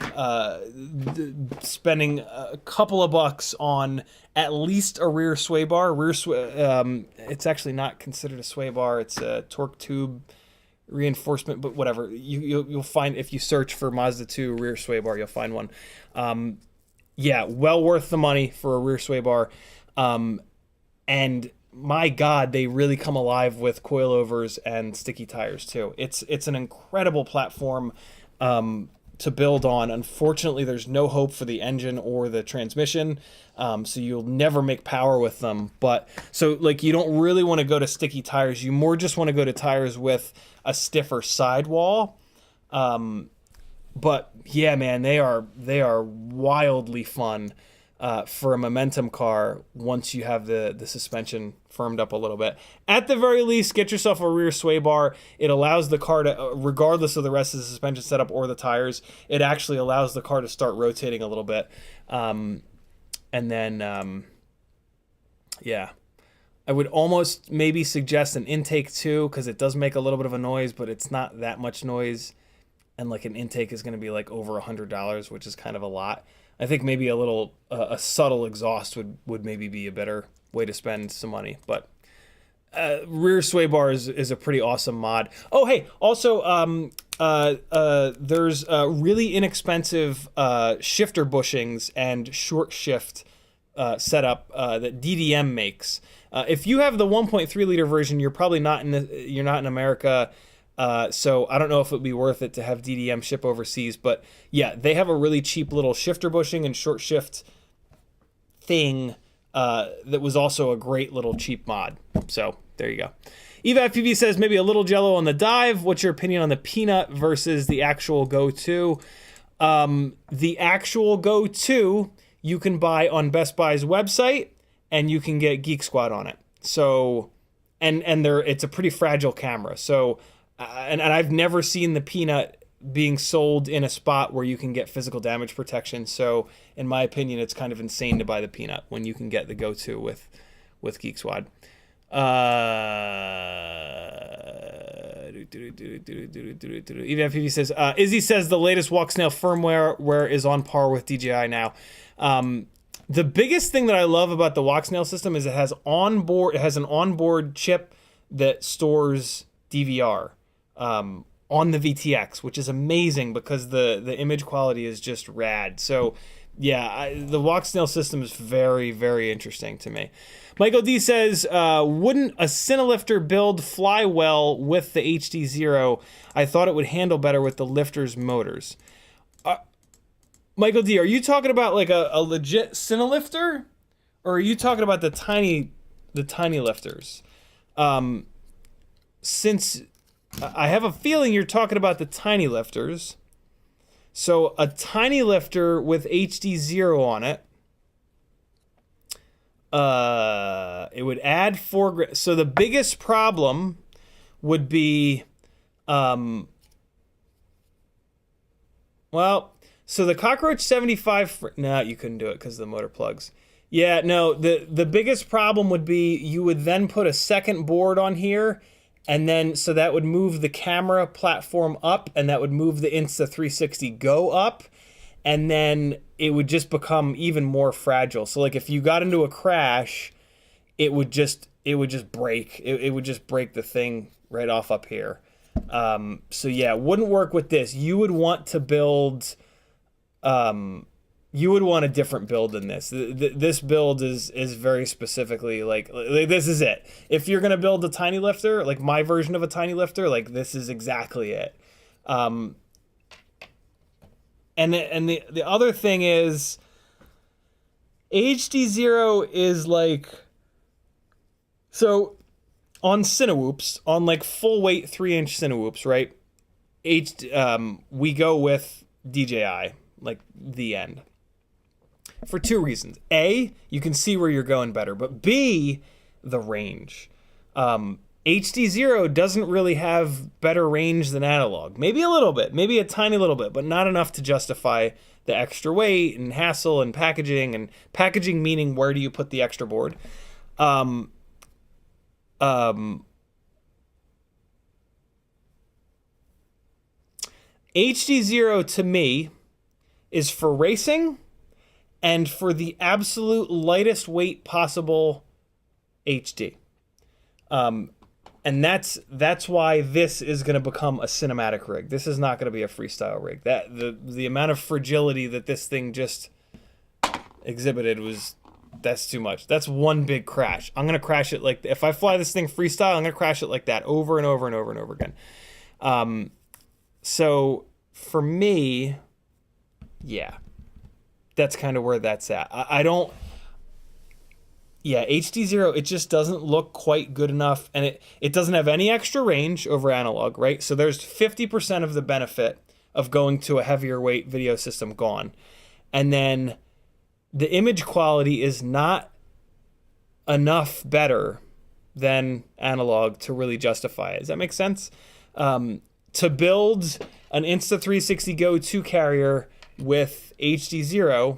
spending a couple of bucks on at least a rear sway bar. It's actually not considered a sway bar. It's a torque tube reinforcement, but whatever. You'll find, if you search for Mazda 2 rear sway bar, you'll find one. Yeah, well worth the money for a rear sway bar. And my God, they really come alive with coilovers and sticky tires too. It's an incredible platform to build on. Unfortunately, there's no hope for the engine or the transmission, so you'll never make power with them. But so like, you don't really want to go to sticky tires. You more just want to go to tires with a stiffer sidewall. But yeah, man, they are wildly fun for a momentum car once you have the suspension firmed up a little bit. At the very least, get yourself a rear sway bar. It allows the car to, regardless of the rest of the suspension setup or the tires, it actually allows the car to start rotating a little bit. And then, yeah. I would almost maybe suggest an intake too, because it does make a little bit of a noise, but it's not that much noise. And like an intake is going to be like over $100, which is kind of a lot. I think maybe a little, a subtle exhaust would maybe be a better way to spend some money. But rear sway bar is a pretty awesome mod. Oh, hey, also, there's really inexpensive shifter bushings and short shift setup that DDM makes. If you have the 1.3 liter version, you're probably not you're not in America. So I don't know if it would be worth it to have DDM ship overseas, but yeah, they have a really cheap little shifter bushing and short shift thing that was also a great little cheap mod. So there you go. EvaFPV says maybe a little jello on the dive. What's your opinion on the Peanut versus the actual Go2? The actual Go2 you can buy on Best Buy's website, and you can get Geek Squad on it. So, and it's a pretty fragile camera. So, and I've never seen the Peanut being sold in a spot where you can get physical damage protection. So, in my opinion, it's kind of insane to buy the Peanut when you can get the Go2 with Geek Squad. EvaFPV says, Izzy says the latest Walksnail firmware is on par with DJI now. The biggest thing that I love about the Walksnail system is it has an onboard chip that stores DVR on the VTX, which is amazing because the image quality is just rad. So yeah, the Walksnail system is very, very interesting to me. Michael D says, wouldn't a Tinylifter build fly well with the HDZero? I thought it would handle better with the lifter's motors. Michael D, are you talking about like a legit Tinylifter? Or are you talking about the tiny lifters? Since I have a feeling you're talking about the tiny lifters. So a tiny lifter with HDZero on it. It would add 4 grand. So the biggest problem would be, so the Cockroach 75, no, you couldn't do it because of the motor plugs. Yeah, no, the biggest problem would be you would then put a second board on here, and then, so that would move the camera platform up, and that would move the Insta360 Go up, and then it would just become even more fragile. So like if you got into a crash, it would just break. It would just break the thing right off up here. So yeah, it wouldn't work with this. You would want to build, you would want a different build than this. This build is very specifically like this is it. If you're gonna build a tiny lifter, like my version of a tiny lifter, like this is exactly it. And the other thing is, HDZero is like, so on Cinewhoops, on like full weight 3-inch Cinewhoops, right? We go with DJI, like the end. For 2 reasons. A, you can see where you're going better, but B, the range. HDZero doesn't really have better range than analog. Maybe a little bit, maybe a tiny little bit, but not enough to justify the extra weight and hassle and packaging meaning where do you put the extra board? HDZero to me is for racing and for the absolute lightest weight possible HD. And that's why this is going to become a cinematic rig. This is not going to be a freestyle rig. That the amount of fragility that this thing just exhibited that's too much. That's one big crash. I'm going to crash it like, if I fly this thing freestyle, I'm going to crash it like that over and over and over and over again. So for me, yeah, that's kind of where that's at. Yeah, HDZero, it just doesn't look quite good enough, and it doesn't have any extra range over analog, right? So there's 50% of the benefit of going to a heavier weight video system gone. And then the image quality is not enough better than analog to really justify it. Does that make sense? To build an Insta360 Go2 carrier with HDZero,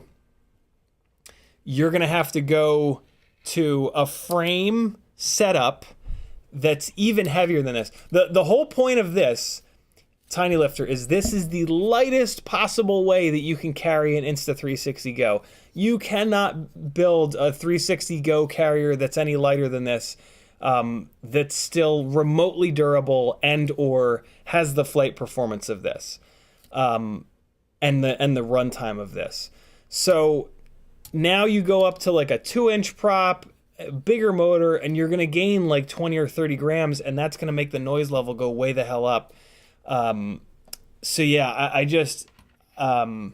you're going to have to go to a frame setup that's even heavier than this. The whole point of this Tinylifter is this is the lightest possible way that you can carry an Insta360 Go. You cannot build a 360 Go carrier that's any lighter than this, that's still remotely durable and or has the flight performance of this, and the runtime of this. So now you go up to like a 2-inch prop, a bigger motor, and you're gonna gain like 20 or 30 grams, and that's gonna make the noise level go way the hell up. So yeah, I just, it'd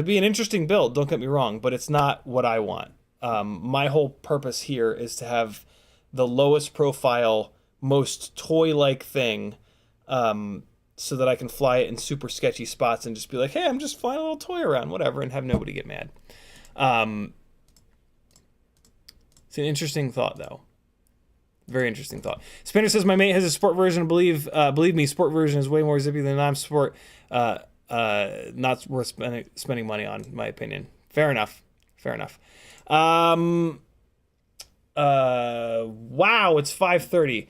be an interesting build, don't get me wrong, but it's not what I want. My whole purpose here is to have the lowest profile, most toy-like thing, so that I can fly it in super sketchy spots and just be like, hey, I'm just flying a little toy around, whatever, and have nobody get mad. It's an interesting thought, though. Very interesting thought. Spinner says, my mate has a sport version. Believe me, sport version is way more zippy than non-sport. Not worth spending money on, in my opinion. Fair enough. Fair enough. Wow, it's 5:30.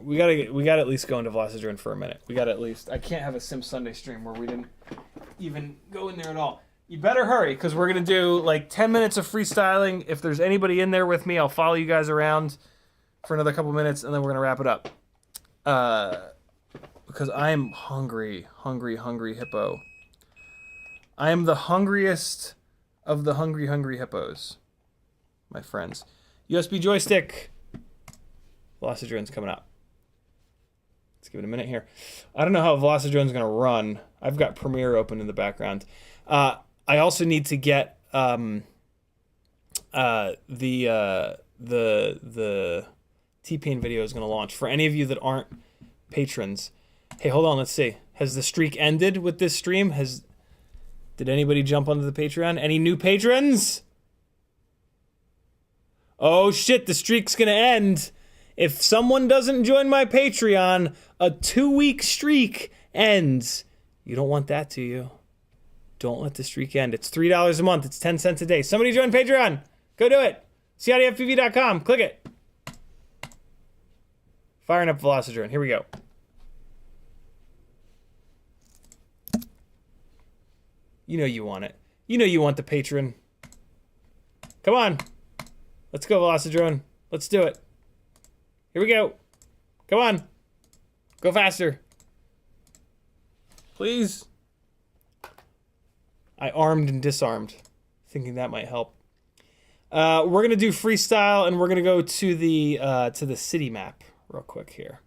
We gotta at least go into Velocidrone for a minute. We gotta at least. I can't have a Sim Sunday stream where we didn't even go in there at all. You better hurry, because we're gonna do like 10 minutes of freestyling. If there's anybody in there with me, I'll follow you guys around for another couple minutes, and then we're gonna wrap it up. Because I am hungry hippo. I am the hungriest of the hungry hippos, my friends. USB joystick. Velocidrone's coming up. Let's give it a minute here. I don't know how Velocidrone's gonna run. I've got Premiere open in the background. I also need to get the T-Pain video is gonna launch. For any of you that aren't patrons, hey, hold on, let's see. Has the streak ended with this stream? Did anybody jump onto the Patreon? Any new patrons? Oh shit, the streak's gonna end. If someone doesn't join my Patreon, a 2-week streak ends. You don't want that, do you? Don't let the streak end. It's $3 a month. It's 10 cents a day. Somebody join Patreon. Go do it. CiottiFPV.com. Click it. Firing up Velocidrone. Here we go. You know you want it. You know you want the patron. Come on. Let's go, Velocidrone. Let's do it. Here we go. Come on. Go faster. Please. I armed and disarmed, thinking that might help. We're going to do freestyle, and we're going to go to the city map real quick here.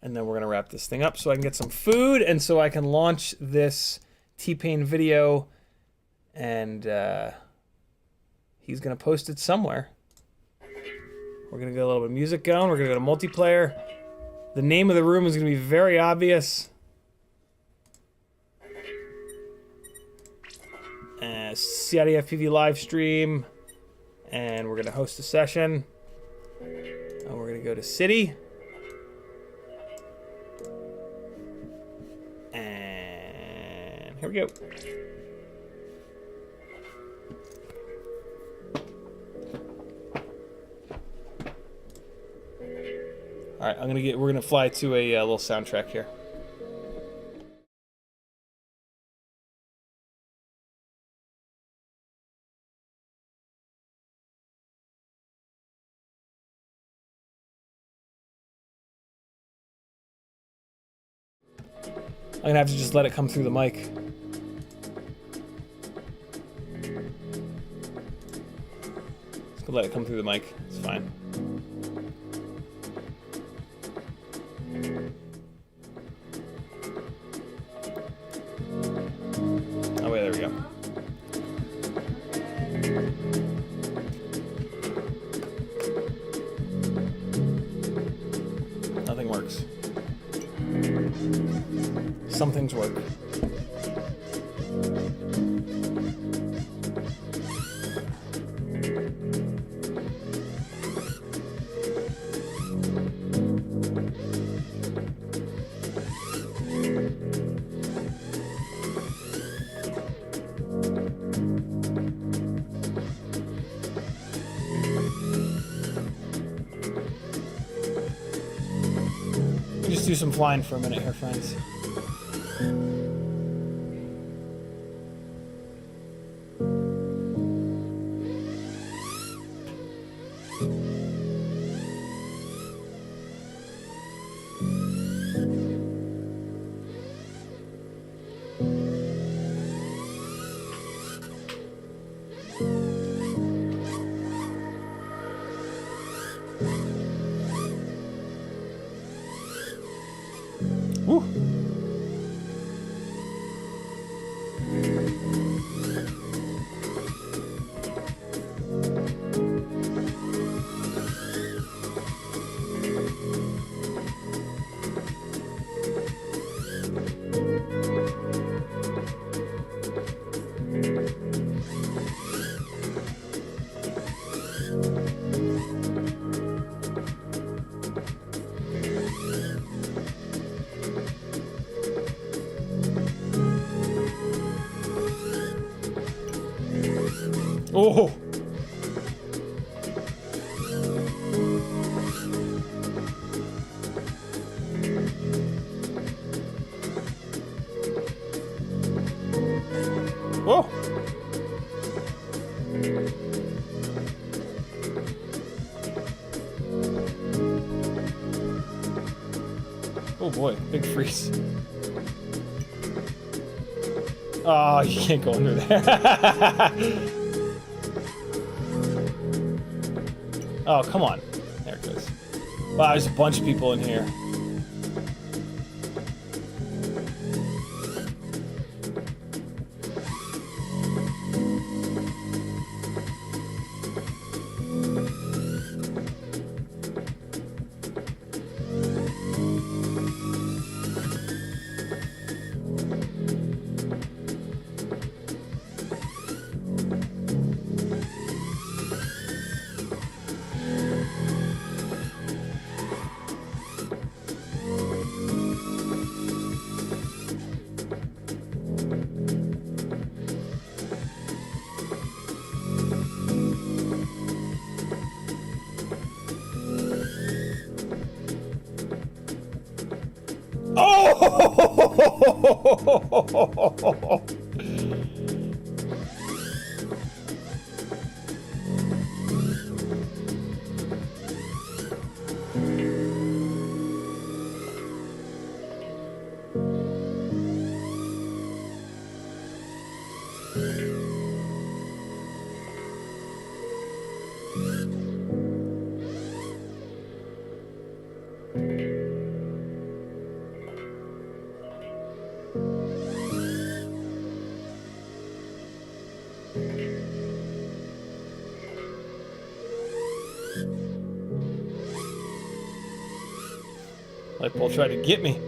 And then we're going to wrap this thing up so I can get some food and so I can launch this T-Pain video. And he's going to post it somewhere. We're going to get a little bit of music going. We're going to go to multiplayer. The name of the room is going to be very obvious. CiottiFPV live stream. And we're going to host a session. And we're going to go to city. And here we go. All right, we're gonna fly to a little soundtrack here. I'm gonna have to just let it come through the mic. Just gonna let it come through the mic. It's fine. Oh wait, there we go. Nothing works. Some things work. Let's do some flying for a minute here, friends. Woo. Oh! Whoa! Oh boy, big freeze. Oh, you can't go under there. Oh, come on. There it goes. Wow, there's a bunch of people in here. Oh! Lightbulb tried to get me.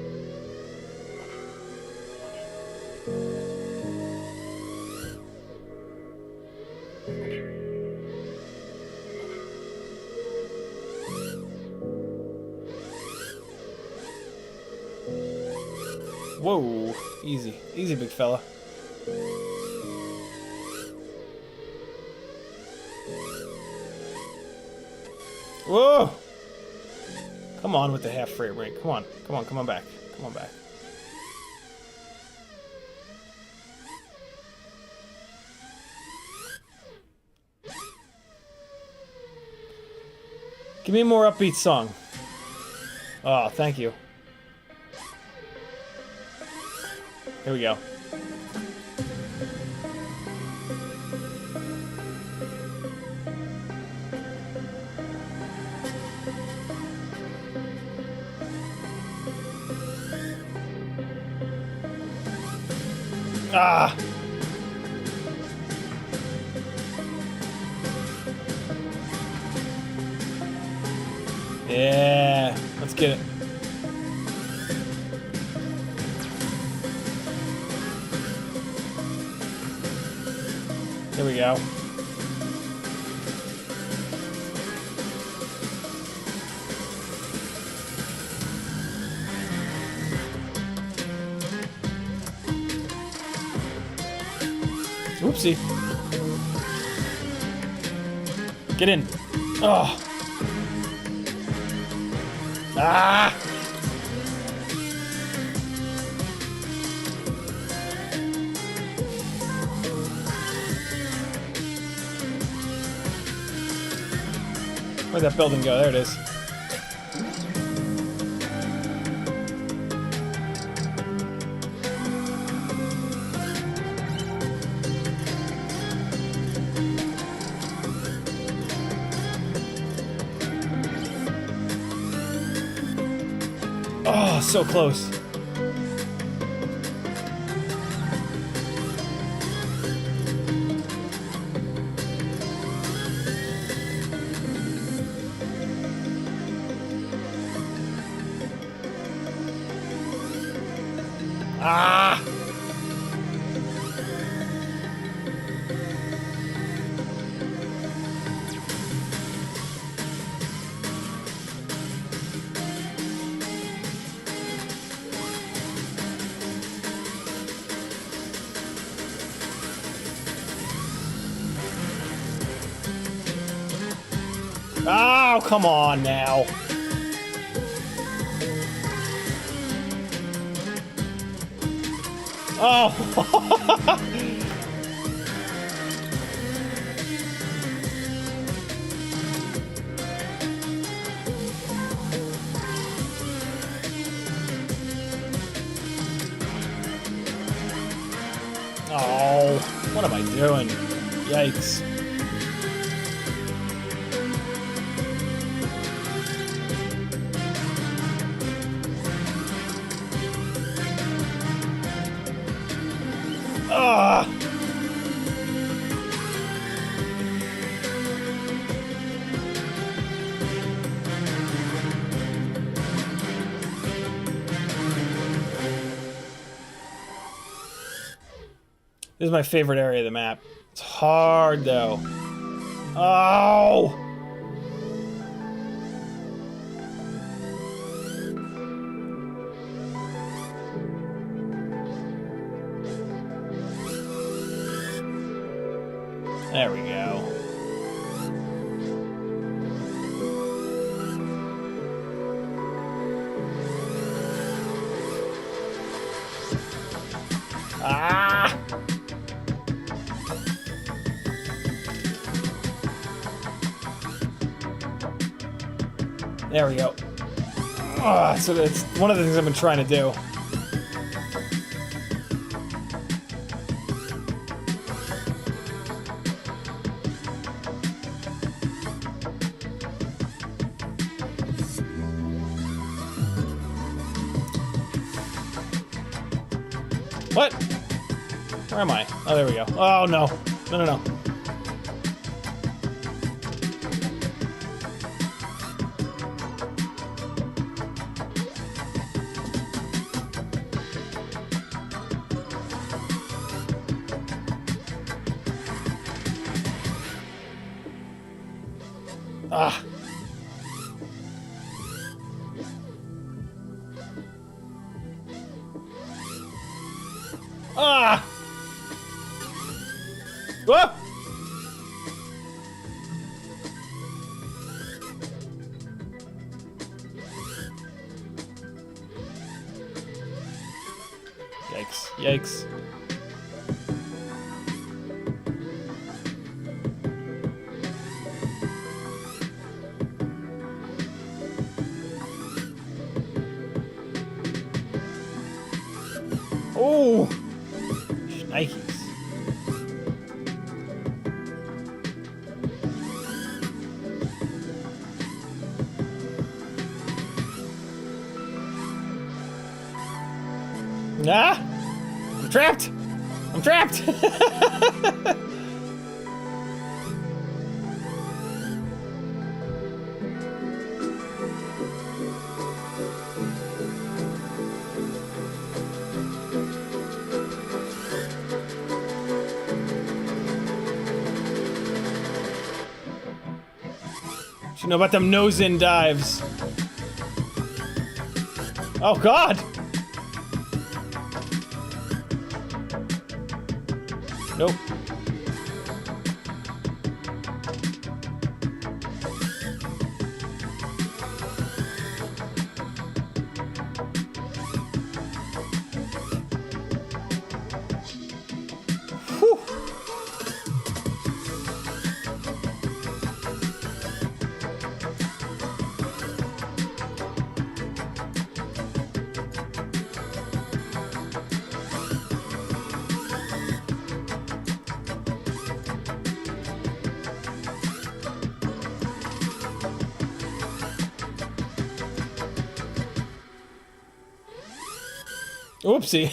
Whoa, easy, easy, big fella. Whoa! Come on with the half frame rate. Come on, come on, come on back. Come on back. Give me a more upbeat song. Oh, thank you. Here we go. Ah! Yeah, let's get it. Here we go. Oopsie. Get in. Oh. Ah! Where'd that building go? There it is. Oh, so close. Ah! Oh, come on now. Oh. Oh, what am I doing? Yikes. Ah! This is my favorite area of the map. It's hard though. Oh! There we go. Ah! There we go. Ah, so that's one of the things I've been trying to do. What? Where am I? Oh, there we go. Oh, no. No, no, no. Ah. Ah! Whoa! Yikes, yikes. Oh! Nikes. Ah! I'm trapped! I'm trapped! You know about them nose-in dives. Oh, God! Nope. Whew. Oopsie.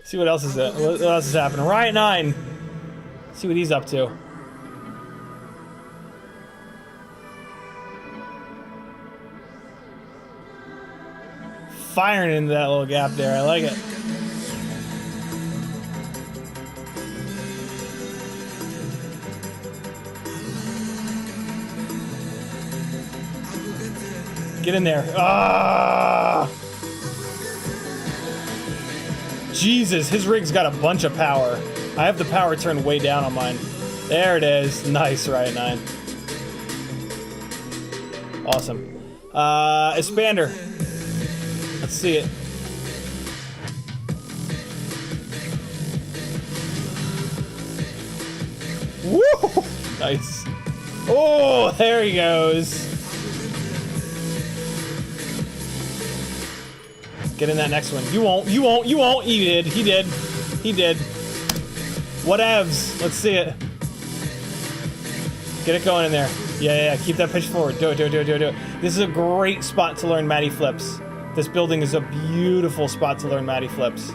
See what else is what else is happening. Riot 9. See what he's up to. Firing into that little gap there. I like it. Get in there. Ah! Jesus, his rig's got a bunch of power. I have the power turned way down on mine. There it is. Nice, Riot 9. Awesome. Expander. Let's see it. Woo! Nice. Oh, there he goes. Get in that next one. You won't. You won't. You won't. He did. He did. He did. Whatevs. Let's see it. Get it going in there. Yeah. Keep that pitch forward. Do it. This is a great spot to learn Matty flips. This building is a beautiful spot to learn Matty flips.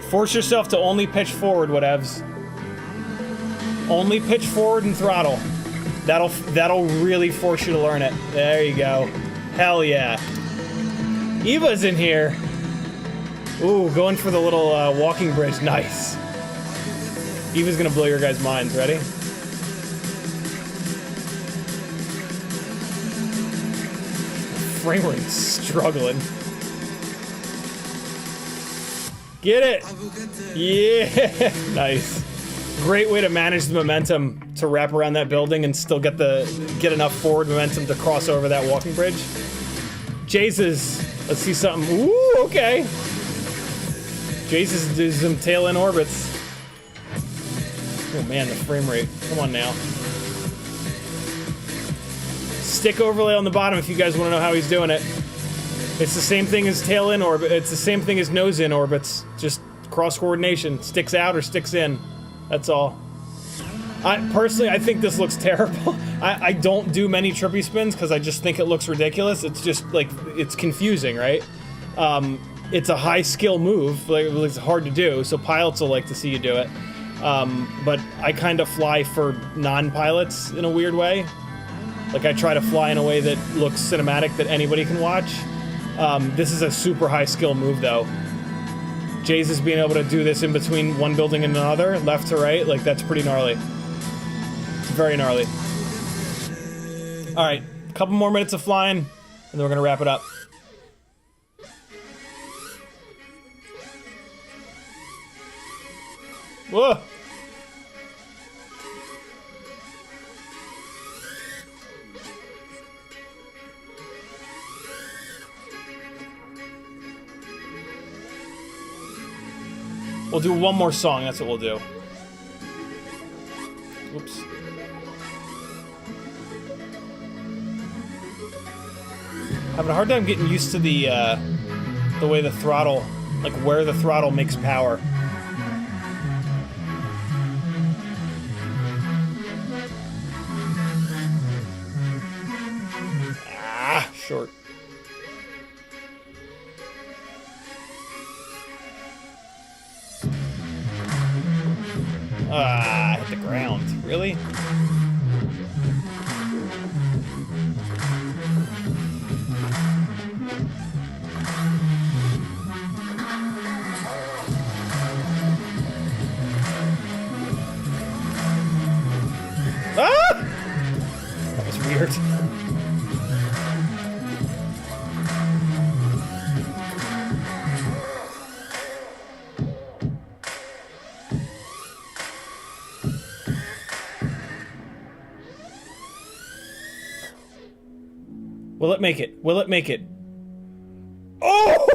Force yourself to only pitch forward, whatevs. Only pitch forward and throttle. That'll really force you to learn it. There you go. Hell yeah. Eva's in here. Ooh, going for the little walking bridge. Nice. Eva's gonna blow your guys' minds. Ready? Frame rate's struggling. Get it! Yeah! Nice. Great way to manage the momentum to wrap around that building and still get enough forward momentum to cross over that walking bridge. Jesus. Let's see something. Ooh, okay. Jesus does some tail end orbits. Oh man, the frame rate. Come on now. Stick overlay on the bottom if you guys want to know how he's doing it. It's the same thing as tail in orbit. It's the same thing as nose in orbits. Just cross coordination. Sticks out or sticks in. That's all. Personally, I think this looks terrible. I don't do many trippy spins because I just think it looks ridiculous. It's just like, it's confusing, right? It's a high skill move. Like, it's hard to do, so pilots will like to see you do it. But I kind of fly for non-pilots in a weird way. Like, I try to fly in a way that looks cinematic that anybody can watch. This is a super high skill move, though. Jay's is being able to do this in between one building and another, left to right, like, that's pretty gnarly. It's very gnarly. Alright, a couple more minutes of flying, and then we're gonna wrap it up. Whoa! We'll do one more song, that's what we'll do. Oops. Having a hard time getting used to the way the throttle, like where the throttle makes power. Ah, short. Ah, hit the ground. Really? Ah! That was weird. Will it make it? Will it make it? Oh!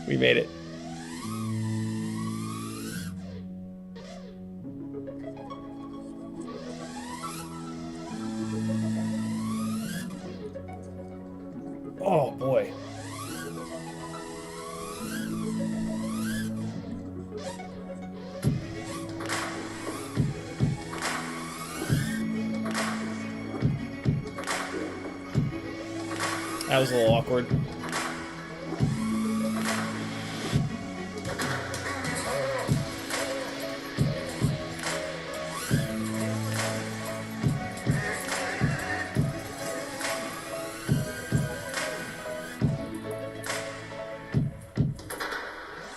We made it. Oh boy. That was a little awkward.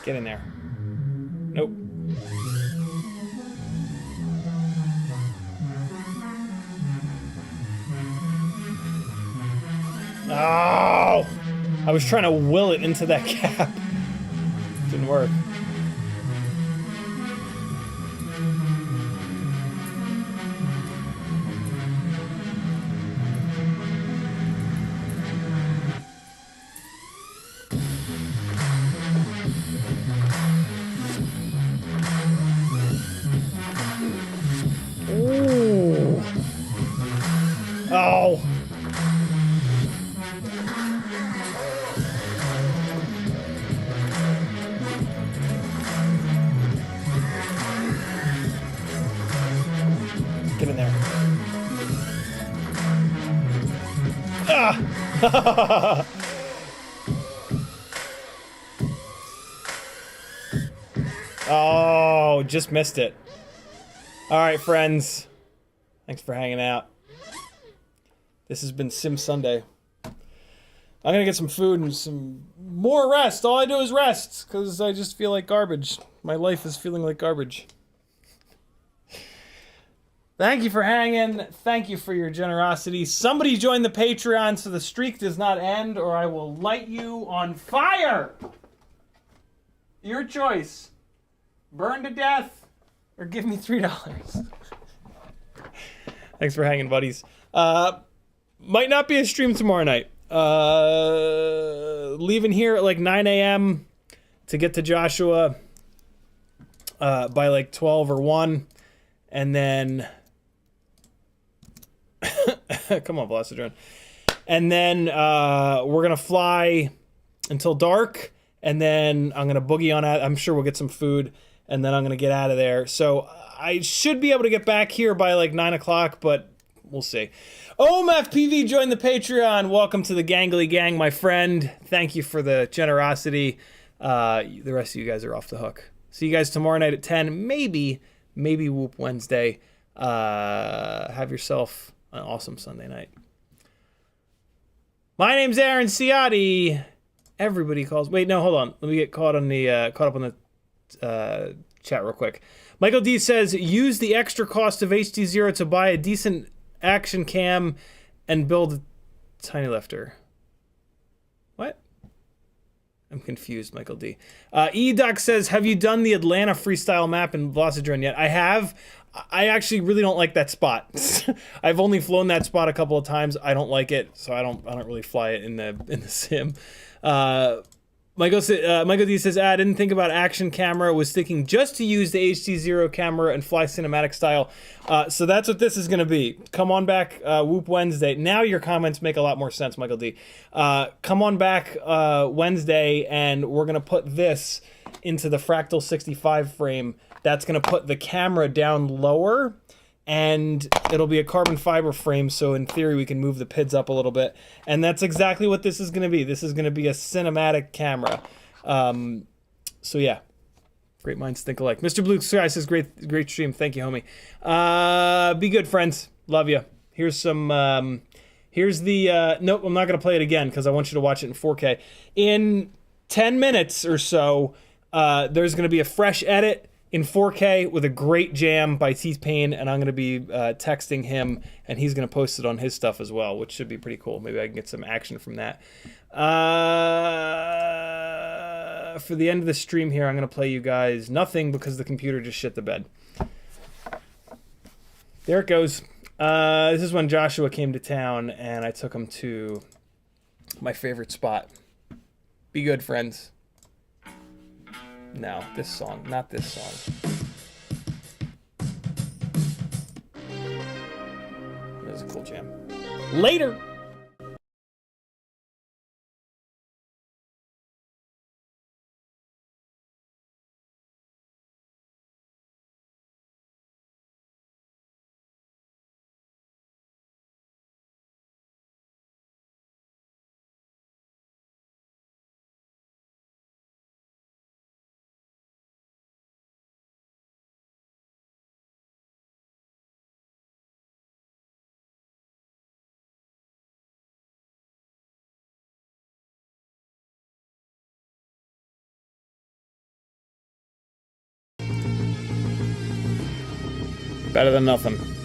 Get in there. Nope. Oh! I was trying to will it into that cap. Didn't work. Ooh. Oh. Get in there. Ah! Oh, just missed it. All right, friends. Thanks for hanging out. This has been Sim Sunday. I'm gonna get some food and some more rest. All I do is rest, because I just feel like garbage. My life is feeling like garbage. Thank you for hanging. Thank you for your generosity. Somebody join the Patreon so the streak does not end, or I will light you on fire. Your choice. Burn to death, or give me $3. Thanks for hanging, buddies. Might not be a stream tomorrow night. Leaving here at like 9 a.m. to get to Joshua by like 12 or 1. And then... Come on, Velocidrone. And then we're going to fly until dark. And then I'm going to boogie on out. I'm sure we'll get some food. And then I'm going to get out of there. So I should be able to get back here by like 9 o'clock, but we'll see. FPV joined the Patreon. Welcome to the Gangly Gang, my friend. Thank you for the generosity. The rest of you guys are off the hook. See you guys tomorrow night at 10. Maybe Whoop Wednesday. Have yourself an awesome Sunday night. My name's Aaron Ciotti. Everybody calls. Wait, no, hold on. Let me get caught up on the chat real quick. Michael D says, use the extra cost of HDZero to buy a decent action cam and build a Tinylifter. What? I'm confused, Michael D. E-Doc says, have you done the Atlanta freestyle map in Velocidrone yet? I have. I actually really don't like that spot. I've only flown that spot a couple of times. I don't like it, so I don't really fly it in the sim. Michael D says, I didn't think about action camera, was thinking just to use the HDZero camera and fly cinematic style. So that's what this is going to be. Come on back, Whoop Wednesday. Now your comments make a lot more sense, Michael D. Come on back Wednesday, and we're going to put this into the Fractal 65 frame. That's going to put the camera down lower, and it'll be a carbon fiber frame, so in theory we can move the PIDs up a little bit. And that's exactly what this is going to be. This is going to be a cinematic camera. So yeah, great minds think alike. Mr. Blue Sky says, great stream. Thank you, homie. Be good, friends. Love you. Here's some, here's the, nope, I'm not going to play it again because I want you to watch it in 4K. In 10 minutes or so, there's going to be a fresh edit in 4K with a great jam by T-Pain, and I'm going to be texting him, and he's going to post it on his stuff as well, which should be pretty cool. Maybe I can get some action from that. For the end of the stream here, I'm going to play you guys nothing because the computer just shit the bed. There it goes. This is when Joshua came to town, and I took him to my favorite spot. Be good, friends. No, this song, not this song. That was a cool jam. Later! Better than nothing.